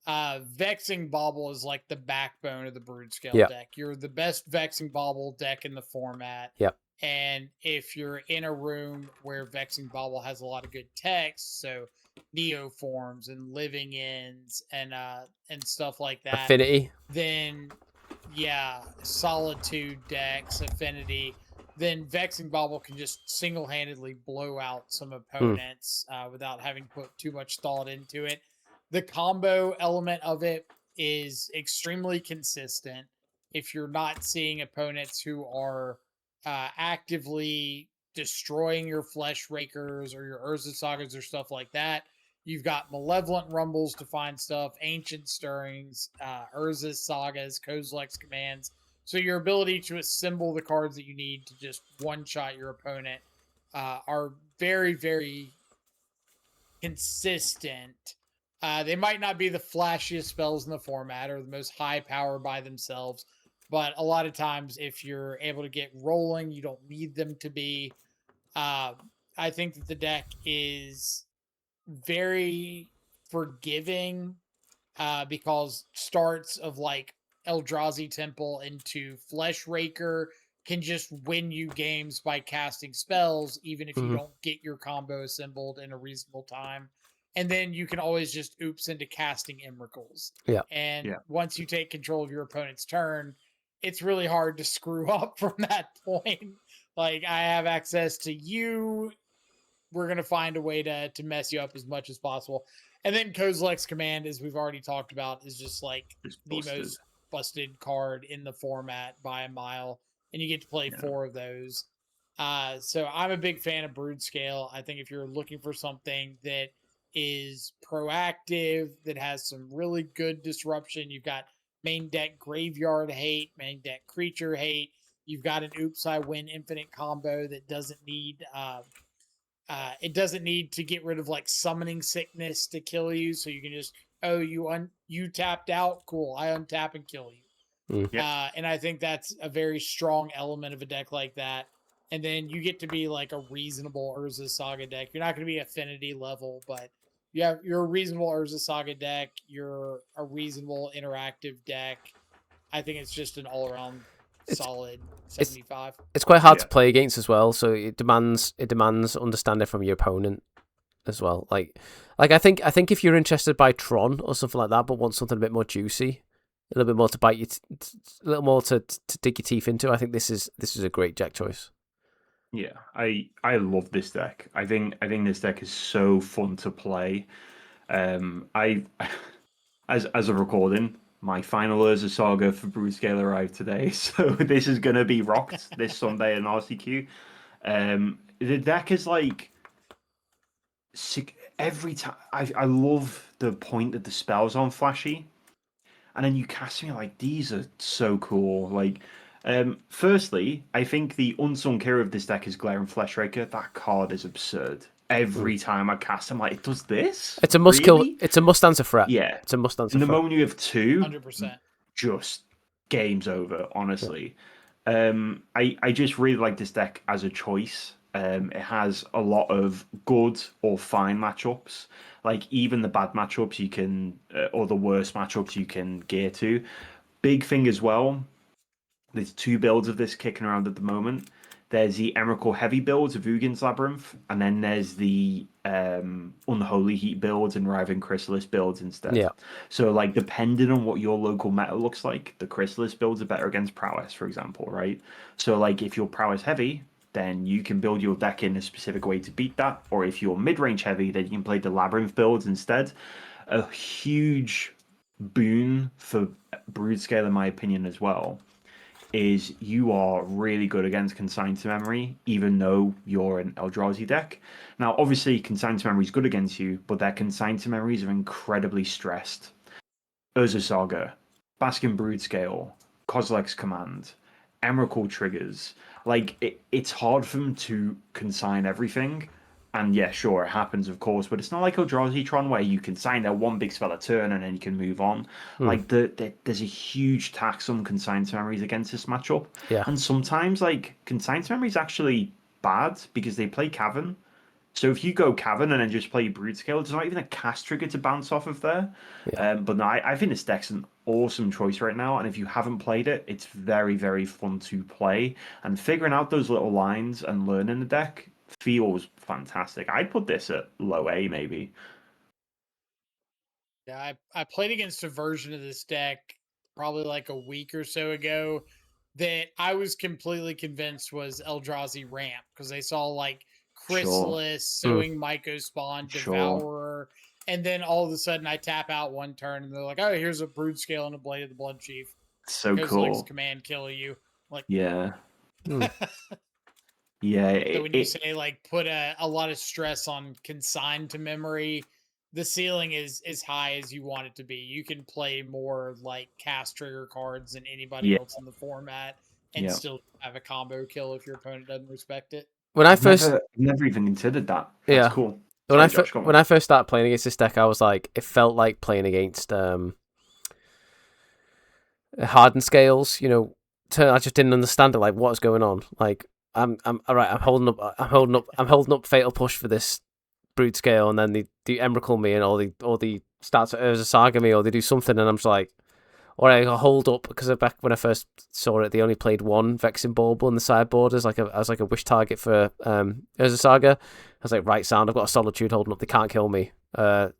Vexing Bauble is like the backbone of the Broodscale deck. You're the best Vexing Bauble deck in the format. Yep. And if you're in a room where Vexing Bauble has a lot of good text, so Neoforms and Living Ends and stuff like that. Affinity. Then, Solitude decks, Affinity. Then Vexing Bauble can just single-handedly blow out some opponents without having to put too much thought into it. The combo element of it is extremely consistent. If you're not seeing opponents who are actively destroying your Flesh Rakers or your Urza Sagas or stuff like that, you've got Malevolent Rumbles to find stuff, Ancient Stirrings, Urza Sagas, Kozilek's Commands. So your ability to assemble the cards that you need to just one-shot your opponent are very, very consistent. They might not be the flashiest spells in the format or the most high power by themselves, but a lot of times if you're able to get rolling, you don't need them to be. I think that the deck is very forgiving because starts of like Eldrazi Temple into Flesh Raker can just win you games by casting spells, even if you don't get your combo assembled in a reasonable time. And then you can always just oops into casting Emrakuls. Yeah. And once you take control of your opponent's turn, it's really hard to screw up from that point. Like, I have access to you. We're going to find a way to mess you up as much as possible. And then Kozilek's Command, as we've already talked about, is just like the most busted card in the format by a mile. And you get to play 4 of those. So I'm a big fan of Broodscale. I think if you're looking for something that is proactive, that has some really good disruption, you've got main deck Graveyard Hate, main deck Creature Hate. You've got an Oops I Win infinite combo that doesn't need to get rid of like Summoning Sickness to kill you, so you can just you tapped out, cool, I untap and kill you. And I think that's a very strong element of a deck like that. And then you get to be like a reasonable Urza Saga deck. You're not going to be Affinity level, but you're a reasonable Urza Saga deck. You're a reasonable interactive deck. I think it's just an all-around solid 75. It's quite hard to play against as well, so it demands understanding from your opponent as well. Like I think if you're interested by Tron or something like that, but want something a bit more juicy, a little bit more to bite you, a little more to dig your teeth into, I think this is a great deck choice. Yeah, I love this deck. I think this deck is so fun to play. I as of recording, my final Urza Saga for Broodscale arrived today, so this is gonna be rocked this Sunday in RCQ. The deck is like sick every time. I love the point that the spells on flashy, and then you cast me like these are so cool. Like, firstly, I think the unsung hero of this deck is Glaring Flesh Raker. That card is absurd. Every time I cast, I'm like, it does this? It's a must kill. It's a must answer threat. Yeah, it's a must answer. And the moment you have 2, 100%, just game's over. Honestly, I just really like this deck as a choice. It has a lot of good or fine matchups. Like even the bad matchups you can, or the worst matchups you can gear to. Big thing as well. There's 2 builds of this kicking around at the moment. There's the Emrakul heavy builds of Ugin's Labyrinth, and then there's the Unholy Heat builds and Riven Chrysalis builds instead. Yeah. So, like, depending on what your local meta looks like, the Chrysalis builds are better against Prowess, for example, right? So, like, if you're Prowess heavy, then you can build your deck in a specific way to beat that. Or if you're mid-range heavy, then you can play the Labyrinth builds instead. A huge boon for Broodscale, in my opinion, as well, is you are really good against Consign to Memory, even though you're an Eldrazi deck. Now, obviously, Consign to Memory is good against you, but their Consign to Memories are incredibly stressed. Urza Saga, Baskin Broodscale, Kozilek's Command, Emrakul triggers. Like, it's hard for them to consign everything. And yeah, sure, it happens, of course, but it's not like Eldrazi Tron where you can sign that one big spell a turn and then you can move on. Like, there's a huge tax on consigned memories against this matchup. Yeah. And sometimes, like, consigned memory is actually bad because they play Cavern. So if you go Cavern and then just play Broodscale, there's not even a cast trigger to bounce off of there. Yeah. But no, I think this deck's an awesome choice right now. And if you haven't played it, it's very, very fun to play. And figuring out those little lines and learning the deck feels fantastic. I'd put this at low A, maybe. Yeah, I played against a version of this deck probably like a week or so ago that I was completely convinced was Eldrazi Ramp because they saw like Chrysalis, Sowing Mycospawn, Devourer, and then all of a sudden I tap out one turn and they're like, oh, here's a Broodscale and a Blade of the Blood Chief. So Goes cool. like command kill you. Like, yeah. Yeah. So when you say like put a lot of stress on consigned to memory, the ceiling is as high as you want it to be. You can play more like cast trigger cards than anybody else in the format and still have a combo kill if your opponent doesn't respect it. When I first never even considered that. That's cool. When I first started playing against this deck, I was like, it felt like playing against hardened scales. You know, I just didn't understand it. Like, what's going on? Like, I'm all right. I'm holding up Fatal Push for this Broodscale, and then they do Emrakul me, and all the starts at Urza Saga me, or they do something, and I'm just like, all right, I'll hold up, because back when I first saw it, they only played one Vexing Bauble in the sideboard as like a wish target for Urza Saga. I was like, right, sound, I've got a Solitude holding up, they can't kill me. Urza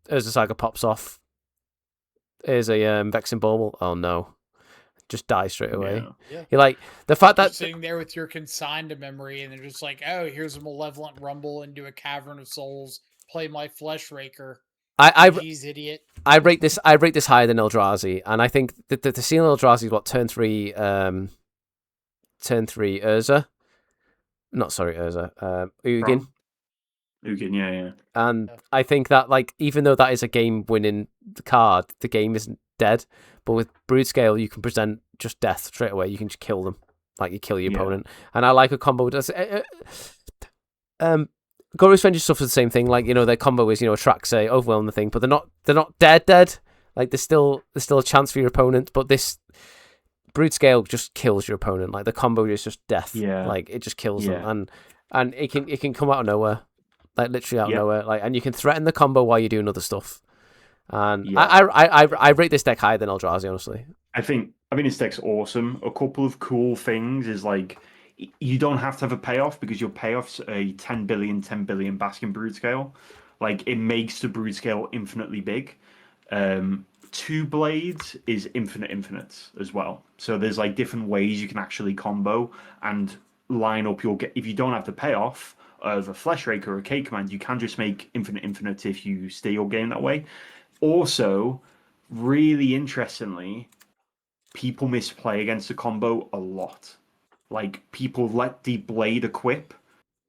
Saga pops off. Here's a Vexing Bauble. Oh no. Just die straight away. Yeah. You're like, the fact that sitting there with your consigned to memory, and they're just like, oh, here's a Malevolent Rumble into a Cavern of Souls. Play my Flesh Raker. He's idiot. I rate this higher than Eldrazi, and I think that the ceiling Eldrazi is what, turn three Urza. Not sorry, Urza. Ugin. Ugin, yeah. And I think that, like, even though that is a game-winning card, the game isn't dead. But with Broodscale, you can present just death straight away. You can just kill them, like you kill your opponent. And I like a combo. Goryo's Vengeance suffers the same thing. Like, you know, their combo is, you know, attract, say, overwhelm the thing, but they're not dead. Like, there's still a chance for your opponent. But this Broodscale just kills your opponent. Like, the combo is just death. Yeah. Like, it just kills them, and it can come out of nowhere, like literally out of nowhere. Like, and you can threaten the combo while you're doing other stuff. And I rate this deck higher than Eldrazi, honestly. I think this deck's awesome. A couple of cool things is, like, you don't have to have a payoff because your payoff's a 10 billion Baskin Broodscale. Like, it makes the Broodscale infinitely big. 2 blades is infinite as well. So there's like different ways you can actually combo and line up your if you don't have the payoff of a Flesh Raker or a K command, you can just make infinite if you stay your game that way. Also, really interestingly, people misplay against the combo a lot. Like, people let the blade equip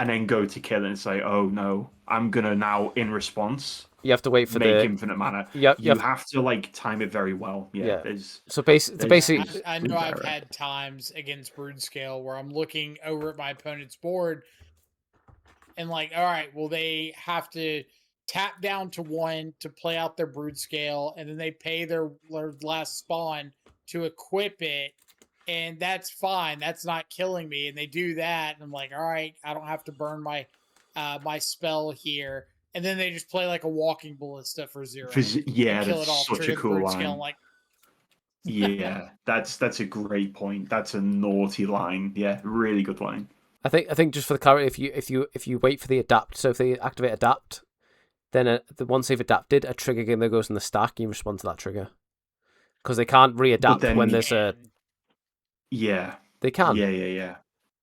and then go to kill and say, oh no, I'm going to now, in response, you have to wait for make infinite mana. You have to, like, time it very well. Yeah. So basically, I know I've had times against Broodscale where I'm looking over at my opponent's board and, like, all right, well, they have to tap down to 1 to play out their Broodscale, and then they pay their last spawn to equip it, and that's fine. That's not killing me. And they do that, and I'm like, all right, I don't have to burn my my spell here. And then they just play like a Walking Ballista for 0. Yeah, kill that's it off, such a cool line. Like, Yeah, that's a great point. That's a naughty line. Yeah, really good line. I think just for the clarity, if you wait for the adapt, so if they activate adapt, then once they've adapted, a trigger game that goes in the stack, you respond to that trigger. Because they can't readapt then when there's a. Yeah. They can. Yeah.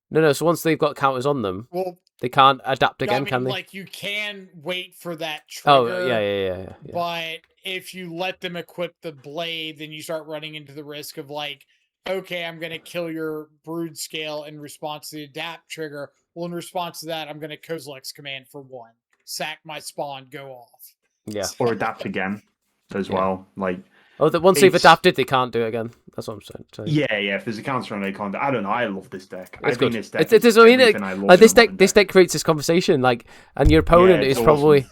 No. So once they've got counters on them, Well, they can't adapt no, again, I mean, can they? like you can wait for that Oh, trigger. yeah. But if you let them equip the blade, then you start running into the risk of like, okay, I'm going to kill your Broodscale in response to the adapt trigger. Well, in response to that, I'm going to Kozilek's command for 1. Sack my spawn, go off. Yeah. Or adapt again as well. Like, once they've adapted, they can't do it again. That's what I'm saying. So. Yeah. If there's a counter on, they can't. I don't know. I love this deck. It's good. This deck it is everything I love. This deck creates this conversation, like, and your opponent is probably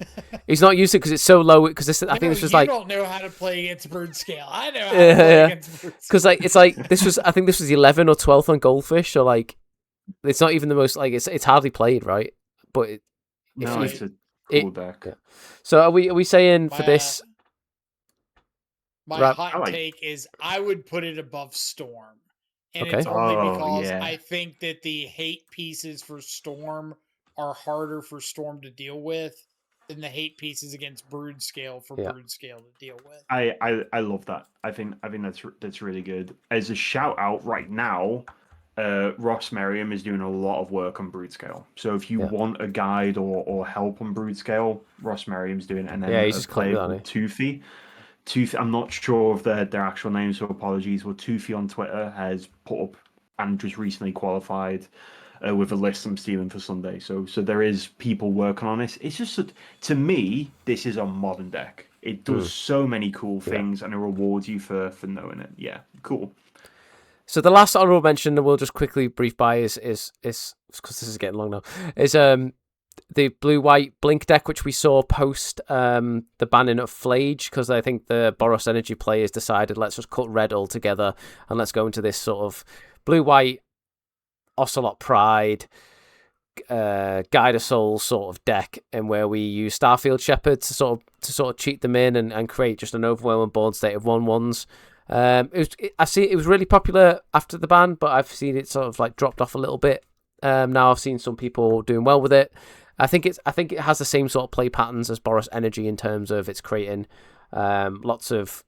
he's not used to it because it's so low. Because I think this was like you don't know how to play against Broodscale. I know how to play against Broodscale. Because like it's like this was I think this was 11th or 12th on Goldfish, or like it's not even the most like it's hardly played, right? But it's a cool deck. Yeah. So are we saying for this? My hot take is I would put it above Storm. And it's only because I think that the hate pieces for Storm are harder for Storm to deal with than the hate pieces against Broodscale for Broodscale to deal with. I love that. I think that's really good. As a shout out right now, Ross Merriam is doing a lot of work on Broodscale. So if you want a guide or help on Broodscale, Ross Merriam's doing it. And then he's just playing on it. Toothy, I'm not sure of their actual names, so apologies. But Toothy on Twitter has put up and just recently qualified with a list I'm stealing for Sunday. So there is people working on this. It's just to me, this is a modern deck. It does so many cool things, and it rewards you for knowing it. Yeah, cool. So the last honorable mention that we'll just quickly brief by is because this is getting long now, is the blue-white Blink deck, which we saw post the banning of Flage, because I think the Boros Energy players decided, let's just cut red altogether and let's go into this sort of blue-white Ocelot Pride, Guide of Souls sort of deck, and where we use Starfield Shepherd to sort of cheat them in and create just an overwhelming board state of 1/1s. It was really popular after the ban, but I've seen it sort of like dropped off a little bit. Now I've seen some people doing well with it. I think it has the same sort of play patterns as Boros Energy in terms of it's creating lots of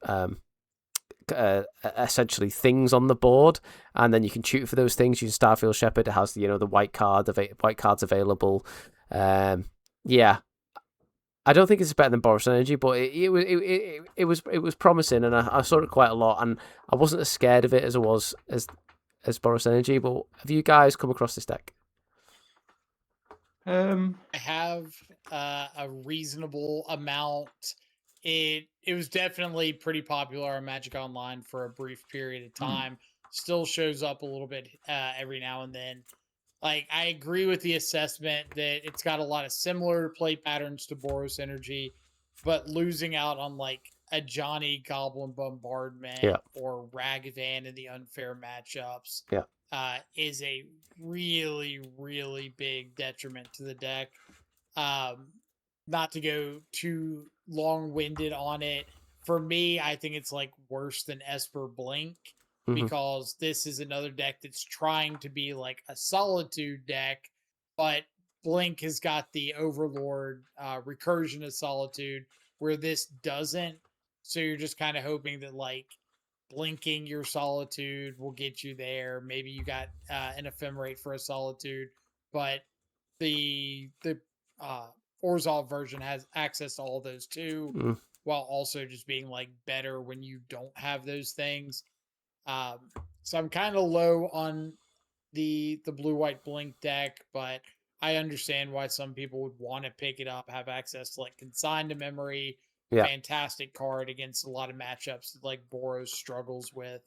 essentially things on the board, and then you can shoot for those things using Starfield Shepherd. It has the white cards available. I don't think it's better than Boros Energy, but it was promising, and I saw it quite a lot, and I wasn't as scared of it as I was as Boros Energy. But have you guys come across this deck? I have a reasonable amount. It was definitely pretty popular on Magic Online for a brief period of time. Still shows up a little bit every now and then. Like, I agree with the assessment that it's got a lot of similar play patterns to Boros Energy, but losing out on like a Johnny Goblin Bombardment or Ragavan in the unfair matchups is a really, really big detriment to the deck. Not to go too long-winded on it, for me, I think it's like worse than Esper Blink, because this is another deck that's trying to be like a Solitude deck, but Blink has got the Overlord recursion of Solitude, where this doesn't. So you're just kind of hoping that like blinking your Solitude will get you there. Maybe you got an Ephemerate for a Solitude, but the Orzhov version has access to all those too, while also just being like better when you don't have those things. So I'm kind of low on the blue-white Blink deck, but I understand why some people would want to pick it up, have access to like Consign to Memory, fantastic card against a lot of matchups that like Boros struggles with,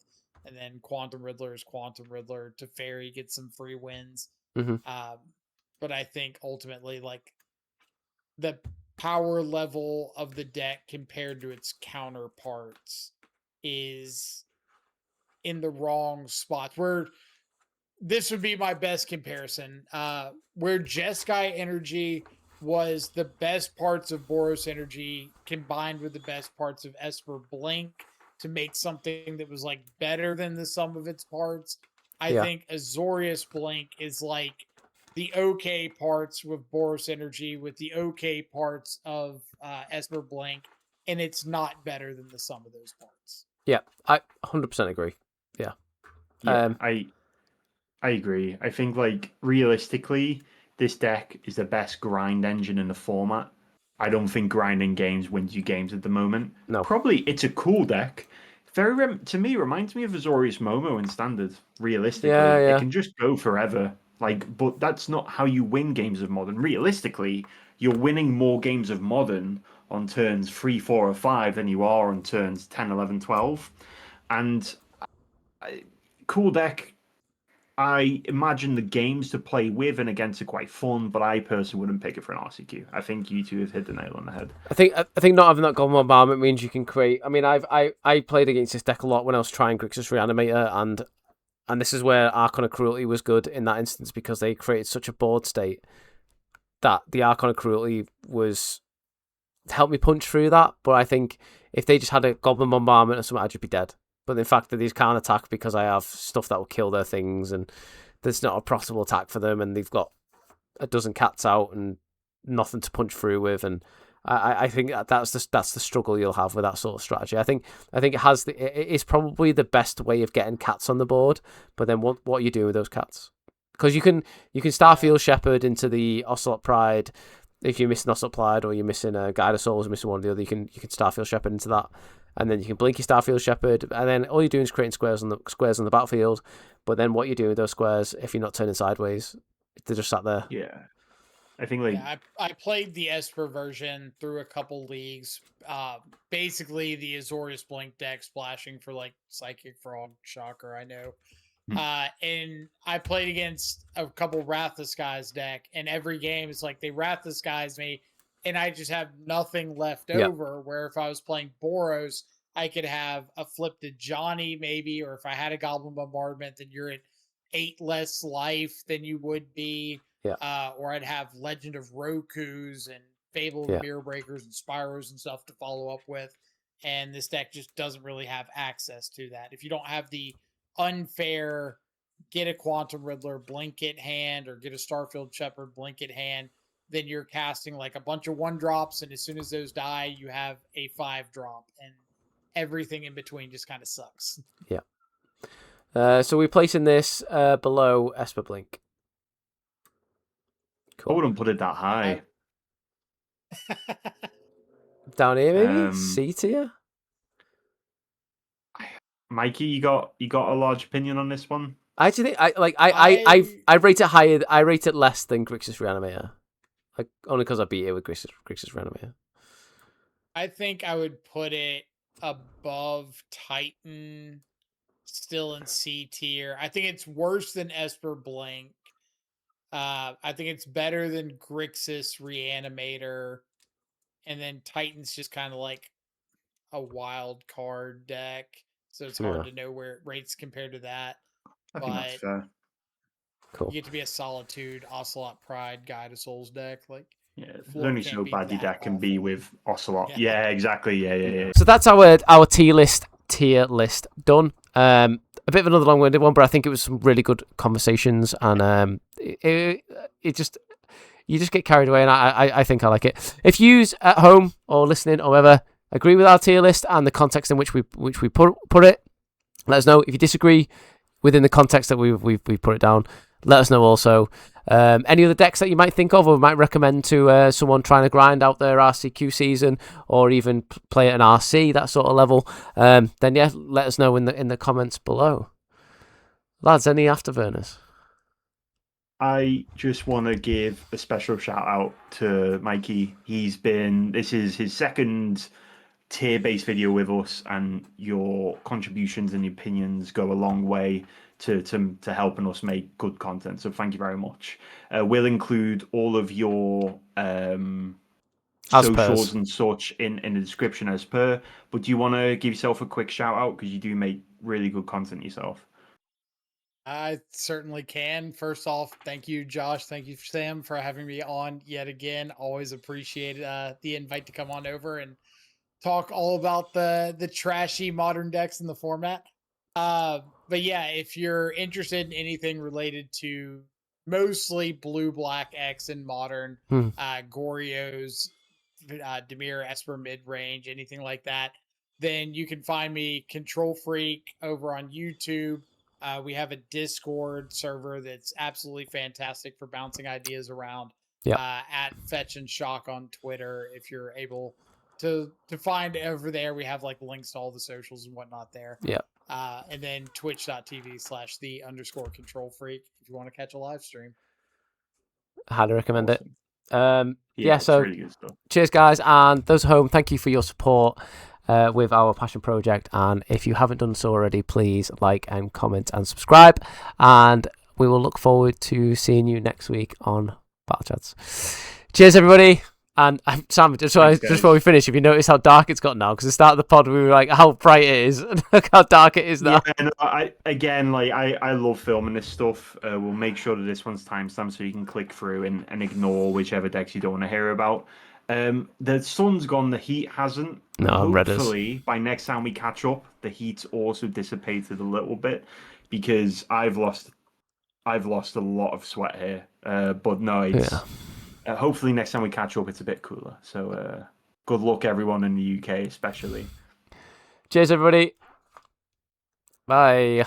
and then Quantum Riddler is Quantum Riddler. Teferi gets some free wins. But I think ultimately, like, the power level of the deck compared to its counterparts is in the wrong spots. Where this would be my best comparison. Where Jeskai Energy was the best parts of Boros Energy combined with the best parts of Esper Blink. to make something that was like better than the sum of its parts. I think Azorius Blink is like the okay parts with Boros Energy with the okay parts of Esper Blink, and it's not better than the sum of those parts. Yeah, I 100% agree. Yeah. Yeah, I agree. I think, like, realistically, this deck is the best grind engine in the format. I don't think grinding games wins you games at the moment. No. Probably it's a cool deck. Very to me, reminds me of Azorius Momo in Standard. Realistically, it can just go forever. Like, but that's not how you win games of Modern. Realistically, you're winning more games of Modern on turns 3, 4, or 5 than you are on turns 10, 11, 12. And cool deck. I imagine the games to play with and against are quite fun, but I personally wouldn't pick it for an RCQ. I think you two have hit the nail on the head. I think not having that golden bombardment means you can create. I mean, I played against this deck a lot when I was trying Grixis Reanimator, and this is where Archon of Cruelty was good in that instance because they created such a board state that the Archon of Cruelty was helped me punch through that. But I think if they just had a Goblin Bombardment or something, I'd just be dead. But in fact, that these can't attack because I have stuff that will kill their things, and there's not a possible attack for them, and they've got a dozen cats out and nothing to punch through with, and I think that's the struggle you'll have with that sort of strategy. I think it is probably the best way of getting cats on the board, but then what are you doing with those cats? Because you can Starfield Shepherd into the Ocelot Pride. If you're missing Ocelot Pride or you're missing a Guide of Souls, missing one or the other, you can Starfield Shepherd into that. And then you can blink your Starfield Shepherd, and then all you're doing is creating squares on the battlefield. But then what you do with those squares, if you're not turning sideways, they're just sat there. Yeah, I think like I played the Esper version through a couple leagues. Basically the Azorius Blink deck splashing for like Psychic Frog, shocker, I know. And I played against a couple Wrath of Skies deck, and every game is like they Wrath of Skies me. And I just have nothing left over. Where if I was playing Boros, I could have a flip to Johnny maybe, or if I had a Goblin Bombardment, then you're at 8 less life than you would be. Yeah. Or I'd have Legend of Roku's and Fable of the Mirror Breakers and Spyros and stuff to follow up with. And this deck just doesn't really have access to that. If you don't have the unfair get a Quantum Riddler blanket hand or get a Starfield Shepherd blanket hand, then you're casting like a bunch of 1-drops, and as soon as those die, you have a 5-drop, and everything in between just kind of sucks. Yeah. So we're placing this below Esper Blink. Cool. I wouldn't put it that high. Down here, maybe C tier. Mikey, you got a large opinion on this one? I actually think I rate it higher. I rate it less than Grixis Reanimator. Like, only because I beat it with Grixis Reanimator. I think I would put it above Titan, still in C tier. I think it's worse than Esper Blink. I think it's better than Grixis Reanimator. And then Titan's just kind of like a wild card deck. So it's hard to know where it rates compared to that. I think that's fair. Cool. You get to be a Solitude, Ocelot Pride, Guide of Souls deck. Like, there's only so bad your deck can be with Ocelot. Yeah, exactly. Yeah. So that's our tier list done. A bit of another long-winded one, but I think it was some really good conversations, and it just you just get carried away, and I think I like it. If you's at home or listening or whatever agree with our tier list and the context in which we put it, let us know. If you disagree within the context that we've put it down, let us know also. Any other decks that you might think of or might recommend to someone trying to grind out their RCQ season or even play at an RC, that sort of level, then yeah, let us know in the comments below. Lads, any afterburners? I just want to give a special shout out to Mikey. This is his second tier-based video with us, and your contributions and opinions go a long way to helping us make good content. So thank you very much. We'll include all of your socials and such in the description as per. But do you want to give yourself a quick shout out, because you do make really good content yourself? I certainly can. First off, thank you, Josh. Thank you, Sam, for having me on yet again. Always appreciate the invite to come on over and talk all about the trashy modern decks in the format. But yeah, if you're interested in anything related to mostly blue, black, X, and modern, Goryo's, Dimir, Esper mid range, anything like that, then you can find me CntrlFreak over on YouTube. We have a Discord server that's absolutely fantastic for bouncing ideas around. At Fetch and Shock on Twitter, if you're able to find over there, we have like links to all the socials and whatnot there. And then twitch.tv/the_CntrlFreak if you want to catch a live stream. Highly recommend it. So really good stuff. Cheers, guys, and those at home, thank you for your support with our passion project. And if you haven't done so already, please like and comment and subscribe. And we will look forward to seeing you next week on Battlechads. Cheers, everybody. And Sam, just before we finish, if you notice how dark it's got now, because at the start of the pod we were like, how bright it is, and look how dark it is now. Yeah, I love filming this stuff. We'll make sure that this one's timestamped so you can click through and ignore whichever decks you don't want to hear about. The sun's gone, the heat hasn't. No, hopefully by next time we catch up, the heat's also dissipated a little bit, because I've lost a lot of sweat here. But no, it's. Yeah. Hopefully next time we catch up, it's a bit cooler. So good luck, everyone in the UK, especially. Cheers, everybody. Bye.